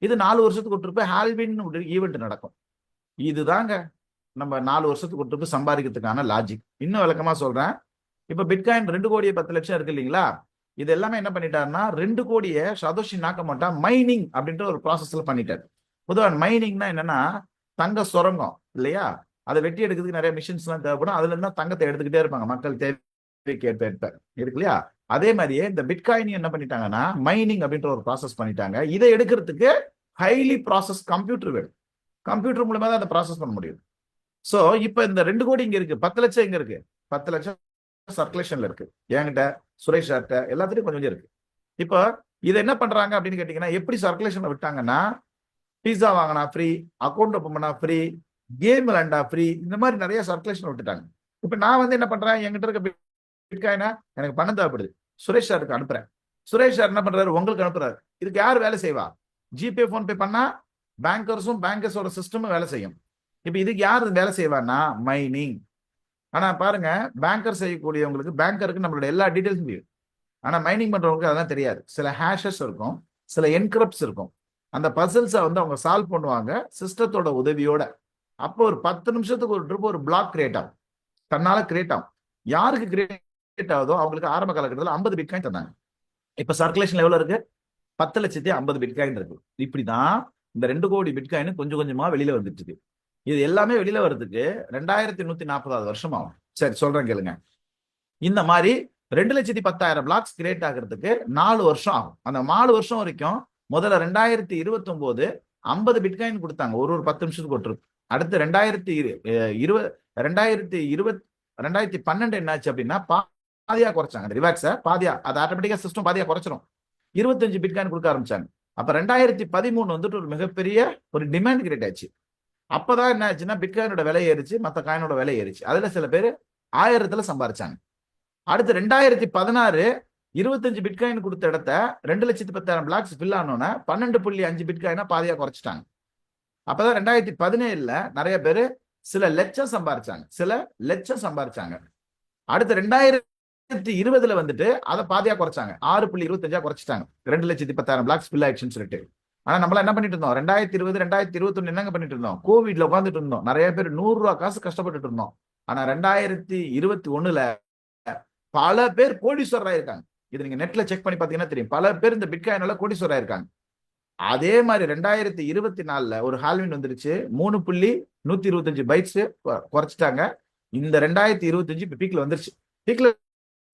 இது 4 வருஷத்துக்கு ஒரு ட்ரிப் ஹால்வின் ஈவெண்ட் நடக்கும். இதுதாங்க நம்ம 4 வருஷத்துக்கு ஒரு ட்ரிப் சம்பாதிக்கிறதுக்கான லாஜிக். இன்னும் விளக்கமா சொல்றேன். இப்ப பிட்காயின் 2,10,00,000 இருக்கு இல்லைங்களா? இது எல்லாமே என்ன பண்ணிட்டாருன்னா 2 கோடியை சதோஷி நாக்கமாட்டா மைனிங் அப்படின்ற ஒரு ப்ராசஸ்ல பண்ணிட்டாரு. பொதுவாக மைனிங்னா என்னன்னா தங்க சுரங்கம் இல்லையா? அதை வெட்டி எடுக்கிறதுக்கு நிறைய மிஷின்ஸ் எல்லாம் தேவைப்படும். அதுல இருந்தா தங்கத்தை எடுத்துக்கிட்டே இருப்பாங்க மக்கள் தேவைக்கு ஏற்ப இருக்கு இல்லையா? அதே மாதிரியே இந்த பிட்காயின் என்ன பண்ணிட்டாங்கன்னா மைனிங் அப்படின்ற ஒரு ப்ராசஸ் பண்ணிட்டாங்க. இதை எடுக்கிறதுக்கு ஹைலி ப்ராசஸ் கம்ப்யூட்டர் வேணும். கம்ப்யூட்டர் மூலமா தான் அதை ப்ராசஸ் பண்ண முடியும். சோ இப்ப இந்த 2 கோடி இங்க இருக்கு, 10 லட்சம் இங்க இருக்கு. 10 லட்சம் சர்க்குலேஷன்ல இருக்கு. என்கிட்ட சுரேஷ் சார்ட்ட எல்லாத்துலயும் கொஞ்சம் இருக்கு. இப்போ இதை என்ன பண்றாங்க அப்படின்னு கேட்டீங்கன்னா எப்படி சர்க்குலேஷன்ல விட்டாங்கன்னா பீஸா வாங்கினா ஃப்ரீ, அக்கௌண்ட் ஓப்பன் பண்ணா ஃப்ரீ, கேம் விளையாண்டா ஃப்ரீ, இந்த மாதிரி நிறைய சர்க்குலேஷன் விட்டுட்டாங்க. இப்ப நான் வந்து என்ன பண்றேன், என்கிட்ட இருக்க பிட்காயினா எனக்கு பணம் தேவைப்படுது, சுரேஷ் சாருக்கு அனுப்புறேன். சுரேஷ் சார் என்ன பண்றாரு, உங்களுக்கு அனுப்புறாரு. இதுக்கு யார் வேலை செய்வா? ஜிபே போன்பே பண்ணா பேங்கர்ஸோட சிஸ்டமும் வேலை செய்யும். இப்ப இதுக்கு யார் வேலை செய்வான்னா மைனிங். ஆனா பாருங்க, பேங்கர் செய்யக்கூடியவங்களுக்கு பேங்கருக்கு நம்மளோட எல்லா டீடைல்ஸும் தெரியும். ஆனா மைனிங் பண்றவங்களுக்கு அதெல்லாம் தெரியாது. சில ஹேஷஸ் இருக்கும், சில என்கிரிப்ட்ஸ் இருக்கும். அந்த பசில்ஸை வந்து அவங்க சால்வ் பண்ணுவாங்க சிஸ்டத்தோட உதவியோட. அப்போ ஒரு 10 நிமிஷத்துக்கு ஒரு ட்ரிப் ஒரு பிளாக் கிரியேட் ஆகும், தன்னால கிரியேட் ஆகும். யாருக்கு கிரியேட் ஆகுதோ அவங்களுக்கு ஆரம்ப காலகட்டத்தில் 50 பிட்காயின் தந்தாங்க. இப்ப சர்க்குலேஷன் எவ்வளவு இருக்கு? 10,50,000 பிட்காயின் இருக்கு. இப்படிதான் இந்த 2 கோடி பிட்காயின் கொஞ்சம் கொஞ்சமா வெளியில வந்துட்டு இருக்கு. இது எல்லாமே வெளியில வர்றதுக்கு 2140 வருஷம் ஆகும். சரி சொல்றேன் கேளுங்க. இந்த மாதிரி 2,10,000 பிளாக்ஸ் கிரியேட் ஆகிறதுக்கு 4 வருஷம் ஆகும். அந்த 4 வருஷம் வரைக்கும் முதல்ல 2029 50 பிட்காயின் கொடுத்தாங்க ஒரு 10 நிமிஷத்துக்கு ஒட்டு. அடுத்து 2012 என்னாச்சு அப்படின்னா பாதியா குறைச்சாங்க. அந்த ரிவாக்ஸை பாதியா, அது ஆட்டோமேட்டிக்கா சிஸ்டம் பாதியா குறைச்சிரும். 25 பிட்காயின் கொடுக்க ஆரம்பிச்சாங்க. அப்ப 2013 வந்துட்டு ஒரு மிகப்பெரிய ஒரு டிமாண்ட் கிரியேட் ஆச்சு. அப்பதான் என்ன ஆச்சுன்னா பிட்காயினோட விலை ஏறிச்சு, மற்ற காயினோட விலை ஏறிச்சு. அதுல சில பேர் 1000த்துல சம்பாரிச்சாங்க. அடுத்து 2016 25 பிட்காயின் கொடுத்த இடத்த 2,10,000 பிளாக்ஸ் ஃபில் ஆனோன்னா 12.5 பிட்காயினா பாதியா குறைச்சிட்டாங்க. அப்பதான் 2017 நிறைய பேர் சில லட்சம் சம்பாரிச்சாங்க. அடுத்து 2020 வந்துட்டு அதை பாதியா குறைச்சாங்க, 6.25 குறைச்சிட்டாங்க. 2,10,000 பிளாக்ஸ் ஃபில் ஆயிடுச்சுன்னு சொல்லிட்டு. ஆனா நம்மள என்ன பண்ணிட்டு இருந்தோம், 2020 2021 என்னங்க பண்ணிட்டு இருந்தோம், கோவிட்ல உட்காந்துட்டு இருந்தோம். நிறைய பேர் 100 ரூபாய் காசு கஷ்டப்பட்டுட்டு இருந்தோம். ஆனா 2021 பல பேர் கோடீஸ்வரர் ஆயிருக்காங்க. இது நீங்க நெட்ல செக் பண்ணி பாத்தீங்கன்னா தெரியும். பல பேர் இந்த பிட்காயினால கோடீஸ்வரர் ஆயிருக்காங்க. அதே மாதிரி 2024 ஒரு ஹால்வின் வந்துருச்சு, 3.125 பைட்ஸ் குறைச்சிட்டாங்க. இந்த 2025 இப்ப பீக்ல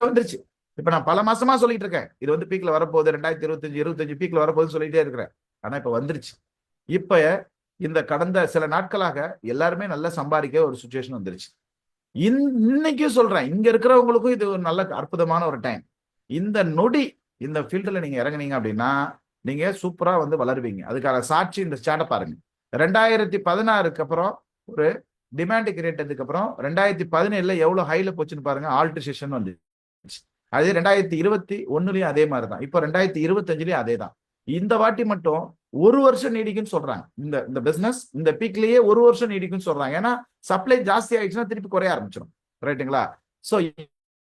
வந்துருச்சு. இப்ப நான் பல மாசமா சொல்லிட்டு இருக்கேன், இது வந்து பீக்ல வரப்போகுது, 2025 25 பீக்ல வரப்போகுதுன்னு சொல்லிட்டே இருக்கிறேன். ஆனா இப்ப வந்துருச்சு. இப்ப இந்த கடந்த சில நாட்களாக எல்லாருமே நல்லா சம்பாதிக்க ஒரு சுச்சுவேஷன் வந்துருச்சு. இன்னைக்கும் சொல்றேன், இங்க இருக்கிறவங்களுக்கும் இது ஒரு நல்ல அற்புதமான ஒரு டைம். இந்த நொடி இந்த ஃபீல்டுல நீங்க இறங்குனீங்க அப்படின்னா நீங்க சூப்பரா வந்து வளருவீங்க. அதுக்கான சாட்சி இந்த ஸ்டார்ட் பாருங்க. 2016க்கு அப்புறம் ஒரு டிமாண்ட் கிரியேட் ஆனதுக்கு அப்புறம் 2017ல எவ்வளவு ஹைல போச்சுன்னு பாருங்க. ஆல்ட்ரேஷன் வந்து அதே 2021லயும் அதே மாதிரி தான். இப்போ 2025லயும் அதே தான். இந்த வாட்டி மட்டும் ஒரு வருஷம் நீடிக்குன்னு சொல்றாங்க. இந்த இந்த பிசினஸ் இந்த பீக்லயே ஒரு வருஷம் நீடிக்குன்னு சொல்றாங்க. ஏன்னா சப்ளை ஜாஸ்தி ஆயிடுச்சுன்னா திருப்பி குறைய ஆரம்பிச்சிடும். ரைட்டுங்களா? சோ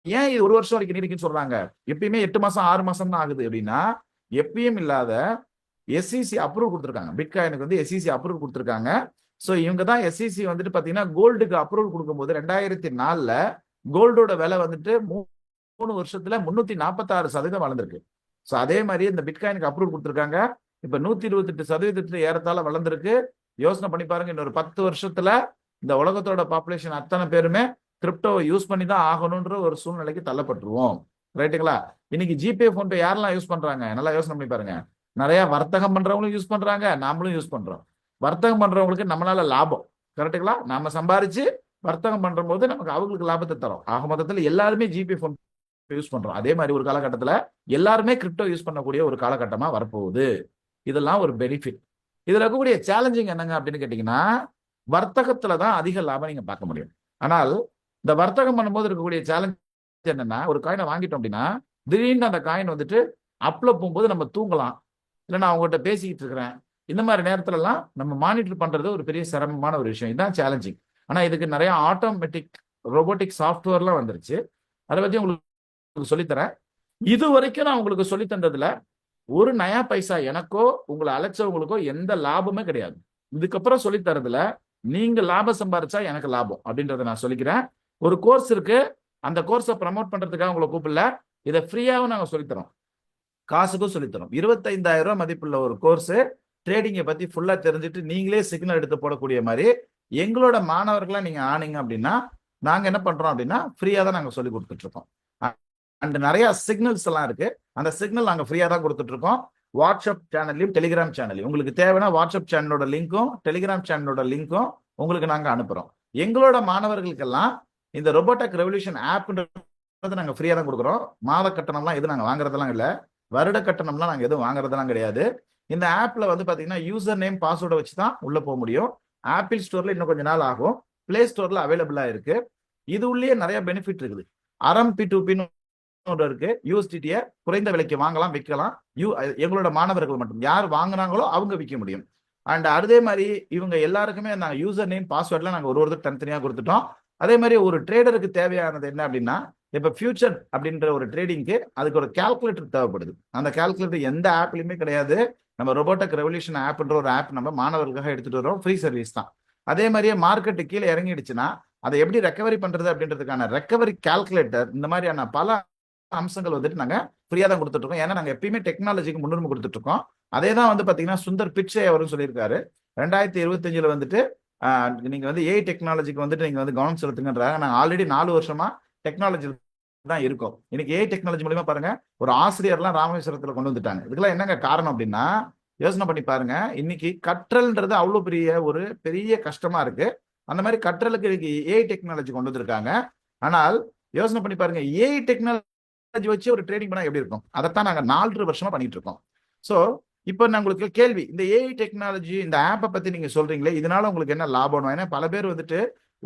ஏன் இது ஒரு வருஷம் வரைக்கும் நீடிக்குன்னு சொல்றாங்க? எப்பயுமே 8 மாசம் 6 மாசம் தான் ஆகுது அப்படின்னா எப்பயும் இல்லாத எஸ்இசி அப்ரூவ் கொடுத்துருக்காங்க. பிட்காயினுக்கு வந்து எஸ்இசி அப்ரூவ் கொடுத்துருக்காங்க. ஸோ இவங்க தான் எஸ்இசி வந்துட்டு பாத்தீங்கன்னா கோல்டுக்கு அப்ரூவல் கொடுக்கும்போது 2004ல கோல்டோட விலை வந்துட்டு 3 வருஷத்துல 346% வளர்ந்துருக்கு. ஸோ அதே மாதிரி இந்த பிட்காயினுக்கு அப்ரூவல் கொடுத்துருக்காங்க. இப்ப 128% ஏறத்தாழ வளர்ந்துருக்கு. யோசனை பண்ணி பாருங்க, இன்னொரு 10 வருஷத்துல இந்த உலகத்தோட பாப்புலேஷன் அத்தனை பேருமே கிரிப்டோவை யூஸ் பண்ணி தான் ஆகணும்ன்ற ஒரு சூழ்நிலைக்கு தள்ளப்பட்டுருவோம். ரைட்டுங்களா? இன்னைக்கு ஜிபே போன்பே யாரெல்லாம் யூஸ் பண்றாங்க? நல்லா யோசனை பண்ணி பாருங்க. நிறைய வர்த்தகம் பண்றவங்களும் யூஸ் பண்றாங்க, நாமளும் யூஸ் பண்றோம். வர்த்தகம் பண்றவங்களுக்கு நம்மளால லாபம். கரெக்டுங்களா? நாம சம்பாரிச்சு வர்த்தகம் பண்ற போது நமக்கு அவங்களுக்கு லாபத்தை தரும். ஆக மொத்தத்தில் எல்லாருமே ஜிபே போன் யூஸ் பண்றோம். அதே மாதிரி ஒரு காலகட்டத்துல எல்லாருமே கிரிப்டோ யூஸ் பண்ணக்கூடிய ஒரு காலகட்டமா வரப்போகுது. இதெல்லாம் ஒரு பெனிஃபிட். இதுல இருக்கக்கூடிய சேலஞ்சிங் என்னங்க அப்படின்னு கேட்டீங்கன்னா, வர்த்தகத்துல தான் அதிக லாபம் நீங்க பார்க்க முடியும். ஆனால் இந்த வர்த்தகம் பண்ணும்போது இருக்கக்கூடிய சேலஞ்ச் என்னன்னா, ஒரு காயினை வாங்கிட்டோம் அப்படின்னா திடீர்னு அந்த காயின் வந்துட்டு அப்ல போகும்போது நம்ம தூங்கலாம், இல்லை நான் அவங்ககிட்ட பேசிக்கிட்டு இருக்கிறேன், இந்த மாதிரி நேரத்துல எல்லாம் நம்ம மானிட்டர் பண்றது ஒரு பெரிய சிரமமான ஒரு விஷயம். இதுதான் சேலஞ்சிங். ஆனா இதுக்கு நிறைய ஆட்டோமேட்டிக் ரோபோட்டிக் சாஃப்ட்வேர்லாம் வந்துருச்சு. அதை பத்தி உங்களுக்கு சொல்லித்தரேன். இது வரைக்கும் நான் உங்களுக்கு சொல்லி தந்ததுல ஒரு நயா பைசா எனக்கோ உங்களை அழைச்சவங்களுக்கோ எந்த லாபமே கிடையாது. இதுக்கப்புறம் சொல்லி தரதுல நீங்க லாபம் சம்பாரிச்சா எனக்கு லாபம் அப்படின்றத நான் சொல்லிக்கிறேன். ஒரு கோர்ஸ் இருக்கு, அந்த கோர்ஸை ப்ரமோட் பண்றதுக்காக உங்களை கூப்பிடல, இதை ஃப்ரீயாவும் நாங்க சொல்லித்தரோம், காசுக்கும் சொல்லித்தரோம். 25,000 ரூபாய் மதிப்புள்ள ஒரு கோர்ஸ், ட்ரேடிங்கை பத்தி ஃபுல்லா தெரிஞ்சுட்டு நீங்களே சிக்னல் எடுத்து போடக்கூடிய மாதிரி எங்களோட மாணவர்களா நீங்க ஆனீங்க அப்படின்னா நாங்க என்ன பண்றோம் அப்படின்னா ஃப்ரீயா தான் நாங்க சொல்லி கொடுத்துட்டு இருக்கோம். அண்ட் நிறைய சிக்னல்ஸ் எல்லாம் இருக்கு, அந்த சிக்னல் நாங்க ஃப்ரீயா தான் கொடுத்துட்டு இருக்கோம். வாட்ஸ்அப் சேனல்லையும் டெலிகிராம் சேனல்லையும் உங்களுக்கு தேவைன்னா வாட்ஸ்அப் சேனலோட லிங்க்கும் டெலிகிராம் சேனலோட லிங்க்கும் உங்களுக்கு நாங்க அனுப்புறோம். எங்களோட மாணவர்களுக்கெல்லாம் இந்த ரோபோடெக் ரெவல்யூஷன் ஆப்ன்றது நாங்க ஃப்ரீயா தான் கொடுக்குறோம். மாத கட்டணம்லாம் எதுவும் நாங்க வாங்குறதெல்லாம் இல்லை, வருட கட்டணம்லாம் நாங்க எதுவும் வாங்குறதெல்லாம் கிடையாது. இந்த ஆப்ல வந்து பாத்தீங்கன்னா யூசர் நேம் பாஸ்வேர்டை வச்சு தான் உள்ள போக முடியும். ஆப்பிள் ஸ்டோர்ல இன்னும் கொஞ்ச நாள் ஆகும், பிளே ஸ்டோர்ல அவைலபிளா இருக்கு. இது உள்ளே நிறைய பெனிஃபிட் இருக்குது. அரம் P2P இருக்கு, யூஎஸ்டிடியை குறைந்த விலைக்கு வாங்கலாம், விற்கலாம். எங்களோட மாணவர்கள் மட்டும் யார் வாங்குறாங்களோ அவங்க விற்க முடியும். அண்ட் அதே மாதிரி இவங்க எல்லாருக்குமே நாங்கள் யூசர் நேம் பாஸ்வேர்ட்லாம் நாங்கள் ஒருத்தர் தனித்தனியாக கொடுத்துட்டோம். அதே மாதிரி ஒரு ட்ரேடருக்கு தேவையானது என்ன அப்படின்னா, இப்போ ஃபியூச்சர் அப்படின்ற ஒரு ட்ரேடிங்க்கு அதுக்கு ஒரு கால்குலேட்டர் தேவைப்படுது. அந்த கால்குலேட்டர் எந்த ஆப்லையுமே கிடையாது. நம்ம ரோபோடெக் ரெவல்யூஷன் ஆப்ன்ற ஒரு ஆப் நம்ம மாணவர்களுக்காக எடுத்துட்டு வரோம், ஃப்ரீ சர்வீஸ் தான். அதே மாதிரியே மார்க்கெட்டு கீழே இறங்கிடுச்சுன்னா அதை எப்படி ரெக்கவரி பண்றது அப்படின்றதுக்கான ரெக்கவரி கால்குலேட்டர், இந்த மாதிரியான பல அம்சங்கள் வந்துட்டு நாங்க ஃப்ரீயா தான் கொடுத்துட்டு இருக்கோம். ஏன்னா நாங்க எப்பயுமே டெக்னாலஜிக்கு முன்னுரிமை கொடுத்துட்டு இருக்கோம். அதே தான் வந்து பாத்தீங்கன்னா சுந்தர் பிச்சை அவரும் சொல்லியிருக்காரு, 2025ல வந்துட்டு நீங்க வந்து ஏஐ டெக்னாலஜிக்கு வந்துட்டு நீங்க வந்து கவனம் செலுத்துங்கன்றாங்க. நாங்க ஆல்ரெடி 4 வருஷமா டெக்னாலஜி தான் இருக்கோம். இன்னைக்கு ஏஐ டெக்னாலஜி மூலமா பாருங்க ஒரு ஆசிரியர்லாம் ராமேஸ்வரத்துல கொண்டு வந்துட்டாங்க. இதுக்கெல்லாம் என்னங்க காரணம் அப்படின்னா, யோசனை பண்ணி பாருங்க, இன்னைக்கு கற்றல்ன்றது அவ்வளவு பெரிய கஷ்டமா இருக்கு. அந்த மாதிரி கற்றலுக்கு இன்னைக்கு ஏஐ டெக்னாலஜி கொண்டு வந்திருக்காங்க. ஆனால் யோசனை பண்ணி பாருங்க, ஏஐ டெக்னாலஜி வச்சு ஒரு ட்ரேடிங் பண்ணா எப்படி இருக்கும்? அதைத்தான் நாங்க 4 வருஷமா பண்ணிட்டு இருக்கோம். சோ இப்போ நான் உங்களுக்கு கேள்வி, இந்த ஏஐ டெக்னாலஜி இந்த ஆப்பை பத்தி நீங்க சொல்றீங்களே, இதனால உங்களுக்கு என்ன லாபம்? ஏன்னா பல பேர் வந்துட்டு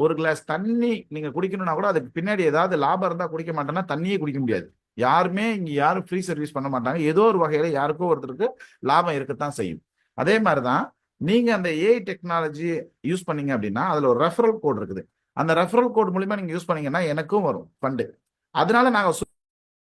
ஒரு கிளாஸ் தண்ணி நீங்க குடிக்கணும்னா கூட அதுக்கு பின்னாடி ஏதாவது லாபம் இருந்தா குடிக்க மாட்டேன்னா தண்ணியே குடிக்க முடியாது. யாருமே இங்க யாரும் ஃப்ரீ சர்வீஸ் பண்ண மாட்டாங்க. ஏதோ ஒரு வகையில யாருக்கோ ஒருத்தருக்கு லாபம் இருக்கத்தான் செய்யும். அதே மாதிரிதான் நீங்க அந்த ஏஐ டெக்னாலஜி யூஸ் பண்ணீங்க அப்படின்னா அதுல ஒரு ரெஃபரல் கோட் இருக்குது. அந்த ரெஃபரல் கோட் மூலியமா நீங்க யூஸ் பண்ணீங்கன்னா எனக்கும் வரும் ஃபண்டு. அதனால நாங்க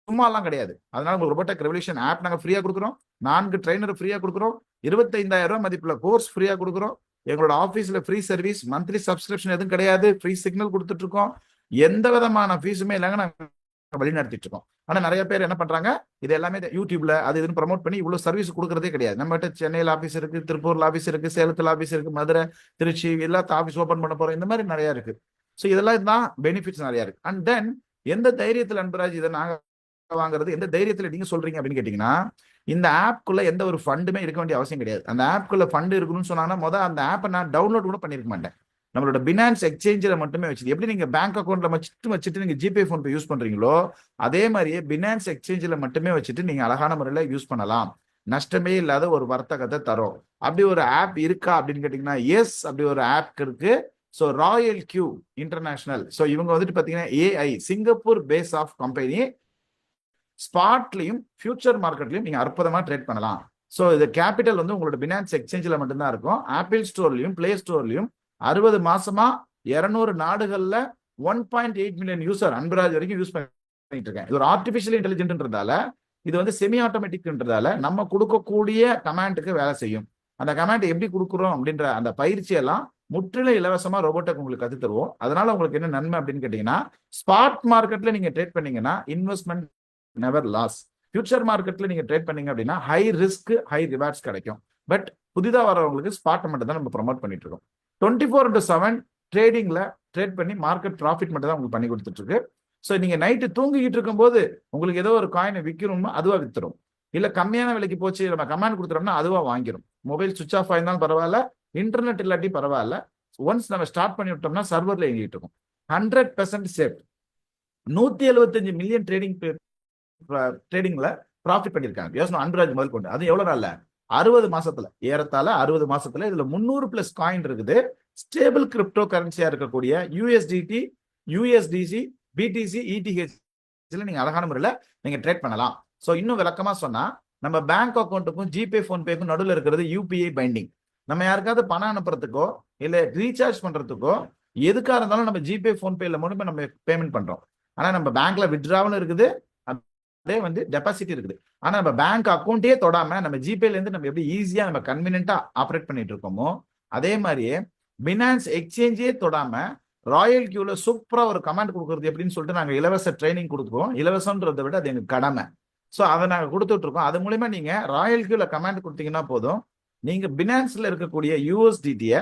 சும்மாலாம் கிடையாது. அதனால உங்களுக்கு ரோபோடெக் ரெவல்யூஷன் ஆப் நாங்க ஃப்ரீயா கொடுக்குறோம், 4 ட்ரைனர் ஃப்ரீயா கொடுக்குறோம், 25,000 ரூபாய் மதிப்புள்ள கோர்ஸ் ஃப்ரீயா கொடுக்குறோம். எங்களோட ஆபீஸ்ல ஃப்ரீ சர்வீஸ், மந்த்லி சப்ஸ்கிரிப்ஷன் எதுவும் கிடையாது, ஃப்ரீ சிக்னல் கொடுத்துட்டு இருக்கோம். எந்த விதமான ஃபீஸுமே இல்லைங்க, நாங்க வழி நடத்திட்டு இருக்கோம். ஆனா நிறைய பேர் என்ன பண்றாங்க, இது எல்லாமே யூடியூப்ல அது இதுன்னு ப்ரமோட் பண்ணி இவ்வளவு சர்வீஸ் கொடுக்கறதே கிடையாது. நம்ம கிட்ட சென்னையில் ஆபீஸ் இருக்கு, திருப்பூர்ல ஆபீஸ் இருக்கு, சேலத்துல ஆபீஸ் இருக்கு, மதுரை, திருச்சி எல்லாத்த ஆபீஸ் ஓபன் பண்ண போறோம். இந்த மாதிரி நிறைய இருக்கு. ஸோ இதெல்லாம் தான் பெனிஃபிட்ஸ் நிறைய இருக்கு. அண்ட் தென் எந்த தைரியத்தில் அன்பராஜ் இதை நாங்க வாங்குறது எந்த தைரியத்துல நீங்க சொல்றீங்க அப்படின்னு கேட்டீங்கன்னா, இந்த ஆப்குள்ள எந்த ஒரு ஃபண்டுமே இருக்க வேண்டிய அவசியம் கிடையாது. அந்த ஆப்குள்ள ஃபண்ட் இருக்கணும்னு சொன்னாங்கன்னா அந்த ஆப்பை நான் டவுன்லோட் கூட பண்ணிருக்க மாட்டேன். நம்மளோட பினான்ஸ் எக்ஸ்சேஞ்சில் மட்டுமே வச்சுட்டு, எப்படி நீங்க பேங்க் அக்கௌண்ட்ல வச்சுட்டு நீங்க ஜிபே ஃபோன்பே யூஸ் பண்றீங்களோ அதே மாதிரியே பினான்ஸ் எக்ஸ்சேஞ்சில் மட்டுமே வச்சுட்டு நீங்க அழகான முறையில் யூஸ் பண்ணலாம். நஷ்டமே இல்லாத ஒரு வர்த்தகத்தை தரும். அப்படி ஒரு ஆப் இருக்கா அப்படின்னு கேட்டீங்கன்னா, எஸ், அப்படி ஒரு ஆப் இருக்கு. So Royal Q international, so இவங்க வந்துட்டு பார்த்தீங்கன்னா AI Singapore base of company. ஸ்பாட்லையும் ஃபியூச்சர் மார்க்கெட்லையும் நீங்க அற்புதமா ட்ரேட் பண்ணலாம். ஸோ இது கேபிட்டல் வந்து உங்களோட பினான்ஸ் எக்ஸ்சேஞ்சில் மட்டும்தான் இருக்கும். ஆப்பிள் ஸ்டோர்லையும் பிளே ஸ்டோர்லையும் 60 மாசமா 200 நாடுகள்ல 1.8 மில்லியன் யூசர் அன்பராஜ் வரைக்கும் யூஸ் பண்ணிட்டு இருக்கேன். இது ஒரு ஆர்டிபிஷியல் இன்டெலிஜென்ட்ன்றதால, இது வந்து செமி ஆட்டோமேட்டிக்ன்றதால நம்ம கொடுக்கக்கூடிய கமாண்டுக்கு வேலை செய்யும். அந்த கமாண்ட் எப்படி கொடுக்குறோம் அப்படின்ற அந்த பயிற்சியெல்லாம் முற்றிலும் இலவசமா ரோபோடெக் உங்களுக்கு கத்து தருவோம். அதனால உங்களுக்கு என்ன நன்மை அப்படின்னு கேட்டீங்கன்னா, ஸ்பாட் மார்க்கெட்ல நீங்க ட்ரேட் பண்ணீங்கன்னா இன்வெஸ்ட்மெண்ட் நெவர் லாஸ். ஃபியூச்சர் மார்க்கெட்ல நீங்க ட்ரேட் பண்ணீங்க அப்படின்னா ஹை ரிஸ்க் ஹை ரிவார்ட்ஸ் கிடைக்கும். பட் புதிதாக வரவங்களுக்கு ஸ்பாட் மட்டும் தான் நம்ம ப்ரொமோட் பண்ணிட்டு இருக்கோம். 24/7 ட்ரேடிங்ல ட்ரேட் பண்ணி மார்க்கெட் ப்ராஃபிட் மட்டும் தான் உங்களுக்கு பண்ணி கொடுத்துட்டு இருக்கு. ஸோ நீங்க நைட்டு தூங்கிக்கிட்டு இருக்கும்போது உங்களுக்கு ஏதோ ஒரு காயினை விற்கணும்னா அதுவா வித்துரும். இல்ல கம்மியான விலைக்கு போச்சு நம்ம கமாண்ட் கொடுத்துட்டோம்னா அதுவா வாங்கிடும். மொபைல் சுவிச் ஆஃப் ஆயிருந்தாலும் பரவாயில்ல, இன்டர்நெட் இல்லாட்டி பரவாயில்ல, ஒன்ஸ் நம்ம ஸ்டார்ட் பண்ணி விட்டோம்னா சர்வர்ல இயங்கிட்டு இருக்கும். 100% சேஃப். 175 மில்லியன் ட்ரேடிங்ல ப்ராஃபிட் பண்ணிருக்காங்க. யோசனை அன்பராஜ் முதல் கொண்டு. அது எவ்வளவு நாள்ல? 60 மாசத்துல, ஏறத்தாழ 60 மாசத்துல இதுல 300+ காயின் இருக்குது. ஸ்டேபிள் கிரிப்டோ கரன்சியா இருக்கக்கூடிய யூஎஸ்டிடி, யூஎஸ்டிசி, பிடிசி, இடிஹெச் நீங்க அழகான முறையில் நீங்க ட்ரேட் பண்ணலாம். ஸோ இன்னும் விளக்கமா சொன்னா, நம்ம பேங்க் அக்கௌண்ட்டுக்கும் ஜிபே ஃபோன்பேக்கும் நடுவில் இருக்கிறது யூபிஐ பைண்டிங். நம்ம யாருக்காவது பணம் அனுப்புறதுக்கோ இல்ல ரீசார்ஜ் பண்றதுக்கோ எதுக்காக இருந்தாலும் நம்ம ஜிபே ஃபோன்பேல மூலமா நம்ம பேமெண்ட் பண்றோம். ஆனா நம்ம பேங்க்ல வித்ட்ராவலும் இருக்குது, அதே வந்து டெபாசிட் இருக்குது. ஆனா நம்ம பேங்க் அக்கௌண்ட்டே தொடாம நம்ம ஜிபேல இருந்து நம்ம எப்படி ஈஸியா நம்ம கன்வீனியன்ட்டா ஆப்ரேட் பண்ணிட்டு இருக்கோமோ அதே மாதிரியே பினான்ஸ் எக்ஸ்சேஞ்சே தொடாம ராயல் கியூல சூப்பரா ஒரு கமாண்ட் கொடுக்கறது எப்படின்னு சொல்லிட்டு நாங்க இலவச ட்ரைனிங் கொடுக்குறோம். இலவசம்ன்றதை விட அது எங்க கடமை. ஸோ அதை நாங்க கொடுத்துட்டு இருக்கோம். அது மூலமா நீங்க ராயல் கியூல கமாண்ட் கொடுத்தீங்கன்னா போதும், நீங்க பினான்ஸ்ல இருக்கக்கூடிய யூஎஸ்டிடியை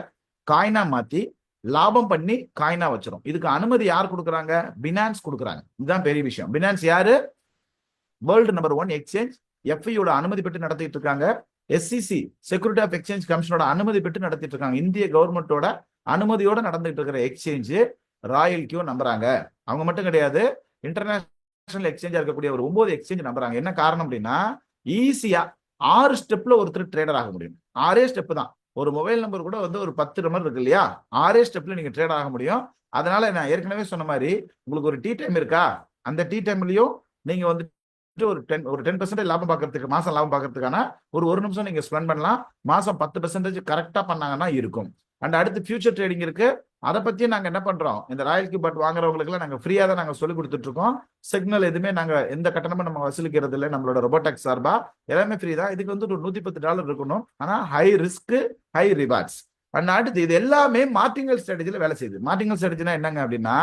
காயினா மாத்தி லாபம் பண்ணி காயினா வச்சிரும். இதுக்கு அனுமதி யார் கொடுக்குறாங்க? பினான்ஸ் கொடுக்குறாங்க. இதுதான் பெரிய விஷயம். பினான்ஸ் யாரு? World number 1 exchange. எஃப்ஐயோட அனுமதி பெற்று நடத்திட்டு இருக்காங்க. எஸ்சிசி செக்யூரிட்டி ஆஃப் எக்ஸ்சேஞ்ச் கமிஷனோட அனுமதி பெற்று நடத்திட்டு இருக்காங்க. இந்திய கவர்மெண்டோட அனுமதியோட நடந்துட்டு இருக்கிற எக்ஸ்சேஞ்ச் ராயல் கியூ நம்புறாங்க. அவங்க மட்டும் கிடையாது, இன்டர்நேஷனல் எக்ஸ்சேஞ்சா இருக்கக்கூடிய ஒரு 9 எக்ஸ்சேஞ்ச் நம்புறாங்க. என்ன காரணம் அப்படின்னா, ஈஸியா 6 ஸ்டெப்ல ஒருத்தர் ட்ரேடர் ஆக முடியும். 6 ஸ்டெப் தான். ஒரு மொபைல் நம்பர் கூட வந்து ஒரு 10 நம்பர் இருக்கு இல்லையா, 6 ஸ்டெப்ல நீங்க ட்ரேட் ஆக முடியும். அதனால நான் ஏற்கனவே சொன்ன மாதிரி உங்களுக்கு ஒரு டீ டைம் இருக்கா, அந்த டீ டைம்லயும் நீங்க வந்து ஒரு 10% லாபம் பார்க்கறதுக்கு, மாசம் லாபம் பார்க்கறதுக்கான ஒரு நிமிஷம் நீங்க ஸ்பெண்ட் பண்ணலாம். மாசம் 10% கரெக்டா பண்ணாங்கன்னா இருக்கும். அண்ட் அடுத்து ஃபியூச்சர் ட்ரேடிங் இருக்கு. அதை பத்தியும் நாங்க என்ன பண்றோம், இந்த ராயல் கியூ பட் வாங்குறவங்களுக்கு எல்லாம் நாங்க ஃப்ரீயா தான் நாங்க சொல்லி கொடுத்துட்டு இருக்கோம். சிக்னல் எதுவுமே நாங்க எந்த கட்டணமும் நம்ம வசூலிக்கிறது இல்லை. நம்மளோட ரோபோடெக் சார்பா எல்லாமே ஃப்ரீ தான். இதுக்கு வந்து ஒரு $110 இருக்கணும். ஆனா high risk high rewards. And அடுத்து இது எல்லாமே மார்டிங்கல் ஸ்ட்ராட்டஜில வேலை செய்யுது. மார்டிங்கல் ஸ்ட்ராட்டஜினா என்னங்க அப்படின்னா,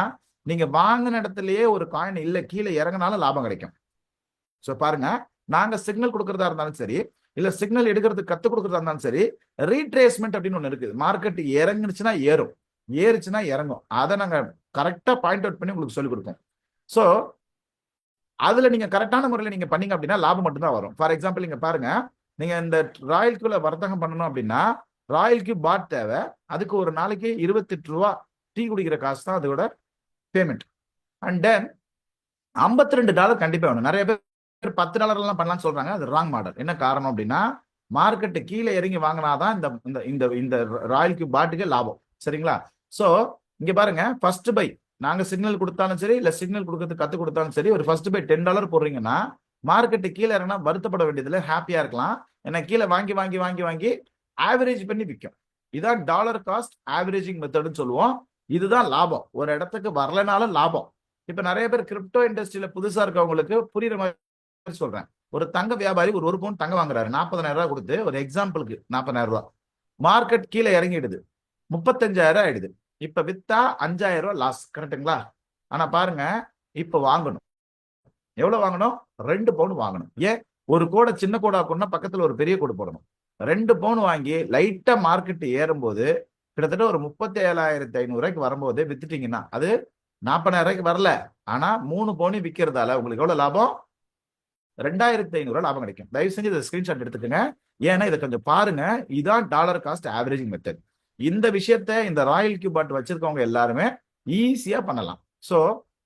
நீங்க வாங்கின இடத்துலயே ஒரு காயின் இல்ல கீழே இறங்கினாலும் லாபம் கிடைக்கும். ஸோ பாருங்க, நாங்க சிக்னல் கொடுக்கறதா இருந்தாலும் சரி, இல்ல சிக்னல் எடுக்கிறதுக்கு கத்து கொடுக்கறதா இருந்தாலும் சரி, ரீட்ரேஸ்மெண்ட் அப்படின்னு ஒண்ணு இருக்குது. மார்க்கெட் இறங்குச்சுன்னா ஏறும், ஏறுச்சுன்னா இறங்கும். அதை நாங்க கரெக்டா பாயிண்ட் அவுட் பண்ணி உங்களுக்கு சொல்லிக் கொடுப்போம். ஸோ அதுல நீங்க கரெக்டான முறையில் நீங்க பண்ணீங்க அப்படின்னா லாபம் மட்டும்தான் வரும். ஃபார் எக்ஸாம்பிள் நீங்க பாருங்க, நீங்க இந்த ராயல் கியூல வர்த்தகம் பண்ணணும் அப்படின்னா ராயல் கியூ பாட் தேவை. அதுக்கு ஒரு நாளைக்கு $28 டீ குடிக்கிற காசு தான் அதோட பேமெண்ட். அண்ட் தென் $52 கண்டிப்பா வேணும். நிறைய பேர் $10 எல்லாம் பண்ணலாம்னு சொல்றாங்க. அது ராங் மாடல். என்ன காரணம் அப்படின்னா, மார்க்கெட் கீழே இறங்கி வாங்கினாதான் இந்த ராயல் கியூ பாட்டுக்கு லாபம். சரிங்களா? சோ இங்க பாருங்க, ஃபர்ஸ்ட் பை நாங்க சிக்னல் கொடுத்தாலும் சரி, இல்ல சிக்னல் கொடுக்கறதுக்கு கத்து கொடுத்தாலும் சரி, ஒரு ஃபர்ஸ்ட் பை $10 போடுறீங்கன்னா மார்க்கெட் கீழே இறங்கினா வருத்தப்பட வேண்டியதுல ஹாப்பியா இருக்கலாம். ஏன்னா கீழே வாங்கி வாங்கி வாங்கி வாங்கி ஆவரேஜ் பண்ணி விற்கும். இதான் டாலர் காஸ்ட் ஆவரேஜிங் மெத்தட்னு சொல்லுவோம். இதுதான் லாபம். ஒரு இடத்துக்கு வரலனாலும் லாபம். இப்ப நிறைய பேர் கிரிப்டோ இண்டஸ்ட்ரியில புதுசா இருக்கவங்களுக்கு புரியுற மாதிரி சொல்றேன். ஒரு தங்க வியாபாரி ஒரு பவுன் தங்கம் வாங்குறாரு, $40,000 கொடுத்து, ஒரு எக்ஸாம்பிளுக்கு $40,000. மார்க்கெட் கீழே இறங்கிடுது, 35,000 ஆயிடுது. இப்ப வித்தா $5,000 லாஸ். கரெக்டுங்களா? ஆனா பாருங்க, இப்ப வாங்கணும். எவ்வளவு வாங்கணும்? 2 பவுன் வாங்கணும். ஏன்? ஒரு கோடை சின்ன கோடா ஆக்கணும்னா பக்கத்துல ஒரு பெரிய கோடு போடணும். 2 பவுன் வாங்கி லைட்டா மார்க்கெட் ஏறும்போது கிட்டத்தட்ட ஒரு 37,500 வரும்போது வித்துட்டீங்கன்னா அது $40,000 வரல. ஆனா 3 பவுன் விற்கிறதால உங்களுக்கு எவ்வளவு லாபம்? 2500 லாபம் கிடைக்கும். தயவு செஞ்சு இதை ஸ்கிரீன்ஷாட் எடுத்துக்கோங்க. ஏன்னா இதை கொஞ்சம் பாருங்க. இதான் டாலர் காஸ்ட் ஆவரேஜிங் மெத்தட். இந்த விஷயத்த இந்த ராயல் கியூபாட் வச்சிருக்கவங்க எல்லாருமே ஈஸியா பண்ணலாம். ஸோ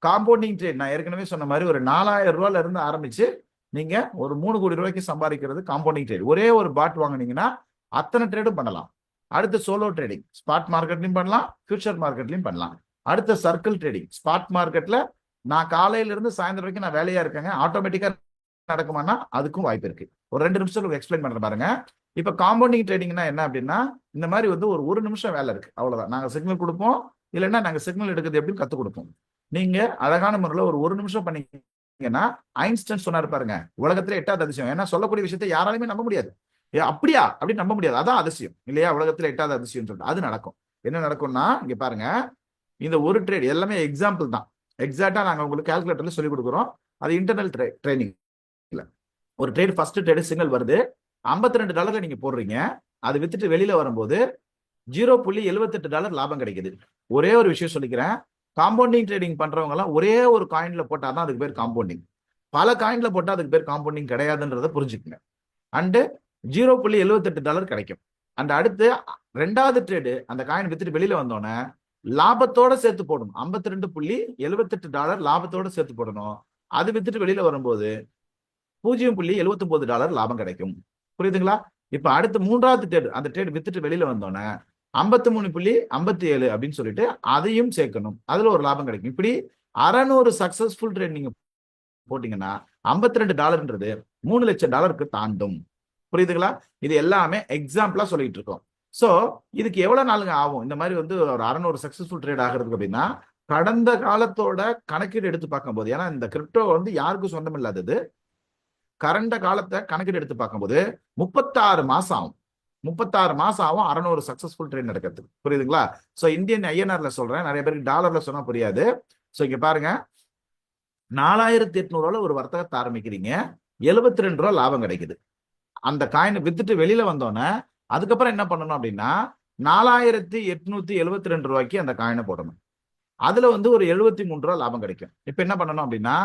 காம்பவுண்டிங் ட்ரேட் நான் ஏற்கனவே சொன்ன மாதிரி ஒரு 4000 ரூபாயில இருந்து ஆரம்பிச்சு நீங்க ஒரு 3 கோடி ரூபாய்க்கு சம்பாதிக்கிறது காம்பவுண்டிங் ட்ரேட். ஒரே ஒரு பாட் வாங்குனீங்கன்னா அத்தனை ட்ரேடும் பண்ணலாம். அடுத்து சோலோ ட்ரேடிங், ஸ்பாட் மார்க்கெட்லயும் பண்ணலாம், ஃபியூச்சர் மார்க்கெட்லயும் பண்ணலாம். அடுத்த சர்க்கிள் ட்ரேடிங், ஸ்பாட் மார்க்கெட்ல நான் காலையில இருந்து சாயந்தரம் வரைக்கும் நான் வேலையா இருக்கேங்க, ஆட்டோமேட்டிக்கா நடக்குமானா அதுக்கும் வாய்ப்பு இருக்கு. ஒரு 2 நிமிஷம் எக்ஸ்பிளைன் பண்ற பாருங்க. இப்ப காம்பவுண்டிங் ட்ரேடிங்னா என்ன அப்படின்னா, இந்த மாதிரி வந்து ஒரு நிமிஷம் வேலை இருக்கு, அவ்வளவுதான். நாங்க சிக்னல் கொடுப்போம், இல்லைன்னா நாங்க சிக்னல் எடுக்கிறது எப்படின்னு கத்து கொடுப்போம். நீங்க அழகான முறையில் ஒரு நிமிஷம் பண்ணீங்கன்னா, ஐன்ஸ்டைன் சொன்னாரு பாருங்க, உலகத்திலே 8வது அதிசயம். ஏன்னா சொல்லக்கூடிய விஷயத்தை யாராலுமே நம்ப முடியாது. அப்படியா அப்படின்னு நம்ப முடியாது, அதான் அதிசயம் இல்லையா? உலகத்துல 8வது அதிசயம் சொல்லிட்டு அது நடக்கும். என்ன நடக்கும்னா, இங்க பாருங்க, இந்த ஒரு ட்ரேட் எல்லாமே எக்ஸாம்பிள் தான். எக்ஸாக்டா நாங்க உங்களுக்கு கால்குலேட்டர்ல சொல்லி கொடுக்குறோம். அது இன்டர்னல் ட்ரைனிங். ஒரு ட்ரேட் ஃபர்ஸ்ட் ட்ரேட் சிக்னல் வருது, $52 நீங்க போடுறீங்க. அது வித்துட்டு வெளியில வரும்போது $0.78 லாபம் கிடைக்குது. ஒரே ஒரு விஷயம் சொல்லிக்கிறேன், காம்பவுண்டிங் ட்ரேடிங் பண்றவங்க எல்லாம் ஒரே ஒரு காயின்ல போட்டாதான் அதுக்கு பேர் காம்பவுண்டிங். பல காயின்ல போட்டா அதுக்கு பேர் காம்பவுண்டிங் கிடையாதுன்றத புரிஞ்சுக்குங்க. அண்டு $0.78 கிடைக்கும். அண்ட் அடுத்து 2வது ட்ரேடு அந்த காயின் வித்துட்டு வெளியில வந்தோடனே லாபத்தோட சேர்த்து போடணும். $52.78 லாபத்தோட சேர்த்து போடணும். அது வித்துட்டு வெளியில வரும்போது $0.79 லாபம் கிடைக்கும். புரியுதுங்களா? இப்ப அடுத்து 3வது ட்ரேடு, அந்த ட்ரேடு வித்துட்டு வெளியில வந்தோடனே 53.57 அப்படின்னு சொல்லிட்டு அதையும் சேர்க்கணும். அதுல ஒரு லாபம் கிடைக்கும். இப்படி 600 சக்சஸ்ஃபுல் ட்ரேட் நீங்க போட்டீங்கன்னா $52 $3 லட்சம் தாண்டும். புரியுதுங்களா? இது எல்லாமே எக்ஸாம்பிளா சொல்லிட்டு இருக்கோம். சோ இதுக்கு எவ்வளவு நாளுங்க ஆகும் இந்த மாதிரி வந்து ஒரு 600 சக்சஸ்ஃபுல் ட்ரேட் ஆகிறதுக்கு அப்படின்னா, கடந்த காலத்தோட கணக்கீடு எடுத்து பார்க்கும்போது, ஏன்னா இந்த கிரிப்டோ வந்து யாருக்கும் சொந்தம் இல்லாதது, கரண்ட காலத்தை கணக்கீடு எடுத்து பார்க்கும்போது 36 மாசம் ஆகும். 36 மாசம் ஆகும் 600 சக்சஸ்ஃபுல் ட்ரேட் நடக்கிறதுக்கு. புரியுதுங்களா? சோ இந்தியன் ஐஎன்ஆர்ல சொல்றேன், நிறைய பேருக்கு டாலர்ல சொன்னா புரியாது. சோ இங்க பாருங்க, 4800 ஒரு வர்த்தகத்தை ஆரம்பிக்கிறீங்க, $72 லாபம் கிடைக்குது. அந்த காயினை வித்துட்டு வெளியில வந்தோன்னே அதுக்கப்புறம் என்ன பண்ணணும் அப்படின்னா, $4872 அந்த காயினை போடணும். அதுல வந்து ஒரு $73 லாபம் கிடைக்கும். இப்ப என்ன பண்ணணும் அப்படின்னா,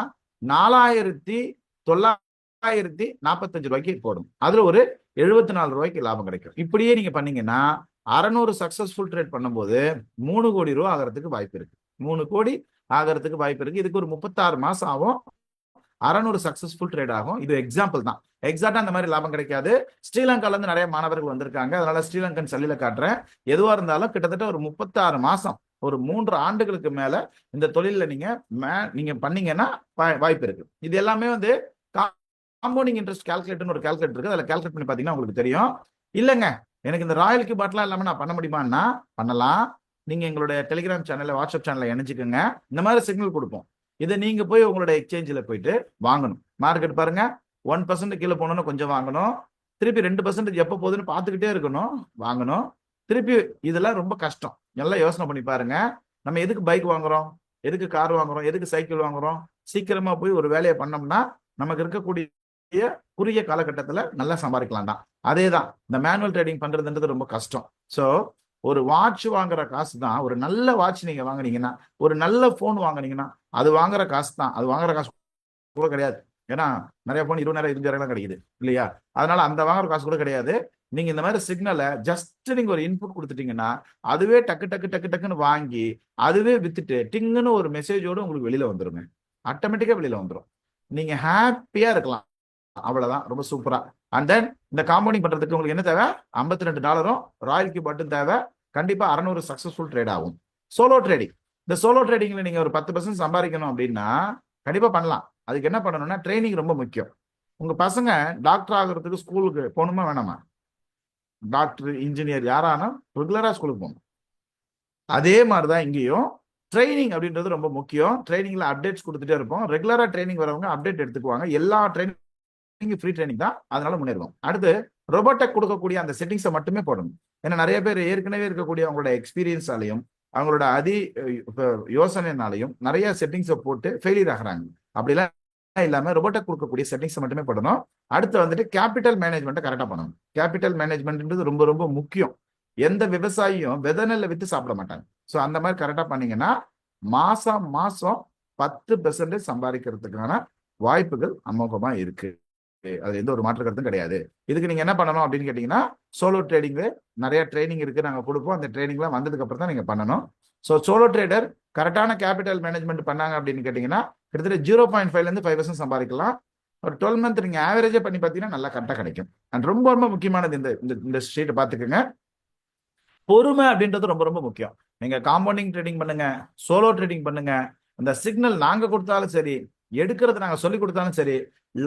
$4945 போடணும். அதுல ஒரு $74 லாபம் கிடைக்கும். இப்படியே நீங்க பண்ணீங்கன்னா 600 சக்சஸ்ஃபுல் ட்ரேட் பண்ணும்போது 3 கோடி ரூபாய் ஆகிறதுக்கு வாய்ப்பு இருக்கு. 3 கோடி ஆகிறதுக்கு வாய்ப்பு இருக்கு. இதுக்கு ஒரு 36 மாசம் ஆகும். 600 சக்சஸ்ஃபுல் ட்ரேட் ஆகும். இது எக்ஸாம்பிள் தான். எக்ஸாக்டா அந்த மாதிரி லாபம் கிடைக்காது. ஸ்ரீலங்கால இருந்து நிறைய மாணவர்கள் வந்திருக்காங்க, அதனால ஸ்ரீலங்கன் சல்லில காட்டுறேன். எதுவா இருந்தாலும் கிட்டத்தட்ட ஒரு 36 மாசம், ஒரு 3 ஆண்டுகளுக்கு மேல இந்த தொழில நீங்க பண்ணீங்கன்னா வாய்ப்பு இருக்கு. இது எல்லாமே வந்து காம்பவுண்டிங் இன்ட்ரெஸ்ட் கால்குலேட்டர்னு ஒரு கால்குலேட்டர் இருக்கு. அதில் கால்குலேட் பண்ணி பார்த்தீங்கன்னா உங்களுக்கு தெரியும். இல்லைங்க எனக்கு இந்த ராயல் கியூபாட்லாம் இல்லாமல் நான் பண்ண முடியுமான்னா பண்ணலாம். நீங்க எங்களுடைய டெலிகிராம் சேனல்ல, வாட்ஸ்அப் சேனல்ல இணைஞ்சுக்கோங்க. இந்த மாதிரி சிக்னல் கொடுப்போம். இதை நீங்க போய் உங்களோட எக்ஸ்சேஞ்சில் போயிட்டு வாங்கணும். மார்க்கெட் பாருங்க, 1% கீழே போனோம்னா கொஞ்சம் வாங்கணும், திருப்பி 2% எப்போ போகுதுன்னு பார்த்துக்கிட்டே இருக்கணும், வாங்கணும், திருப்பி. இதெல்லாம் ரொம்ப கஷ்டம். நல்லா யோசனை பண்ணி பாருங்க. நம்ம எதுக்கு பைக் வாங்குறோம், எதுக்கு கார் வாங்குறோம், எதுக்கு சைக்கிள் வாங்குறோம்? சீக்கிரமா போய் ஒரு வேலையை பண்ணோம்னா நமக்கு இருக்கக்கூடிய குறுகிய காலகட்டத்தில் நல்லா சம்பாதிக்கலாம் தான். அதே தான் இந்த மேனுவல் ட்ரேடிங் பண்றதுன்றது ரொம்ப கஷ்டம். ஸோ ஒரு வாட்ச் வாங்குற காசு தான், ஒரு நல்ல வாட்ச் நீங்க வாங்குனீங்கன்னா, ஒரு நல்ல போன் வாங்குனீங்கன்னா அது வாங்குற காசு தான். அது வாங்குற காசு கூட கிடையாது. ஏன்னா நிறைய போன் 20,000 25,000 கிடைக்குது இல்லையா? அதனால அந்த வாங்குற காசு கூட கிடையாது. நீங்க இந்த மாதிரி சிக்னலை ஜஸ்ட் நீங்க ஒரு இன்புட் கொடுத்துட்டீங்கன்னா அதுவே டக்கு டக்கு டக்கு டக்குன்னு வாங்கி அதுவே வித்துட்டு டிங்குன்னு ஒரு மெசேஜோட உங்களுக்கு வெளியில வந்துருங்க. ஆட்டோமேட்டிக்கா வெளியில வந்துடும். நீங்க ஹாப்பியா இருக்கலாம். அவ்வளவுதான், ரொம்ப சூப்பரா. அண்ட் தென் இந்த காம்பவுண்டிங் பண்றதுக்கு உங்களுக்கு என்ன தேவை? $52 ராயல் கியூபாட்டும் தேவை. கண்டிப்பா 600 சக்சஸ்ஃபுல் ட்ரேட் ஆகும். சோலோ ட்ரேடிங், இந்த சோலோ ட்ரேடிங்ல நீங்க ஒரு 10% சம்பாதிக்கணும் அப்படின்னா கண்டிப்பா பண்ணலாம். அதுக்கு என்ன பண்ணணும்னா ட்ரைனிங் ரொம்ப முக்கியம். உங்க பசங்க டாக்டர் ஆகிறதுக்கு ஸ்கூலுக்கு போகணுமா வேணாமா? டாக்டர், இன்ஜினியர் யாரானா ரெகுலரா ஸ்கூலுக்கு போகணும். அதே மாதிரிதான் இங்கேயும் ட்ரைனிங் அப்படின்றது ரொம்ப முக்கியம். ட்ரைனிங்ல அப்டேட்ஸ் கொடுத்துட்டே இருப்போம். ரெகுலரா ட்ரைனிங் வரவங்க அப்டேட் எடுத்துக்குவாங்க. எல்லா ட்ரைனிங் ஃப்ரீ ட்ரைனிங் தான், அதனால முன்னேறுவோம். அடுத்து ரோபோட்டெக் கொடுக்கக்கூடிய அந்த செட்டிங்ஸை மட்டுமே போடணும். ஏன்னா நிறைய பேர் ஏற்கனவே இருக்கக்கூடிய அவங்களோட எக்ஸ்பீரியன்ஸாலையும் அவங்களோட யோசனைனாலையும் நிறைய செட்டிங்ஸை போட்டு ஃபெயிலியர் ஆகிறாங்க. அப்படிலாம் இல்லாம ரோபோட்டெக் கொடுக்கக்கூடிய செட்டிங்ஸை மட்டுமே போடணும். அடுத்து வந்துட்டு கேபிட்டல் மேனேஜ்மெண்ட்டை கரெக்டாக பண்ணணும். கேபிட்டல் மேனேஜ்மெண்ட்ன்றது ரொம்ப ரொம்ப முக்கியம். எந்த விவசாயியும் விதை நெல்லை வித்து சாப்பிட மாட்டாங்க. ஸோ அந்த மாதிரி கரெக்டாக பண்ணீங்கன்னா மாசம் 10% சம்பாதிக்கிறதுக்கான வாய்ப்புகள் அமோகமா இருக்கு. அது எந்த ஒரு மாற்று கருத்தும் கிடையாது. இதுக்கு நீங்க என்ன பண்ணணும் அப்படின்னு கேட்டீங்கன்னா, சோலோ ட்ரேடிங் நிறைய ட்ரைனிங் இருக்கு, நாங்க கொடுப்போம். அந்த ட்ரைனிங்லாம் வந்ததுக்கு அப்புறம் தான் நீங்க பண்ணணும். ஸோ சோலோ ட்ரேடர் கரெக்டான கேபிட்டல் மேனேஜ்மெண்ட் பண்ணாங்க அப்படின்னு கேட்டீங்கன்னா, கிட்டத்தட்ட 0.5ல இருந்து 5% சம்பாதிக்கலாம். ஒரு 12 மந்த் நீங்க ஆவரேஜா பண்ணி பார்த்தீங்கன்னா நல்லா கரெக்டாக கிடைக்கும். அண்ட் ரொம்ப ரொம்ப முக்கியமானது இந்த ஸ்ட்ரீட்டை பார்த்துக்கோங்க, பொறுமை அப்படின்றது ரொம்ப ரொம்ப முக்கியம். நீங்க காம்பவுண்டிங் ட்ரேடிங் பண்ணுங்க, சோலோ ட்ரேடிங் பண்ணுங்க, அந்த சிக்னல் நாங்க கொடுத்தாலும் சரி, எடுக்கிறது நாங்க சொல்லி கொடுத்தாலும் சரி,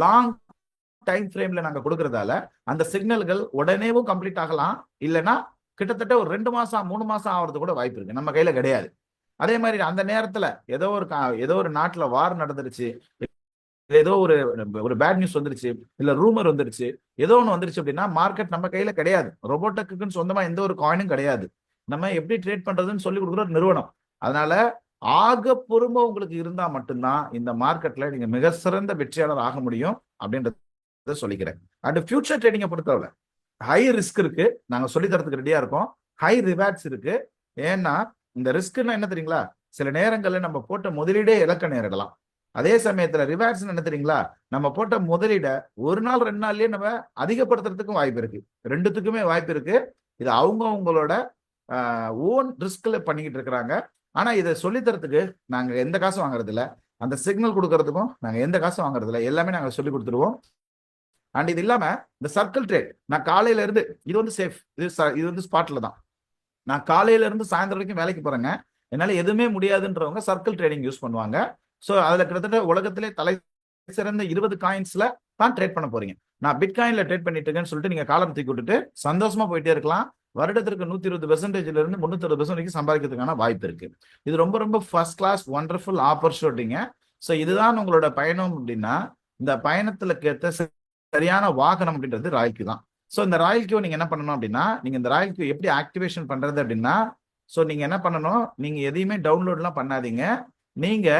லாங் டைம் ஃப்ரேம்ல நாங்க கொடுக்கறதால அந்த சிக்னல்கள் உடனேவும் கம்ப்ளீட் ஆகலாம், இல்லைன்னா கிட்டத்தட்ட ஒரு 2 மாசம் 3 மாசம் ஆகிறது கூட வாய்ப்பு இருக்கு, நம்ம கையில கிடையாது. அதே மாதிரி அந்த நேரத்துல ஏதோ ஒரு நாட்டுல வார் நடந்துருச்சு, ஏதோ ஒரு பேட் நியூஸ் வந்துருச்சு, இல்ல ரூமர் வந்துருச்சு, ஏதோ ஒன்று வந்துருச்சு அப்படின்னா மார்க்கெட் நம்ம கையில கிடையாது. ரொபோட்டக்குன்னு சொந்தமா எந்த ஒரு காயினும் கிடையாது. நம்ம எப்படி ட்ரேட் பண்றதுன்னு சொல்லி கொடுக்குற ஒரு நிறுவனம். அதனால ஆக பொறுமை உங்களுக்கு இருந்தா மட்டும்தான் இந்த மார்க்கெட்ல நீங்க மிக சிறந்த வெற்றியாளர் ஆக முடியும் அப்படின்றத சொல்லிக்கிறேன். அண்ட் ஃபியூச்சர் ட்ரேடிங்கை பொறுத்தவரை ஹை ரிஸ்க் இருக்கு, நாங்க சொல்லி தரதுக்கு ரெடியா இருக்கோம். ஹை ரிவார்ட்ஸ் இருக்கு. ஏன்னா இந்த ரிஸ்க்னா என்ன தெரியுங்களா, சில நேரங்களில் நம்ம போட்ட முதலீடே இழக்க நேரிடலாம். அதே சமயத்துல ரிவார்ட்ஸ் என்ன தெரியுங்களா, நம்ம போட்ட முதலீட ஒரு நாள் 2 நாள்லயே நம்ம அதிகப்படுத்துறதுக்கும் வாய்ப்பு இருக்கு. ரெண்டுத்துக்குமே வாய்ப்பு இருக்கு. இது அவங்களோட ஓன் ரிஸ்க்ல பண்ணிக்கிட்டு இருக்கிறாங்க. ஆனா இதை சொல்லி தரத்துக்கு நாங்க எந்த காசும் வாங்குறது இல்ல, அந்த சிக்னல் கொடுக்கறதுக்கும் நாங்க எந்த காசும் வாங்குறது இல்ல, எல்லாமே நாங்க சொல்லி கொடுத்துருவோம். அண்ட் இது இல்லாம இந்த சர்க்கிள் ட்ரேட், நான் காலையில இருந்து இது வந்து சேஃப், இது வந்து ஸ்பாட்ல தான். நான் காலையில இருந்து சாயந்தரம் வரைக்கும் வேலைக்கு போறேங்க, என்னால எதுவுமே முடியாதுன்றவங்க சர்க்கிள் ட்ரேடிங் யூஸ் பண்ணுவாங்க. ஸோ அதுல கிட்டத்தட்ட உலகத்திலே தலை சிறந்த 20 காயின்ஸ்ல தான் ட்ரேட் பண்ண போறீங்க. நான் பிட்காயின்ல ட்ரேட் பண்ணிட்டு இருக்கேன்னு சொல்லிட்டு நீங்க காலம் தூக்கி விட்டுட்டு சந்தோஷமா போயிட்டே இருக்கலாம். வருடத்திற்கு 120% இருந்து 360% வரைக்கும் சம்பாதிக்கிறதுக்கான வாய்ப்பு இருக்கு. இது ரொம்ப ரொம்ப ஃபர்ஸ்ட் கிளாஸ் ஒண்டர்ஃபுல் ஆப்பர்ச்சுனிட்டிங்க. ஸோ இதுதான் உங்களோட பயணம் அப்படின்னா, இந்த பயணத்துல கேட்ட சரியான வாகனம் அப்படின்றது ராயல்கியூ தான். ஸோ இந்த ராயல்கியூ நீங்க என்ன பண்ணணும் அப்படின்னா, நீங்க இந்த ராயல்கியூ எப்படி ஆக்டிவேஷன் பண்றது அப்படின்னா, ஸோ நீங்க என்ன பண்ணணும், நீங்க எதையுமே டவுன்லோட்லாம் பண்ணாதீங்க. நீங்க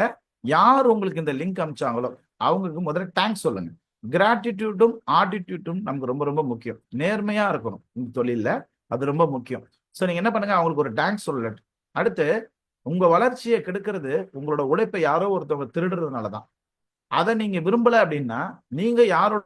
யார் உங்களுக்கு இந்த லிங்க் அனுப்பிச்சாங்களோ அவங்களுக்கு முதல்ல தேங்க்ஸ் சொல்லுங்க. கிராட்டிடியூடும் ஆட்டிடியூடும் நமக்கு ரொம்ப ரொம்ப முக்கியம். நேர்மையா இருக்கணும் இந்த தொழில, அது ரொம்ப முக்கியம். ஸோ நீங்க என்ன பண்ணுங்க, அவங்களுக்கு ஒரு தேங்க்ஸ் சொல்லல. அடுத்து உங்க வளர்ச்சியை கெடுக்கிறது உங்களோட உழைப்பை யாரோ ஒருத்தவங்க திருடுறதுனால தான். அதை நீங்க விரும்பல அப்படின்னா, நீங்க யாரோட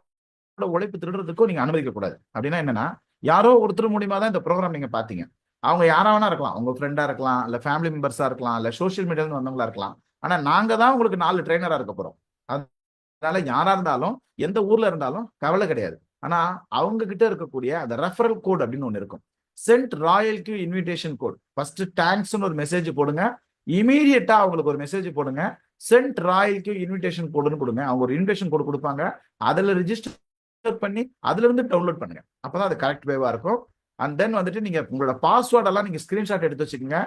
உழைப்பு திருடுறதுக்கும் நீங்க அனுமதிக்க கூடாது. அப்படின்னா என்னன்னா, யாரோ ஒருத்தர் மூலியமா தான் இந்த ப்ரோக்ராம் நீங்க பாத்தீங்க. அவங்க யாராவனா இருக்கலாம், உங்க ஃப்ரெண்டா இருக்கலாம், இல்ல ஃபேமிலி மெம்பர்ஸா இருக்கலாம், இல்ல சோசியல் மீடியால வந்தவங்களா இருக்கலாம். ஆனா நாங்க தான் உங்களுக்கு 4 ட்ரெயினரா இருக்க போறோம். அதனால யாரா இருந்தாலும் எந்த ஊர்ல இருந்தாலும் கவலை கிடையாது. ஆனா அவங்க கிட்ட இருக்கக்கூடிய அந்த ரெஃபரல் கோட் அப்படின்னு ஒண்ணு இருக்கும். Send Royal Q invitation code. First தேங்க்ஸ்னு ஒரு மெசேஜ் போடுங்க. இமீடியட்டா அவங்களுக்கு ஒரு மெசேஜ் போடுங்க. சென்ட் ராயல்கியூ இன்விடேஷன் கோடுன்னு கொடுங்க. அவங்க ஒரு இன்விடேஷன் கோட் கொடுப்பாங்க. அதுல ரிஜிஸ்டர் பண்ணி அதுல இருந்து டவுன்லோட் பண்ணுங்க. அப்பதான் அது கரெக்ட் வேவா இருக்கும். அண்ட் தென் வந்துட்டு நீங்க உங்களோட பாஸ்வேர்ட் எல்லாம் நீங்க ஸ்கிரீன்ஷாட் எடுத்து வச்சுக்கோங்க,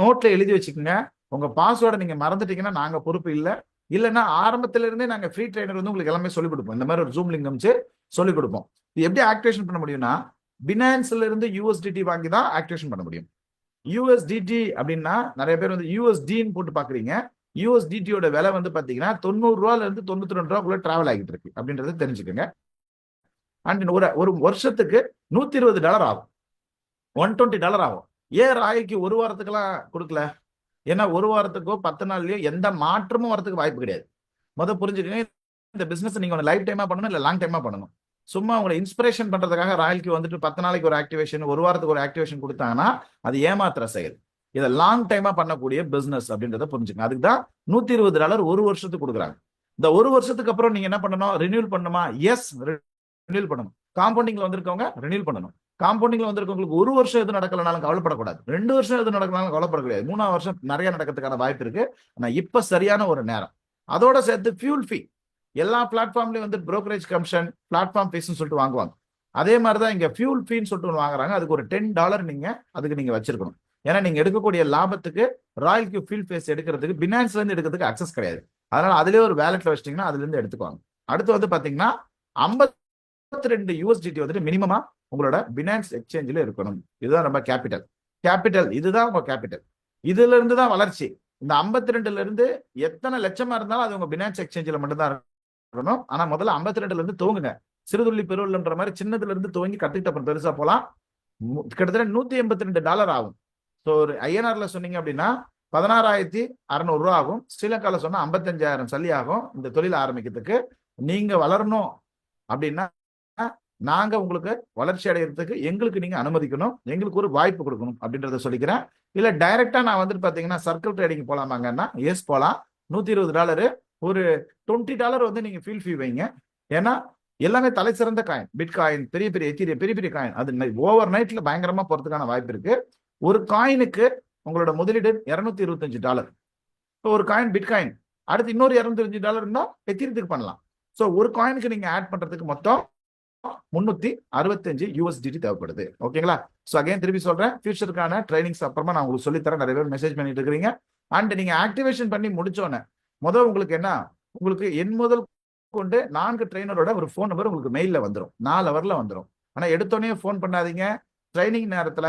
நோட்ல எழுதி வச்சுக்கோங்க. உங்க பாஸ்வேர்டை நீங்க மறந்துட்டீங்கன்னா நாங்க பொறுப்பு இல்லை. இல்லைன்னா ஆரம்பத்துல இருந்தே நாங்க ஃப்ரீ ட்ரைனர் வந்து உங்களுக்கு எல்லாமே சொல்லிக் கொடுப்போம். இந்த மாதிரி ஒரு ஜூம் லிங்க் அமைச்சு சொல்லிக் கொடுப்போம். இது எப்படி ஆக்டிவேஷன் பண்ண முடியும்னா, பினான்ஸ்ல இருந்து USDT வாங்கி தான் ஆக்டிவேஷன் பண்ண முடியும். USDT அப்படின்னா நிறைய பேர் வந்து USDன்னு போட்டு பாக்குறீங்க. USDTயோட விலை வந்து பாத்தீங்கன்னா 90 ரூபாயில இருந்து 92 ரூபாய்க்குள்ள டிராவல் ஆகிட்டு இருக்கு அப்படின்றத தெரிஞ்சுக்கோங்க. அண்ட் ஒரு வருஷத்துக்கு $120 ஆகும், $120 ஆகும். ஏன் ராய்க்கு ஒரு வாரத்துக்கெல்லாம் கொடுக்கல? ஏன்னா ஒரு வாரத்துக்கோ 10 நாள்லயோ எந்த மாற்றமும் வரதுக்கு வாய்ப்பு கிடையாது. புரிஞ்சுக்கங்க, இந்த பிசினஸ் நீங்க லைஃப் டைமா பண்ணணும், இல்ல லாங் டைமா பண்ணணும். சும்மா உங்களை இன்ஸ்பிரேஷன் பண்றதுக்காக ராயல்கியூ வந்துட்டு 10 நாளைக்கு ஒரு ஆக்டிவேஷன், ஒரு வாரத்துக்கு ஒரு ஆக்டிவேஷன் கொடுத்தாங்கன்னா அது ஏமாத்துற செயல். இதை லாங் டைமா பண்ணக்கூடிய பிசினஸ் அப்படின்றத புரிஞ்சுக்கங்க. அதுக்கு தான் $120 ஒரு வருஷத்துக்கு கொடுக்குறாங்க. இந்த ஒரு வருஷத்துக்கு அப்புறம் நீங்க என்ன பண்ணணும், ரினியூல் பண்ணணுமா? எஸ், ரினியூல் பண்ணணும். காம்பவுண்டிங்ல வந்திருக்கவங்க ரினியூல் பண்ணணும். காம்பவுண்டிங்ல வந்திருக்கவங்களுக்கு ஒரு வருஷம் எது நடக்கலனாலும் கவலைப்படக்கூடாது, 2 வருஷம் எது நடக்கலாலும் கவலைப்படக்கூடாது, 3ஆவது வருஷம் நிறைய நடக்கிறதுக்கான வாய்ப்பு இருக்கு. ஆனா இப்ப சரியான ஒரு நேரம். அதோட சேர்த்து ஃபியூல் ஃபீ, எல்லா பிளாட்ஃபார்ம்லயும் வந்து brokerage கமிஷன், பிளாட்ஃபார்ம் ஃபீஸ்னு சொல்லிட்டு வாங்குவாங்க. அதே மாதிரிதான் இங்க ஃபியூல் ஃபீன்னு சொல்லிட்டு ஒன்று வாங்குறாங்க. அதுக்கு ஒரு $10 நீங்க வச்சிருக்கணும். ஏன்னா நீங்க எடுக்கக்கூடிய லாபத்துக்கு ராயல்கியூ ஃபியூல் ஃபீஸ் எடுக்கிறதுக்கு பினான்ஸ்ல இருந்து எடுக்கிறதுக்கு அக்சஸ் கிடையாது. அதனால அதுலயே ஒரு வேலெட்ல வச்சிட்டீங்கன்னா அதுல இருந்து எடுத்துக்குவாங்க. அடுத்து வந்து பாத்தீங்கன்னா 52 USDT வந்துட்டு மினிமமா உங்களோட பினான்ஸ் எக்ஸ்சேஞ்சில் இருக்கணும். இதுதான் நம்ம கேபிட்டல், இதுதான் உங்க கேபிட்டல். இதுல இருந்து தான் வளர்ச்சி. இந்த 52ல இருந்து எத்தனை லட்சமா இருந்தாலும் அது உங்க பினான்ஸ் எக்ஸ்சேஞ்சில் மட்டும்தான் இருக்கணும். ஆனா முதல்ல 52ல இருந்து துவங்குங்க. சிறுதுள்ளி பெருவெள்ளம்ன்ற மாதிரி சின்னதுல இருந்து துவங்கி கத்துக்கிட்ட அப்புறம் பெருசா போலாம். கிட்டத்தட்ட $182 ஆகும். ஸோ ஒரு INRல சொன்னீங்க அப்படின்னா 16,600 ரூபா ஆகும். ஸ்ரீலங்கால சொன்னா 55,000 சல்லி ஆகும் இந்த தொழில் ஆரம்பிக்கிறதுக்கு. நீங்க வளரணும் அப்படின்னா நாங்க உங்களுக்கு வளர்ச்சி அடைகிறதுக்கு எங்களுக்கு நீங்க அனுமதிக்கணும், எங்களுக்கு ஒரு வாய்ப்பு கொடுக்கணும் அப்படின்றத சொல்லிக்கிறேன். இல்ல டைரக்டா நான் வந்துட்டு பாத்தீங்கன்னா சர்க்கிள் ட்ரேடிங் போலாமாங்கன்னா எஸ் போலாம். $120 ஒரு $20 வந்து நீங்க ஃபீல் ஃபீ வைங்க. ஏன்னா எல்லாமே தலை சிறந்த காயின், பிட்காயின், பெரிய பெரிய எத்தீரியம், பெரிய பெரிய காயின், அது ஓவர் நைட்ல பயங்கரமா போறதுக்கான வாய்ப்பு இருக்கு. ஒரு காயினுக்கு உங்களோட முதலீடு $225. இப்போ ஒரு காயின் பிட்காயின், அடுத்து இன்னொரு $225 இருந்தா எத்தீரியத்துக்கு பண்ணலாம். ஸோ ஒரு காயினுக்கு நீங்க ஆட் பண்றதுக்கு மொத்தம் 365 USDT தேவைப்படுது. ஓகேங்களா? ஸோ அகைன் திருப்பி சொல்றேன், ஃபியூச்சருக்கான ட்ரைனிங்ஸ் அப்புறமா நான் உங்களுக்கு சொல்லித்தரேன். நிறைய பேர் மெசேஜ் பண்ணிட்டு இருக்கிறீங்க. அண்ட் நீங்க ஆக்டிவேஷன் பண்ணி முடிச்சோன்னே முதல் உங்களுக்கு என்ன, உங்களுக்கு என் முதல் கொண்டு 4 ட்ரெயினரோட ஒரு ஃபோன் நம்பர் உங்களுக்கு மெயில்ல வந்துடும், 4 ஹவர்ல வந்துடும். ஆனா எடுத்தோடனே ஃபோன் பண்ணாதீங்க. ட்ரைனிங் நேரத்துல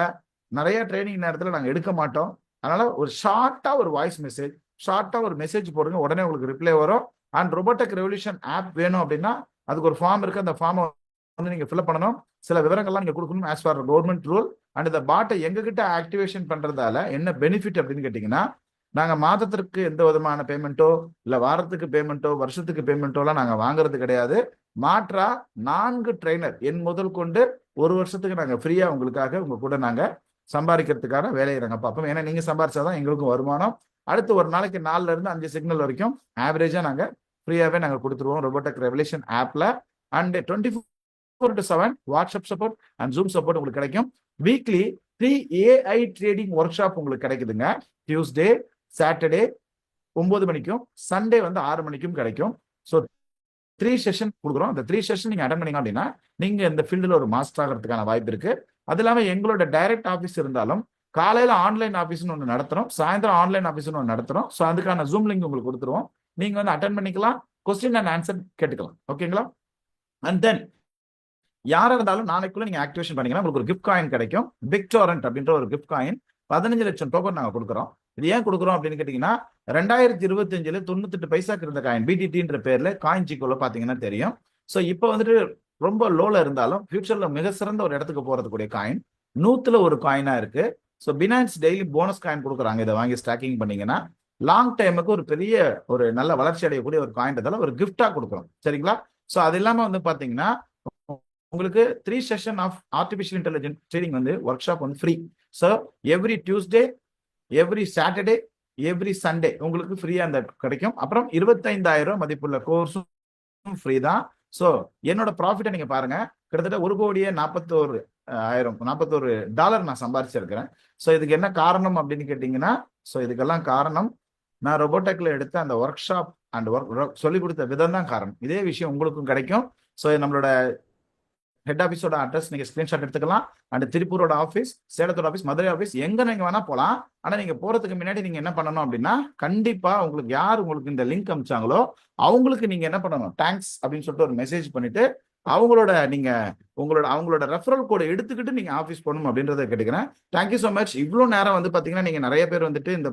நிறைய ட்ரைனிங் நேரத்துல நாங்க எடுக்க மாட்டோம். அதனால ஒரு ஷார்ட்டா ஒரு வாய்ஸ் மெசேஜ், ஷார்ட்டா ஒரு மெசேஜ் போடுங்க, உடனே உங்களுக்கு ரிப்ளை வரும். அண்ட் ரோபோடெக் ரெவல்யூஷன் ஆப் வேணும் அப்படின்னா அதுக்கு ஒரு ஃபார்ம் இருக்கு, அந்த ஃபார்மை வந்து நீங்க ஃபில்அப் பண்ணணும். சில விவரங்கள்லாம் நீங்க கொடுக்கணும் as for government rule. And இந்த பாட்டை எங்ககிட்ட ஆக்டிவேஷன் பண்றதால என்ன பெனிஃபிட் அப்படின்னு கேட்டீங்கன்னா, நாங்க மாதத்திற்கு எந்த விதமான பேமெண்ட்டோ இல்ல வாரத்துக்கு பேமெண்ட்டோ வருஷத்துக்கு பேமெண்ட்டோலாம் நாங்க வாங்குறது கிடையாது. மாற்றா 4 ட்ரெயினர் என் முதல் கொண்டு ஒரு வருஷத்துக்கு நாங்க ஃப்ரீயா உங்களுக்காக உங்க கூட நாங்க சம்பாதிக்கிறதுக்கான வேலையை நாங்க பார்ப்போம். ஏன்னா நீங்க சம்பாதிச்சாதான் எங்களுக்கும் வருமானம். அடுத்து ஒரு நாளைக்கு 4ல இருந்து 5 சிக்னல் வரைக்கும் ஆவரேஜா நாங்க ஃப்ரீயாவே நாங்க கொடுத்துருவோம் ரோபோடெக் ரெவல்யூஷன் ஆப்ல. And 24/7 WhatsApp support and zoom support உங்களுக்கு கிடைக்கும். Weekly 3 AI trading work shop உங்களுக்கு கிடைக்குதுங்க. டியூஸ்டே, சாட்டர்டே 9 மணிக்கும், சண்டே வந்து 6 மணிக்கும் கிடைக்கும். ஸோ 3 செஷன் கொடுக்குறோம். அந்த 3 செஷன் நீங்க அட்டன் பண்ணீங்க அப்படின்னா நீங்க இந்த ஃபீல்டில் ஒரு மாஸ்டர் ஆகிறதுக்கான வாய்ப்பு இருக்கு. அது இல்லாம எங்களோட டைரக்ட் ஆஃபீஸ் இருந்தாலும் காலையில ஆன்லைன் ஆஃபீஸ்னு ஒன்று நடத்துறோம், சாயந்தரம் ஆன்லைன் ஆஃபீஸ்னு ஒன்று நடத்துறோம். ஸோ அதுக்கான ஜூம் லிங்க் உங்களுக்கு கொடுத்துருவோம். நீங்க வந்து அட்டன் பண்ணிக்கலாம், கொஸ்டின் அண்ட் ஆன்சர் கேட்டுக்கலாம். ஓகேங்களா? அண்ட் தென் யாரா இருந்தாலும் நாளைக்குள்ள நீங்க ஆக்டிவேஷன் பண்ணீங்கன்னா உங்களுக்கு ஒரு கிஃப்ட் காயின் கிடைக்கும். பிக்டோரண்ட் அப்படின்ற ஒரு கிஃப்ட் காயின் 15 லட்சம் டோக்கன் நாங்க கொடுக்குறோம். இது ஏன் கொடுக்குறோம் அப்படின்னு கேட்டீங்கன்னா, 2025 98 பைசாக்கு இருந்த காயின் பிடிடின்ற பேர்ல காயின் ஜிக்கோல பாத்தீங்கன்னா தெரியும். ஸோ இப்போ வந்துட்டு ரொம்ப லோல இருந்தாலும் ஃபியூச்சர்ல மிக சிறந்த ஒரு இடத்துக்கு போறதுக்கூடிய காயின் 100ல ஒரு காயினா இருக்கு. So finance daily bonus coin கொடுக்குறாங்க. இதை வாங்கி ஸ்டாக்கிங் பண்ணீங்கன்னா லாங் டைமுக்கு ஒரு பெரிய ஒரு நல்ல வளர்ச்சி அடையக்கூடிய ஒரு காயின்றதால ஒரு கிஃப்டா கொடுக்குறோம். சரிங்களா? ஸோ அது இல்லாம வந்து பாத்தீங்கன்னா உங்களுக்கு 3 session of artificial intelligence trading வந்து ஒர்க் ஷாப் வந்து free. So every Tuesday, every Saturday, every Sunday உங்களுக்கு ஃப்ரீயா அந்த கிடைக்கும். அப்புறம் 25,000 மதிப்புள்ள கோர்ஸும் ஃப்ரீ தான். ஸோ என்னோட ப்ராஃபிட்டை நீங்க பாருங்க, கிட்டத்தட்ட $1,41,41 நான் சம்பாதிச்சிருக்கிறேன். ஸோ இதுக்கு என்ன காரணம் அப்படின்னு கேட்டீங்கன்னா, ஸோ இதுக்கெல்லாம் காரணம் நான் ரோபோடெக்ல எடுத்த அந்த ஒர்க் ஷாப் அண்ட் ஒர்க் சொல்லி கொடுத்த விதம் தான் காரணம். இதே விஷயம் உங்களுக்கும் கிடைக்கும். ஸோ நம்மளோட ஹெட் ஆஃபீஸோட அட்ரஸ் நீங்க ஸ்கிரீன்ஷாட் எடுத்துக்கலாம். அண்ட் திருப்பூரோட ஆஃபீஸ், சேலத்தோட ஆஃபீஸ், மதுரை ஆஃபீஸ், எங்க நீங்க வேணா போகலாம். ஆனா நீங்க போறதுக்கு முன்னாடி நீங்க என்ன பண்ணணும் அப்படின்னா, கண்டிப்பா உங்களுக்கு யார் உங்களுக்கு இந்த லிங்க் அனுப்பிச்சாங்களோ அவங்களுக்கு நீங்க என்ன பண்ணணும், தேங்க்ஸ் அப்படின்னு சொல்லிட்டு ஒரு மெசேஜ் பண்ணிட்டு அவங்களோட ரெஃபரல் கோடை எடுத்துக்கிட்டு நீங்க ஆஃபீஸ் போகணும் அப்படின்றத கேட்டுக்கிறேன். Thank you so much. இவ்வளவு நேரம் வந்து பாத்தீங்கன்னா நீங்க நிறைய பேர் வந்துட்டு இந்த